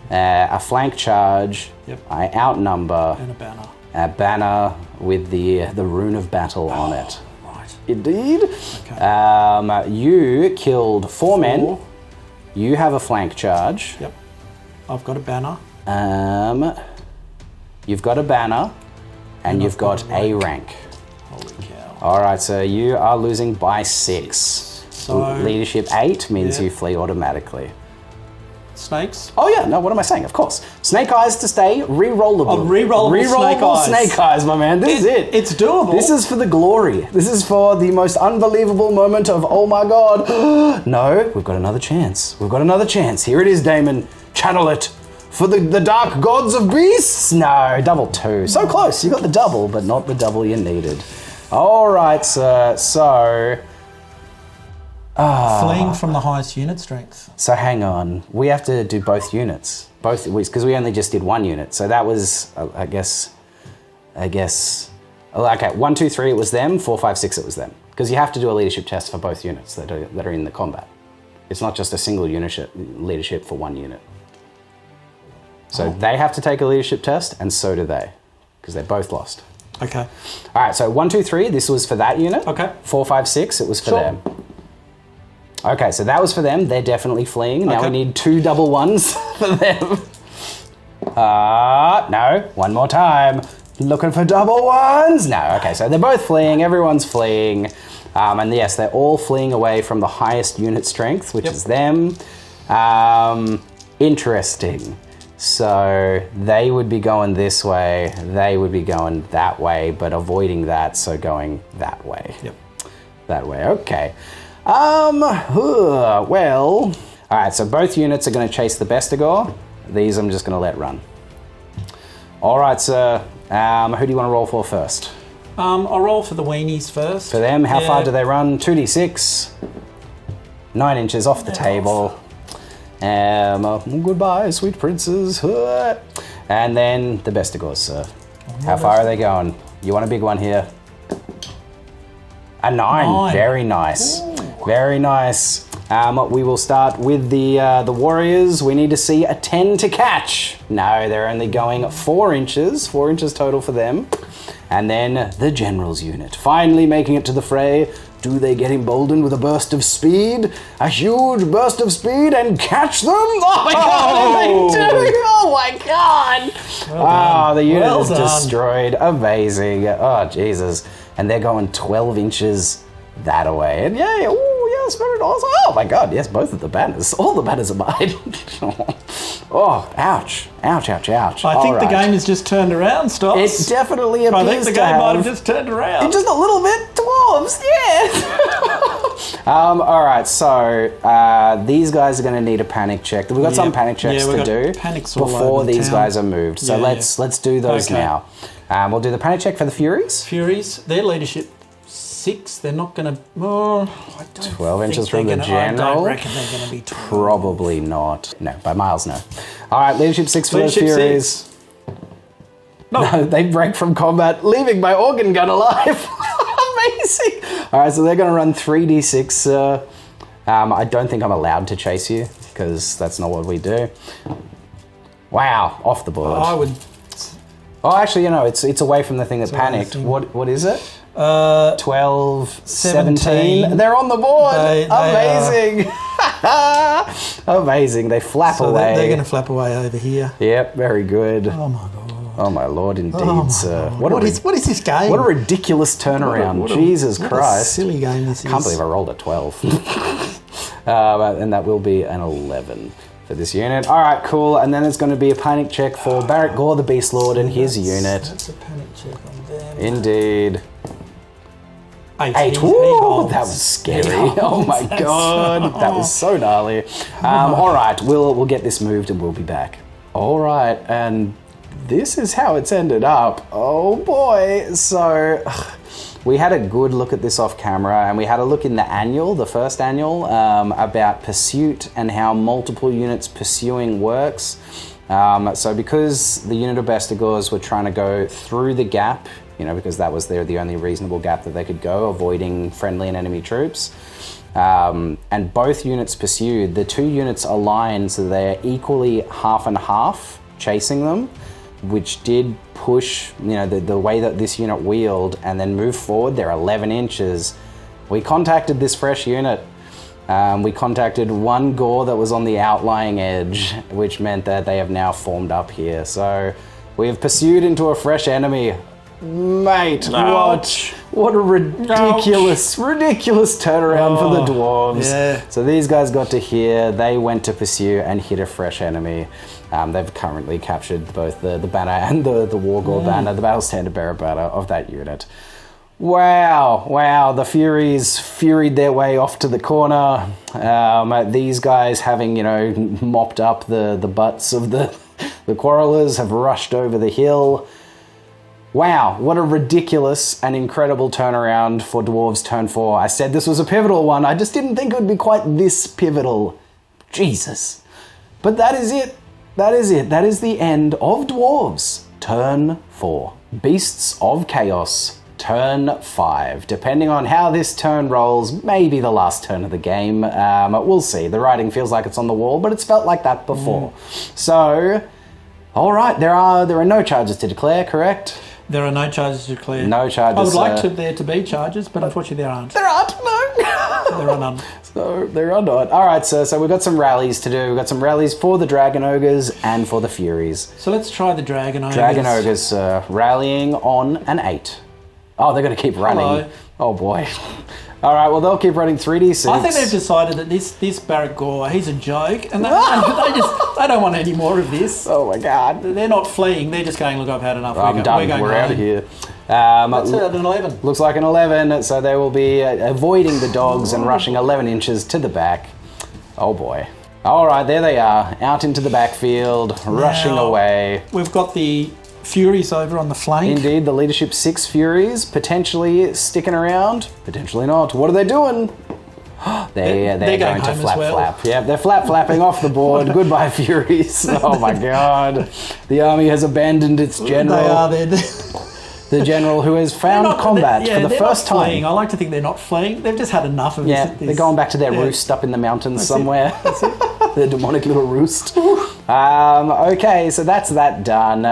a flank charge. Yep. I outnumber. And a banner. A banner with the rune of battle on it. Right. Indeed. Okay. You killed 4 men. You have a flank charge. Yep. I've got a banner. You've got a banner, and you've got a rank. Holy cow. All right, so you are losing by 6. So leadership 8 means you flee automatically. snakes? Oh yeah, no, what am I saying? Of course. Snake eyes to stay, re-rollable. Oh, re-rollable snake eyes, my man. This is it. It's doable. This is for the glory. This is for the most unbelievable moment of, oh my god. No, we've got another chance. We've got another chance. Here it is, Damon. Channel it. For the dark gods of beasts? No, double 2. So close. You got the double, but not the double you needed. All right, sir. So... Fleeing from the highest unit strength. So hang on. We have to do both units. Both, because we only just did one unit. So that was, I guess... Okay, 1, 2, 3 it was them, 4, 5, 6 it was them. Because you have to do a leadership test for both units that are in the combat. It's not just a single leadership for one unit. So they have to take a leadership test, and so do they, because they're both lost. Okay. All right, so 1, 2, 3, this was for that unit. Okay. 4, 5, 6, it was for them. Okay, so that was for them. They're definitely fleeing. Now we need 2 double 1s for them. No, one more time. Looking for double 1s. No, okay, so they're both fleeing. Everyone's fleeing. And yes, they're all fleeing away from the highest unit strength, which is them. Interesting. So they would be going this way, they would be going that way, but avoiding that, so going that way. Yep. That way, okay. Well, all right, so both units are going to chase the Barakgore. These I'm just going to let run. All right, sir. Who do you want to roll for first? I'll roll for the weenies first. For them, how far do they run? 2d6. 9 inches off the table. Goodbye, sweet princes. And then the Barakgores, sir. How far are they going? You want a big one here? A 9. Very nice. Ooh. Very nice. We will start with the warriors. We need to see a 10 to catch. No, they're only going 4 inches. 4 inches total for them. And then the general's unit. Finally making it to the fray. Do they get emboldened with a burst of speed? A huge burst of speed and catch them? Oh my god, they do! Oh my god! Well the unit is destroyed. Amazing. Oh, Jesus. And they're going 12 inches that away. And yay, spirit also. Oh my god, yes, both of the banners. All the banners are mine. Oh, ouch. Ouch, ouch, ouch. I think the game has just turned around, Stops. It definitely appears to have. I think the game might have just turned around. Just a little bit. Dwarves, yeah. All right, so these guys are going to need a panic check. We've got some panic checks to do before these guys are moved. So let's do those now. We'll do the panic check for the Furies. Furies, their leadership 6. They're not going to. 12 inches from the general. I don't reckon they're going to be 12. Probably not. No, by miles, no. All right, leadership 6 for the Furies. No, they break from combat, leaving my organ gun alive. Amazing. All right, so they're going to run 3d6. I don't think I'm allowed to chase you because that's not what we do. Wow, off the board. I would. Oh, actually, it's away from the thing that panicked. What is it? 12, 17. They're on the board. Amazing. Amazing. They flap away. They're going to flap away over here. Yep, very good. Oh my god. Oh my lord, indeed, sir. What is this game? What a ridiculous turnaround. Jesus Christ. What a silly game this is. I can't believe I rolled a 12. And that will be an 11 for this unit. All right, cool. And then there's going to be a panic check for Barakgore the Beastlord and his unit. That's a panic check on them. Indeed. 8. Woo, that was scary. Oh my god, that was so gnarly. All right, we'll get this moved and we'll be back. All right, and this is how it's ended up. Oh boy. So we had a good look at this off camera, and we had a look in the annual, the first annual, about pursuit and how multiple units pursuing works. So because the unit of Barakgores were trying to go through the gap, because that was the only reasonable gap that they could go, avoiding friendly and enemy troops. And both units pursued. The 2 units aligned so they're equally half and half chasing them, which did push, the way that this unit wheeled and then moved forward. They're 11 inches. We contacted this fresh unit. We contacted one gore that was on the outlying edge, which meant that they have now formed up here. So we have pursued into a fresh enemy. Mate, Ouch. what a ridiculous turnaround for the dwarves. Yeah. So these guys got to here, they went to pursue and hit a fresh enemy. They've currently captured both the banner and the Wargore banner, the battle standard bearer banner of that unit. Wow, the Furies furied their way off to the corner. These guys, having, mopped up the butts of the quarrelers, have rushed over the hill. Wow, what a ridiculous and incredible turnaround for Dwarves turn 4. I said this was a pivotal one. I just didn't think it would be quite this pivotal. Jesus. But that is it. That is it. That is the end of Dwarves turn 4. Beasts of Chaos turn 5. Depending on how this turn rolls, maybe the last turn of the game. We'll see. The writing feels like it's on the wall, but it's felt like that before. So, all right, there are no charges to declare, correct? There are no charges to declare. No charges. I would like there to be charges, but unfortunately there aren't. There aren't, no. There are none. So there are not. All right, so we've got some rallies to do. We've got some rallies for the Dragon Ogres and for the Furies. So let's try the Dragon Ogres. Dragon Ogres rallying on an 8. Oh, they're going to keep running. Hello. Oh, boy. All right, well, they'll keep running 3d6. I think they've decided that this Barakgore, he's a joke, and they don't want any more of this. Oh, my God. They're not fleeing, they're just going, look, I've had enough. I'm done. We're out of here. That's an 11. Looks like an 11, so they will be avoiding the dogs and rushing 11 inches to the back. Oh, boy. All right, there they are, out into the backfield, rushing away. We've got the Furies over on the flank. Indeed, the leadership 6 Furies potentially sticking around, potentially not. What are they doing? They're going to flap. Yeah, they're flapping off the board. Goodbye, Furies. Oh my God. The army has abandoned its general. They are there. The general who has found combat for the first time. I like to think they're not fleeing. They've just had enough of this. Yeah, they're going back to their roost up in the mountains somewhere. That's it. Their demonic little roost. Okay, so that's that done.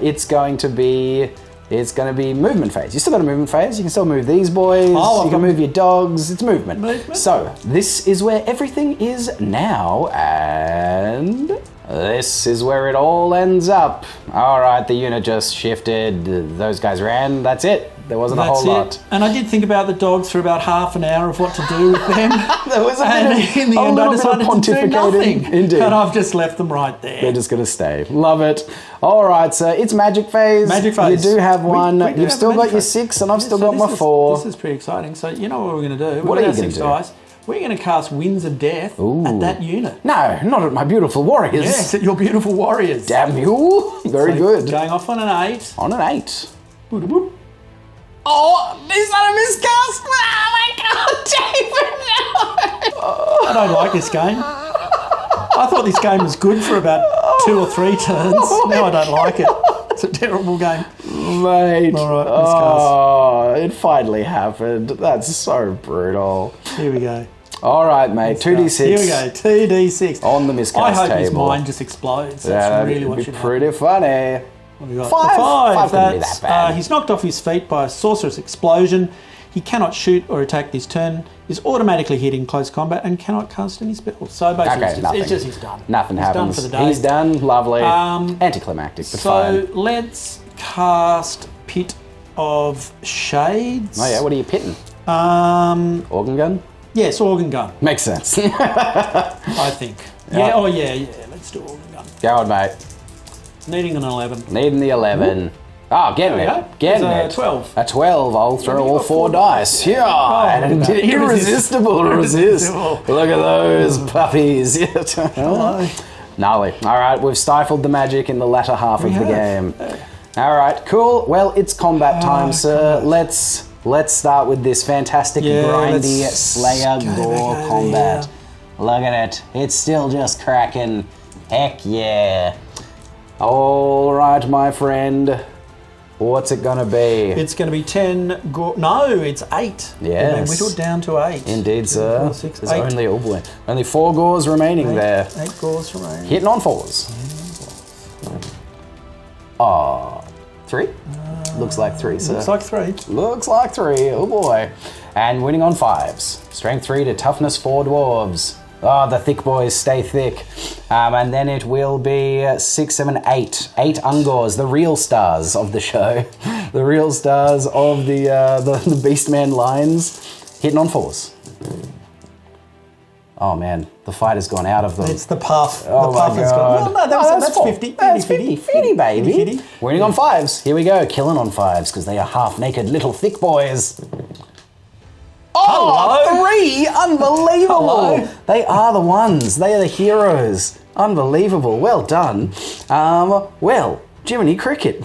It's going to be movement phase. You still got a movement phase. You can still move these boys. You can move your dogs. It's movement. So this is where everything is now, and this is where it all ends up. All right, the unit just shifted. Those guys ran. That's it. There wasn't a whole lot. And I did think about the dogs for about half an hour of what to do with them. There was in the end, I decided to do nothing. Indeed. And I've just left them right there. They're just going to stay. Love it. All right, so it's magic phase. Magic phase. You do have one. You've still got your 6, and I've still got my 4. This is pretty exciting. So you know what we're going to do? What are you going to do? Dice. We're going to cast Winds of Death at that unit. No, not at my beautiful warriors. Yes, at your beautiful warriors. Damn you. Very good. Going off on an 8. On an 8. Boop, boop. Oh, is that a miscast? Oh my God, David, no. I don't like this game. I thought this game was good for about 2 or 3 turns. Now I don't like it. It's a terrible game. Mate. All right, oh, it finally happened. That's so brutal. Here we go. All right, mate. 2d6. Here we go. 2d6. On the miscast table. I hope his mind just explodes. That's really what should happen. Pretty funny. What have we got? 5. Couldn't be that bad. He's knocked off his feet by a sorcerous explosion. He cannot shoot or attack this turn, is automatically hit in close combat, and cannot cast any spells. So basically, he's done. Nothing happens. Done for the day. He's done. Lovely. Anticlimactic, but fine. So let's cast Pit of Shades. Oh yeah, what are you pitting? Organ gun? Yes, organ gun. Makes sense. I think. Yeah. Oh yeah. Let's do organ gun. Go on, mate. Needing an 11. Needing the 11. Ooh. Oh, getting it. Getting it. 12. A 12. I'll throw all 4 dice. Yeah. And irresistible to resist. Look at those puppies. Hello. Gnarly. All right, we've stifled the magic in the latter half of the game. All right, cool. Well, it's combat time, sir. Let's start with this fantastic grindy Slayer Gore combat. Look at it. It's still just cracking. Heck yeah. All right, my friend. What's it going to be? It's going to be 10 gore. No, it's 8. Yes. And whittled down to 8. Indeed, sir. 4, 6, There's 8. only 4 gores remaining there. 8 gores remaining. Hitting on 4s. Oh, 3? Looks like 3, sir. Looks like 3. Looks like 3. Oh boy. And winning on 5s. Strength 3 to toughness 4 dwarves. Oh, the thick boys stay thick. And then it will be 6, 7, 8. 8 Ungors, the real stars of the show. The real stars of the Beastmen lines, hitting on 4s. Oh man, the fight has gone out of them. It's the puff. Oh the puff has gone. Well, no, that's 50. That's 50, baby. 50. Winning on 5s. Here we go, killing on 5s because they are half-naked little thick boys. Oh, hello. 3! Unbelievable! Hello. They are the ones. They are the heroes. Unbelievable. Well done. Well, Jiminy Cricket.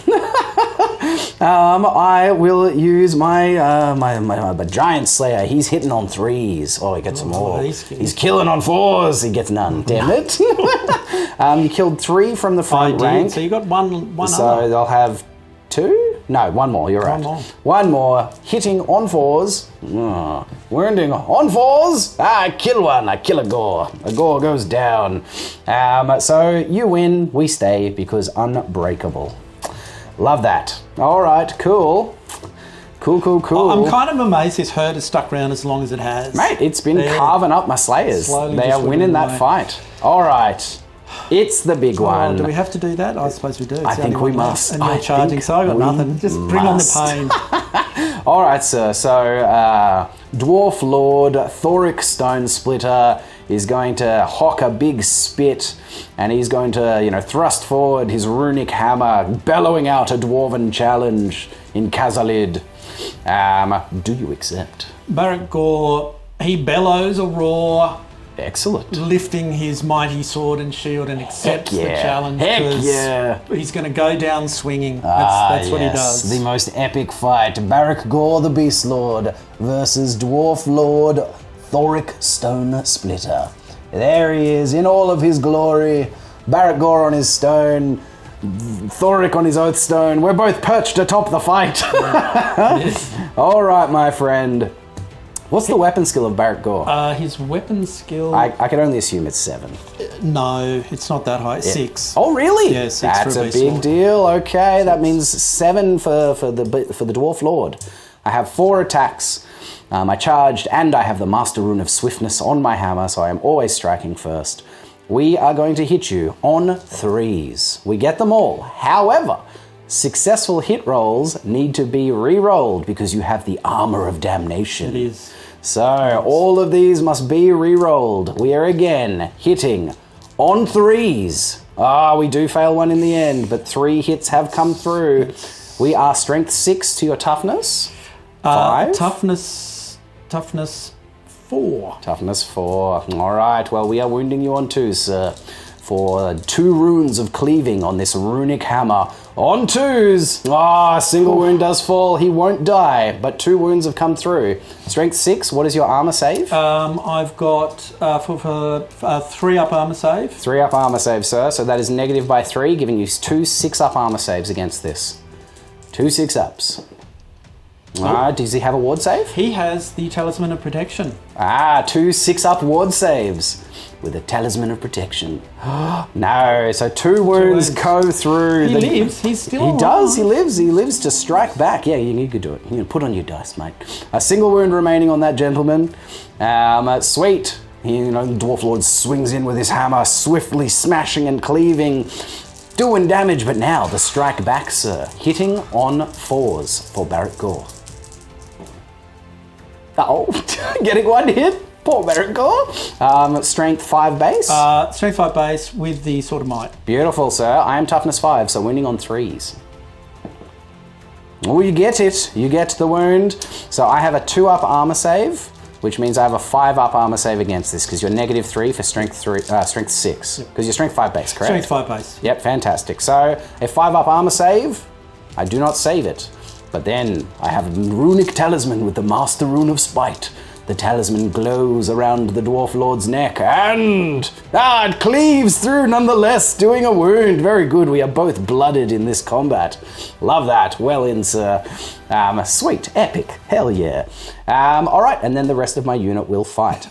I will use my Giant Slayer. He's hitting on 3s. Oh, he gets some more. He's killing on 4s. He gets none. Damn it. You killed 3 from the front rank. So you got one So other. they'll have 2? No, 1 more. You're right. 1 more. 1 more. Hitting on 4s. Wounding on 4s. I kill one. I kill a gore. A gore goes down. So you win. We stay because unbreakable. Love that. All right. Cool. Cool. I'm kind of amazed this herd has stuck around as long as it has. Mate, it's been carving up my Slayers. Slowly They just are winning that away. fight. All right. It's the big one. Do we have to do that? I suppose we do. It's I the think only we one must. left. And you're I charging, think so I got we nothing. Just bring on the must. pain. All right, sir. So, Dwarf Lord Thorek Stonesplitter is going to hock a big spit, and he's going to, thrust forward his runic hammer, bellowing out a dwarven challenge in Khazalid. Do you accept? Barakgore, he bellows a roar, Excellent. lifting his mighty sword and shield, and accepts the challenge. Heck 'cause yeah. He's going to go down swinging. That's what he does. The most epic fight. Barakgore the Beastlord versus Dwarf Lord Thorek Stonesplitter. There he is in all of his glory. Barakgore on his stone. Thorek on his oath stone. We're both perched atop the fight. All right, my friend. What's the weapon skill of Barakgore? His weapon skill... I can only assume it's 7. No, it's not that high. 6. Oh, really? Yeah, 6 That's for a a big Beastlord. deal. Okay, that means 7 for the Dwarf Lord. I have 4 attacks. I charged, and I have the Master Rune of Swiftness on my hammer, so I am always striking first. We are going to hit you on 3s. We get them all. However, successful hit rolls need to be re-rolled because you have the Armor of Damnation. It is. So all of these must be re-rolled. We are again hitting on 3s. We do fail one in the end, but 3 hits have come through. We are strength 6 to your toughness. 5. Toughness 4. Toughness 4. All right. Well, we are wounding you on 2s, sir. For 2 runes of cleaving on this runic hammer. On 2s. A single wound does fall. He won't die, but 2 wounds have come through. Strength 6. What is your armor save? I've got for 3 up armor save. 3 up armor save, sir. So that is negative by 3, giving you 2 6-up armor saves against this. 2 6-ups. Alright, does he have a ward save? He has the Talisman of Protection. 2 6-up ward saves with a Talisman of Protection. No, so 2 wounds go through. He lives. He's still alive. He does. He lives. He lives to strike back. Yeah, you could do it. You put on your dice, mate. A single wound remaining on that gentleman. Sweet. The Dwarf Lord swings in with his hammer, swiftly smashing and cleaving, doing damage. But now the strike back, sir, hitting on 4s for Barakgore. Getting 1 hit. Poor Barakgore. Strength 5 base. Strength 5 base with the Sword of Might. Beautiful, sir. I am toughness 5, so winning on 3s. Oh, you get it. You get the wound. So I have a 2-up armor save, which means I have a 5-up armor save against this because you're negative 3 for strength 6. Because you're strength 5 base, correct? Strength 5 base. Yep, fantastic. So a 5-up armor save. I do not save it. But then I have a runic talisman with the Master Rune of Spite. The talisman glows around the Dwarf Lord's neck and it cleaves through nonetheless, doing a wound. Very good. We are both blooded in this combat. Love that. Well in, sir. Sweet. Epic. Hell yeah. All right, and then the rest of my unit will fight.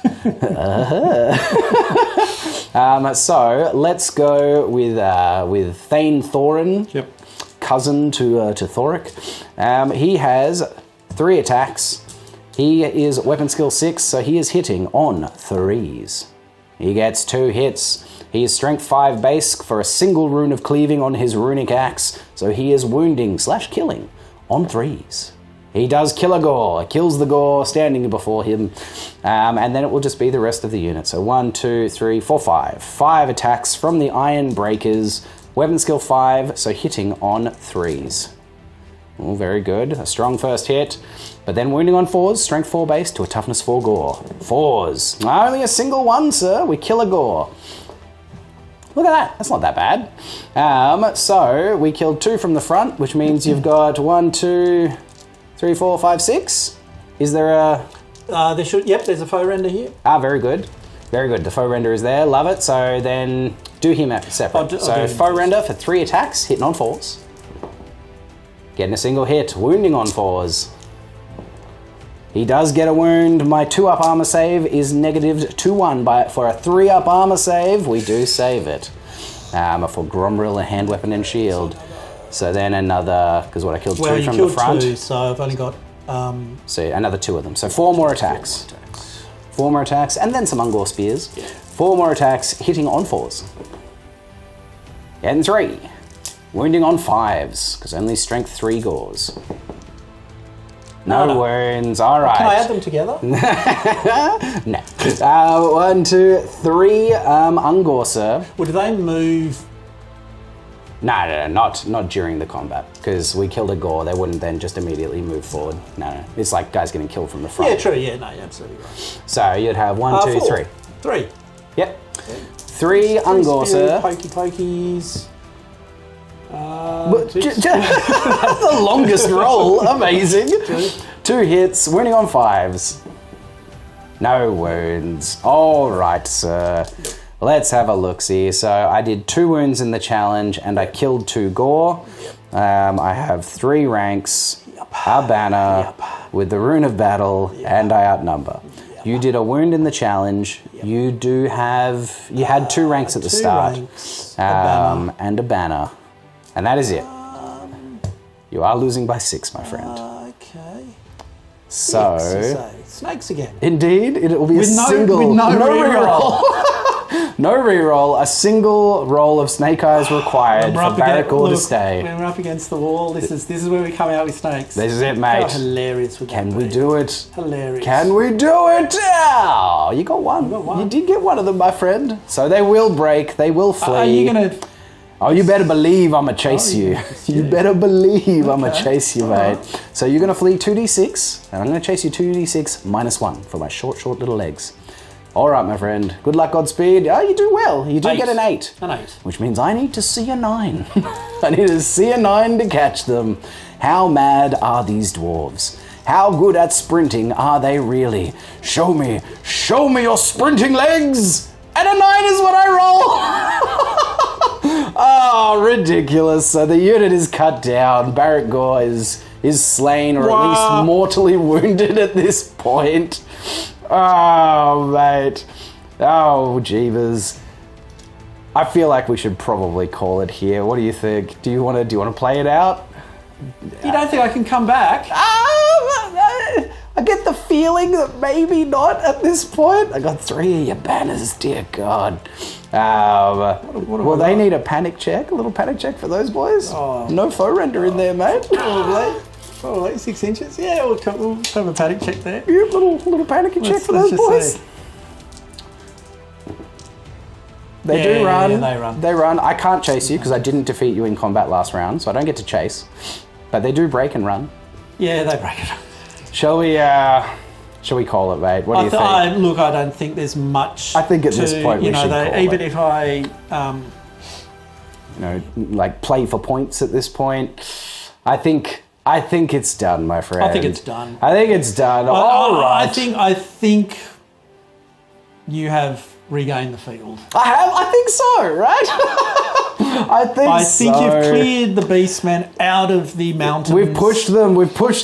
So let's go with Thane Thorin. Yep. Cousin to Thorek. He has 3 attacks. He is weapon skill 6, so he is hitting on 3s. He gets 2 hits. He is strength 5 base for a single rune of cleaving on his runic axe, so he is wounding / killing on 3s. He does kill a gore, kills the gore standing before him, and then it will just be the rest of the unit. So 1, 2, 3, 4, 5. 5 attacks from the Iron Breakers. Weapon skill 5, so hitting on 3s. Oh, very good. A strong first hit. But then wounding on 4s, strength 4 base to a toughness 4 gore. 4s. Only a single one, sir. We kill a gore. Look at that. That's not that bad. So we killed 2 from the front, which means you've got 1, 2, 3, 4, 5, 6. Is there a... there's a foe render here. Very good. Very good. The foe render is there. Love it. So then do him separate. So foe render for 3 attacks, hitting on 4s. Getting a single hit, wounding on 4s. He does get a wound. My 2-up armor save is negative 2-1. For a 3-up armor save, we do save it. For Gromril, a hand weapon and shield. So then another, because I killed 2 from the front. 2, so I've only got... So another 2 of them. So 4 more attacks. 4 more attacks, and then some Ungor spears. Yeah. 4 more attacks, hitting on 4s. And 3. Wounding on 5s, because only strength 3 gores. No wounds, alright. Can I add them together? No. 1, 2, 3 Ungor, sir. Well, do they move... No, not during the combat, because we killed a gore. They wouldn't then just immediately move forward. No. It's like guys getting killed from the front. Yeah, true. Yeah, no, you're absolutely right. So you'd have 1, 2, 3. 3. Yep. 3 Ungor, sir. Pokies. The longest roll. Amazing. 2 hits, wounding on 5s. No wounds. All right, sir. Let's have a look-see. So I did 2 wounds in the challenge and I killed 2 gore. I have 3 ranks, a banner with the Rune of Battle, and I outnumber. You did a wound in the challenge. You had 2 ranks at the start. And a banner. And that is it. You are losing by 6, my friend. Okay. So... 6, snakes again. Indeed, it will be a single... With no reroll. No reroll, a single roll of snake eyes required for Barakgore to stay. When we're up against the wall, this is where we come out with snakes. This is it, mate. How hilarious would that Can we do it? Hilarious. Can we do it? Oh, you got one. You did get one of them, my friend. So they will break, they will flee. Are you going to... Oh, you better believe I'ma chase you. You better believe I'ma chase you, mate. So you're gonna flee 2d6, and I'm gonna chase you 2d6 -1 for my short little legs. All right, my friend. Good luck, Godspeed. Oh, you do well. You do get an 8. An 8. Which means I need to see a 9. I need to see a 9 to catch them. How mad are these dwarves? How good at sprinting are they really? Show me your sprinting legs! And a 9 is what I roll! Oh, ridiculous. So the unit is cut down. Barakgore is slain, or at least mortally wounded at this point. Oh, mate. Oh, jeebus. I feel like we should probably call it here. What do you think? Do you want to play it out? You don't think I can come back? I get the feeling that maybe not at this point. I got 3 of your banners, dear God. Well, they need a panic check, a little panic check for those boys. Oh. No foe render in there, mate. Probably 6 inches. Yeah, we'll have a panic check there. Yeah, little panic check for those boys. They do run. Yeah, they run. They run. I can't chase you because I didn't defeat you in combat last round, so I don't get to chase. But they do break and run. Yeah, they break and run. Shall we call it, mate? What do you think? Look, I don't think there's much. I think at this point we should call it. Even if I, like play for points at this point, I think it's done, my friend. I think it's done. All right. I think you have regained the field. I think so, right? I think you've cleared the Beastmen out of the mountains. We've pushed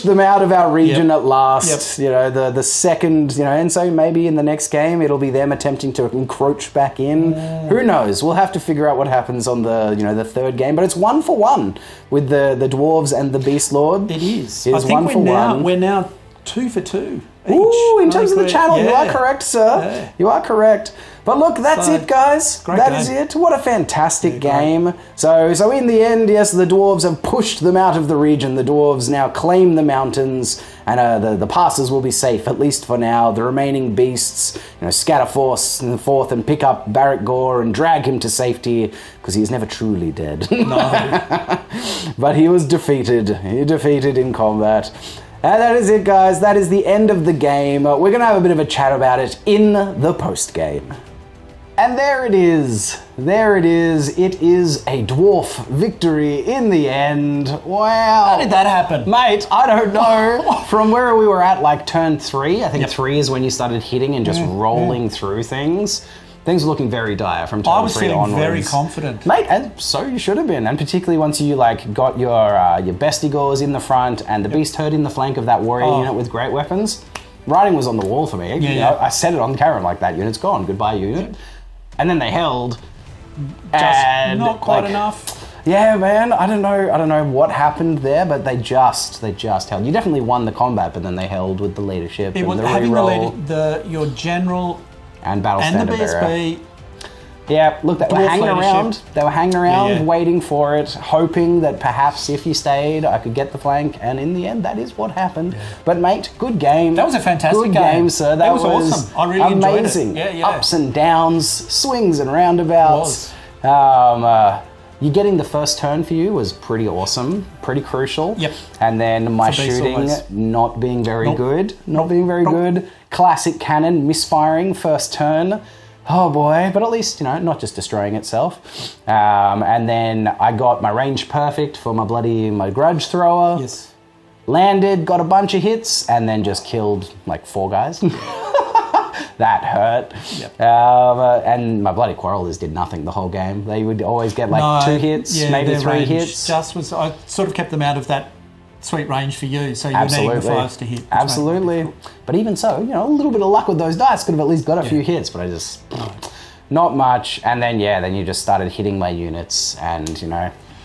them out of our region at last. Yep. The second, and so maybe in the next game it'll be them attempting to encroach back in. Who knows? We'll have to figure out what happens on the the third game. But it's 1 for 1 with the Dwarves and the Beastlord. It is. It is 1 for 1. We're now 2 for 2 Ooh, in terms of the Very channel, clear. you are correct, sir. Yeah. You are correct. But look, that's it, guys. That is it. What a fantastic game. So in the end, yes, the dwarves have pushed them out of the region. The dwarves now claim the mountains, and the passes will be safe, at least for now. The remaining beasts, scatter forth and pick up Barakgore and drag him to safety, because he is never truly dead. No. But he was defeated. He defeated in combat. And that is it, guys. That is the end of the game. We're going to have a bit of a chat about it in the post-game. And there it is. There it is. It is a dwarf victory in the end. Wow. How did that happen? Mate, I don't know. From where we were at, like, turn 3, I think 3 is when you started hitting and just rolling through things. Things were looking very dire from turn 3 onwards. I was feeling very confident. Mate, and so you should have been. And particularly once you, like, got your bestigores in the front and the beast herd in the flank of that warrior unit with great weapons. Writing was on the wall for me. I said it on camera, I'm like, that unit's gone. Goodbye, unit. And then they held. Just not quite enough. Yeah, man. I don't know what happened there, but they just held. You definitely won the combat, but then they held with the leadership and the having reroll. your general and battle and standard the bearer. BSB. Yeah, look, they were hanging around. They were hanging around, Yeah. waiting for it, hoping that perhaps if you stayed, I could get the flank. And in the end, that is what happened. Yeah. But mate, good game. That was a fantastic good game, sir. That was awesome. I really amazing. enjoyed it. Yeah. Ups and downs, swings and roundabouts. You getting the first turn for you was pretty awesome, pretty crucial. Yep. And then my shooting not being very good. Not being very good. Classic cannon misfiring first turn. Oh boy, but at least, not just destroying itself. And then I got my range perfect for my grudge thrower. Yes. Landed, got a bunch of hits, and then just killed like 4 guys. That hurt. Yep. And my bloody quarrelers did nothing the whole game. They would always get like 2 hits, maybe 3 hits. I sort of kept them out of that sweet range for you, so you're needing the 5s to hit. Absolutely. But even so, a little bit of luck with those dice could have at least got a few hits, but I just... Not much. And then, then you just started hitting my units and,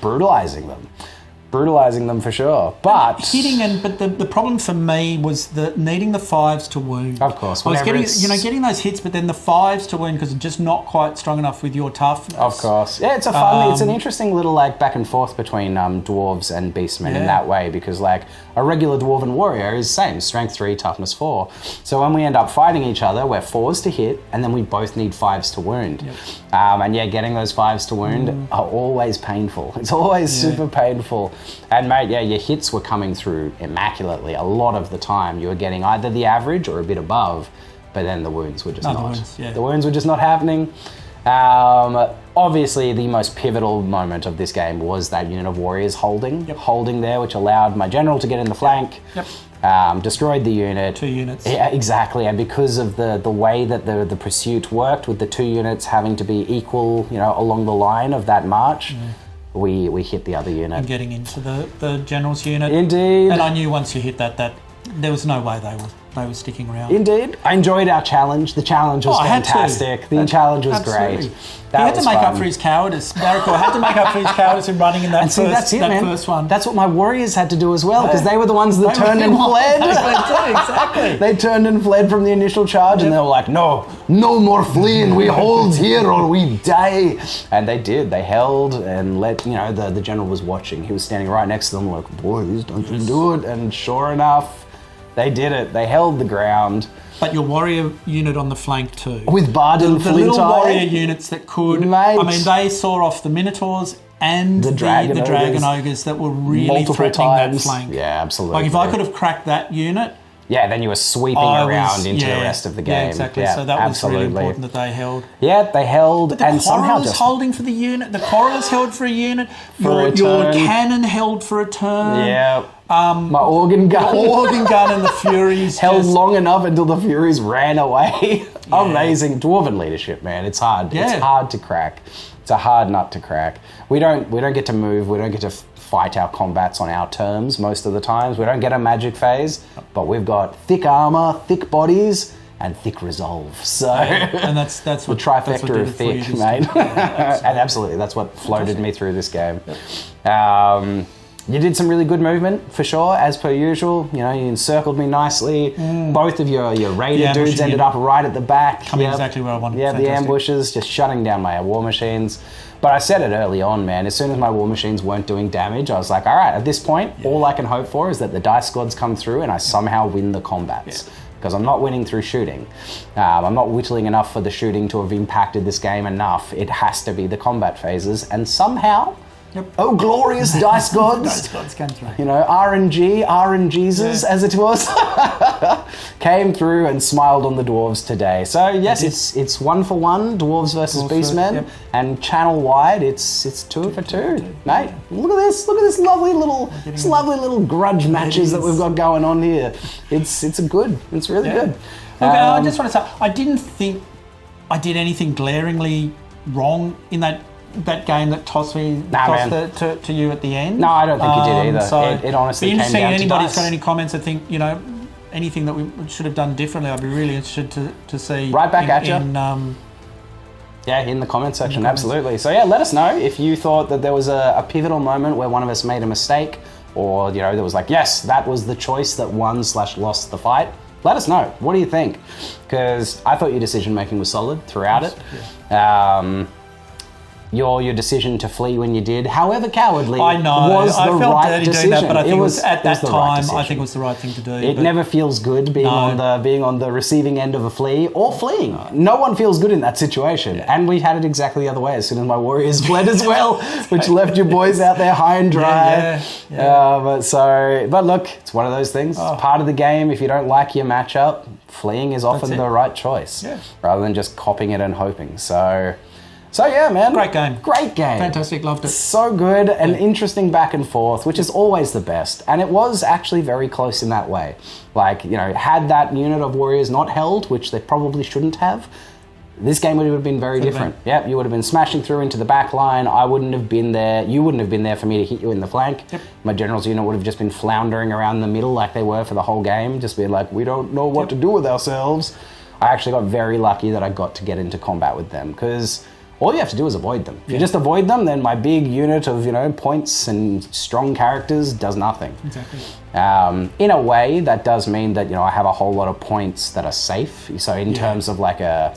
brutalizing them. Brutalizing them for sure. But but the problem for me was needing the 5s to wound. Of course. I was getting those hits, but then the 5s to wound because it's just not quite strong enough with your toughness. Of course. Yeah, it's it's an interesting little like back and forth between dwarves and beastmen in that way, because like a regular dwarven warrior is same, strength 3, toughness 4. So when we end up fighting each other, we're 4s to hit and then we both need 5s to wound. Yep. And getting those 5s to wound are always painful. It's always super painful. And mate, your hits were coming through immaculately. A lot of the time you were getting either the average or a bit above, but then the wounds were just The wounds were just not happening. Obviously, the most pivotal moment of this game was that unit of warriors holding there, which allowed my general to get in the flank. Yep. Destroyed the unit. 2 units. Yeah, exactly. And because of the way that the pursuit worked, with the 2 units having to be equal, along the line of that march, we hit the other unit. And getting into the general's unit. Indeed. And I knew once you hit that there was no way they were sticking around. Indeed. I enjoyed our challenge. The challenge was fantastic. The challenge was great. He had to make up for his cowardice. Barakgore had to make up for his cowardice in running in that first one. That's what my warriors had to do as well, because they were the ones that turned and fled. Exactly. They turned and fled from the initial charge, and they were like, no more fleeing. We hold here or we die. And they did. They held and let, the general was watching. He was standing right next to them like, boys, don't you do it. And sure enough, they did it. They held the ground. But your warrior unit on the flank too. With Bard and the little warrior units that could... Mate. I mean, they saw off the Minotaurs and the dragon ogres that were really threatening that flank. Yeah, absolutely. Like if I could have cracked that unit... Yeah, then you were sweeping around into the rest of the game. Yeah, exactly. Yeah, so that was really important that they held. Yeah, they held, but and somehow just holding for the unit. The Quarrelers held for a unit. Your cannon held for a turn. Yeah. My organ gun. The organ gun and the Furies held long enough until the Furies ran away. Amazing dwarven leadership, man. It's hard. Yeah. It's hard to crack. It's a hard nut to crack. We don't get to move. We don't get to fight our combats on our terms most of the times. We don't get a magic phase, but we've got thick armor, thick bodies, and thick resolve. So and that's the trifecta of thick, mate. And absolutely, that's what floated me through this game. You did some really good movement, for sure, as per usual. You know, you encircled me nicely. Both of your raider dudes ended up right at the back. Coming exactly where I wanted. Yeah, the ambushes, just shutting down my war machines. But I said it early on, man, as soon as my war machines weren't doing damage, I was like, all right, at this point, all I can hope for is that the dice gods come through and I somehow win the combats. Because I'm not winning through shooting. I'm not whittling enough for the shooting to have impacted this game enough. It has to be the combat phases. And somehow, oh glorious dice gods, dice gods came through. You know, RNGesus, as it was, came through and smiled on the Dwarves today. So yes, it's 1-for-1, Dwarves versus Beastmen, and channel wide, it's 2 for 2. Mate, look at this lovely little grudge matches that we've got going on here. It's really good. Look, I just want to say, I didn't think I did anything glaringly wrong in that game that tossed to you at the end. No, I don't think you did either. So it honestly came down to dice. Interesting. Anybody's got any comments that think, you know, anything that we should have done differently? I'd be really interested to see. Right back at you. In the comment section, absolutely. So yeah, let us know if you thought that there was a pivotal moment where one of us made a mistake, or you know, there was like, yes, that was the choice that won/lost the fight. Let us know. What do you think? Because I thought your decision making was solid throughout it. Yeah. Your decision to flee when you did, however cowardly, was the right decision. That, but I think it was at that time. I think it was the right thing to do. It never feels good being on the receiving end of a flee or fleeing. No one feels good in that situation, and we had it exactly the other way. As soon as my warriors fled as well, which left your boys out there high and dry. But look, it's one of those things. It's part of the game. If you don't like your matchup, fleeing is often the right choice, rather than just copying it and hoping. So yeah, man. Great game. Fantastic, loved it. So good, and interesting back and forth, which is always the best. And it was actually very close in that way. Like, you know, had that unit of warriors not held, which they probably shouldn't have, this game would have been very different. Yep, you would have been smashing through into the back line. I wouldn't have been there. You wouldn't have been there for me to hit you in the flank. Yep. My general's unit would have just been floundering around the middle like they were for the whole game, just being like, we don't know what to do with ourselves. I actually got very lucky that I got to get into combat with them, because all you have to do is avoid them. If you just avoid them, then my big unit of, you know, points and strong characters does nothing. Exactly. In a way, that does mean that, you know, I have a whole lot of points that are safe. So in terms of like a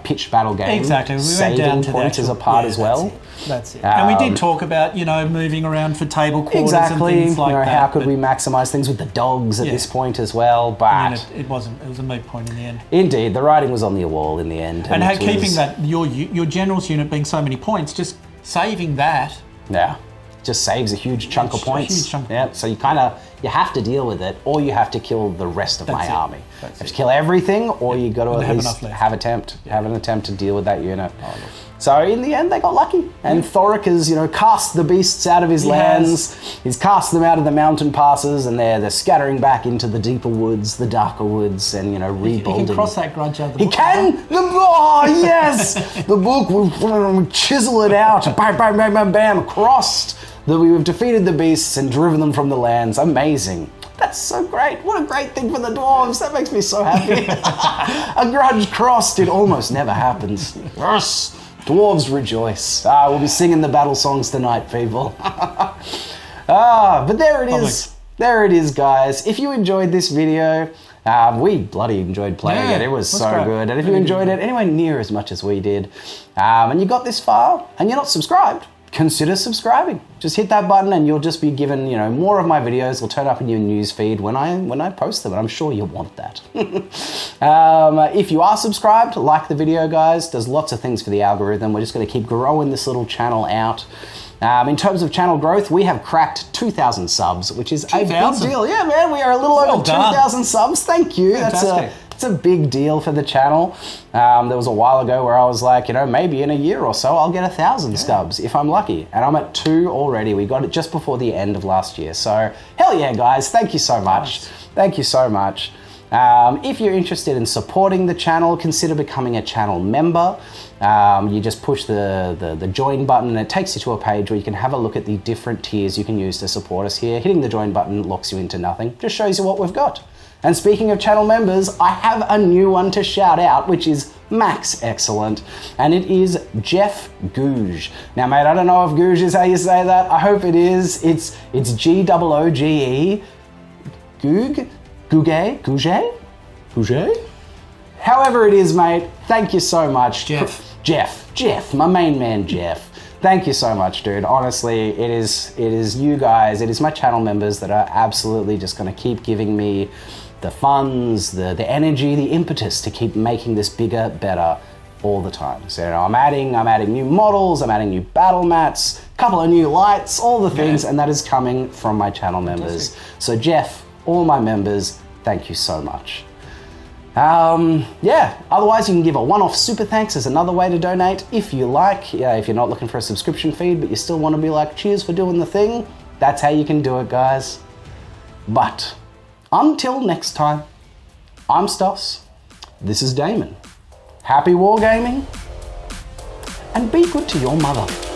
pitched battle game, saving points is a part as well. That's it. And we did talk about, you know, moving around for table quarters and things like that. How could we maximise things with the dogs at this point as well? But it wasn't. It was a moot point in the end. Indeed, the writing was on the wall in the end. And keeping that your general's unit being so many points, just saving that. Yeah, just saves a huge chunk of points. So you have to deal with it, or you have to kill the rest of my army. You have to kill everything, or you got to at least have an attempt to deal with that unit. So in the end, they got lucky, and Thorek has, you know, cast the beasts out of his lands. He's cast them out of the mountain passes, and they're scattering back into the deeper woods, the darker woods, and, you know, rebuilding. He can cross that grudge out of the book. He can. Yes, the book will chisel it out. Bam, bam, bam, bam, bam, crossed. That we have defeated the beasts and driven them from the lands. Amazing. That's so great. What a great thing for the Dwarves. That makes me so happy. A grudge crossed. It almost never happens. Yes. Dwarves rejoice. We'll be singing the battle songs tonight, people. But there it is. There it is, guys. If you enjoyed this video, we bloody enjoyed playing it. It was so good. And if you enjoyed it anywhere near as much as we did, and you got this far and you're not subscribed, consider subscribing. Just hit that button and you'll just be given, you know, more of my videos will turn up in your news feed when I post them, and I'm sure you'll want that. If you are subscribed, like the video, guys. Does lots of things for the algorithm. We're just going to keep growing this little channel out. In terms of channel growth, we have cracked 2,000 subs, which is a big deal. Yeah, man, we are a little over 2,000 subs. Thank you. Fantastic. It's a big deal for the channel. There was a while ago where I was like, you know, maybe in a year or so I'll get 1,000 subs if I'm lucky. And I'm at 2 already. We got it just before the end of last year. So hell yeah, guys. Thank you so much. Thank you so much. If you're interested in supporting the channel, consider becoming a channel member. You just push the join button and it takes you to a page where you can have a look at the different tiers you can use to support us here. Hitting the join button locks you into nothing. Just shows you what we've got. And speaking of channel members, I have a new one to shout out, which is Max Excellent, and it is Jeff Gouge. Now, mate, I don't know if Gouge is how you say that. I hope it is. It's G-O-O-G-E. Gouge? Gouge? Gouge? Gouge? However it is, mate, thank you so much. Jeff, my main man, Jeff. Thank you so much, dude. Honestly, it is you guys, it is my channel members that are absolutely just going to keep giving me the funds, the energy, the impetus to keep making this bigger, better all the time. So, you know, I'm adding new models, I'm adding new battle mats, a couple of new lights, all the things, and that is coming from my channel members. So Jeff, all my members, thank you so much. Yeah, otherwise you can give a one-off super thanks as another way to donate if you like. Yeah, if you're not looking for a subscription feed, but you still want to be like, cheers for doing the thing, that's how you can do it, guys. But until next time, I'm Stos, this is Damon. Happy wargaming, and be good to your mother.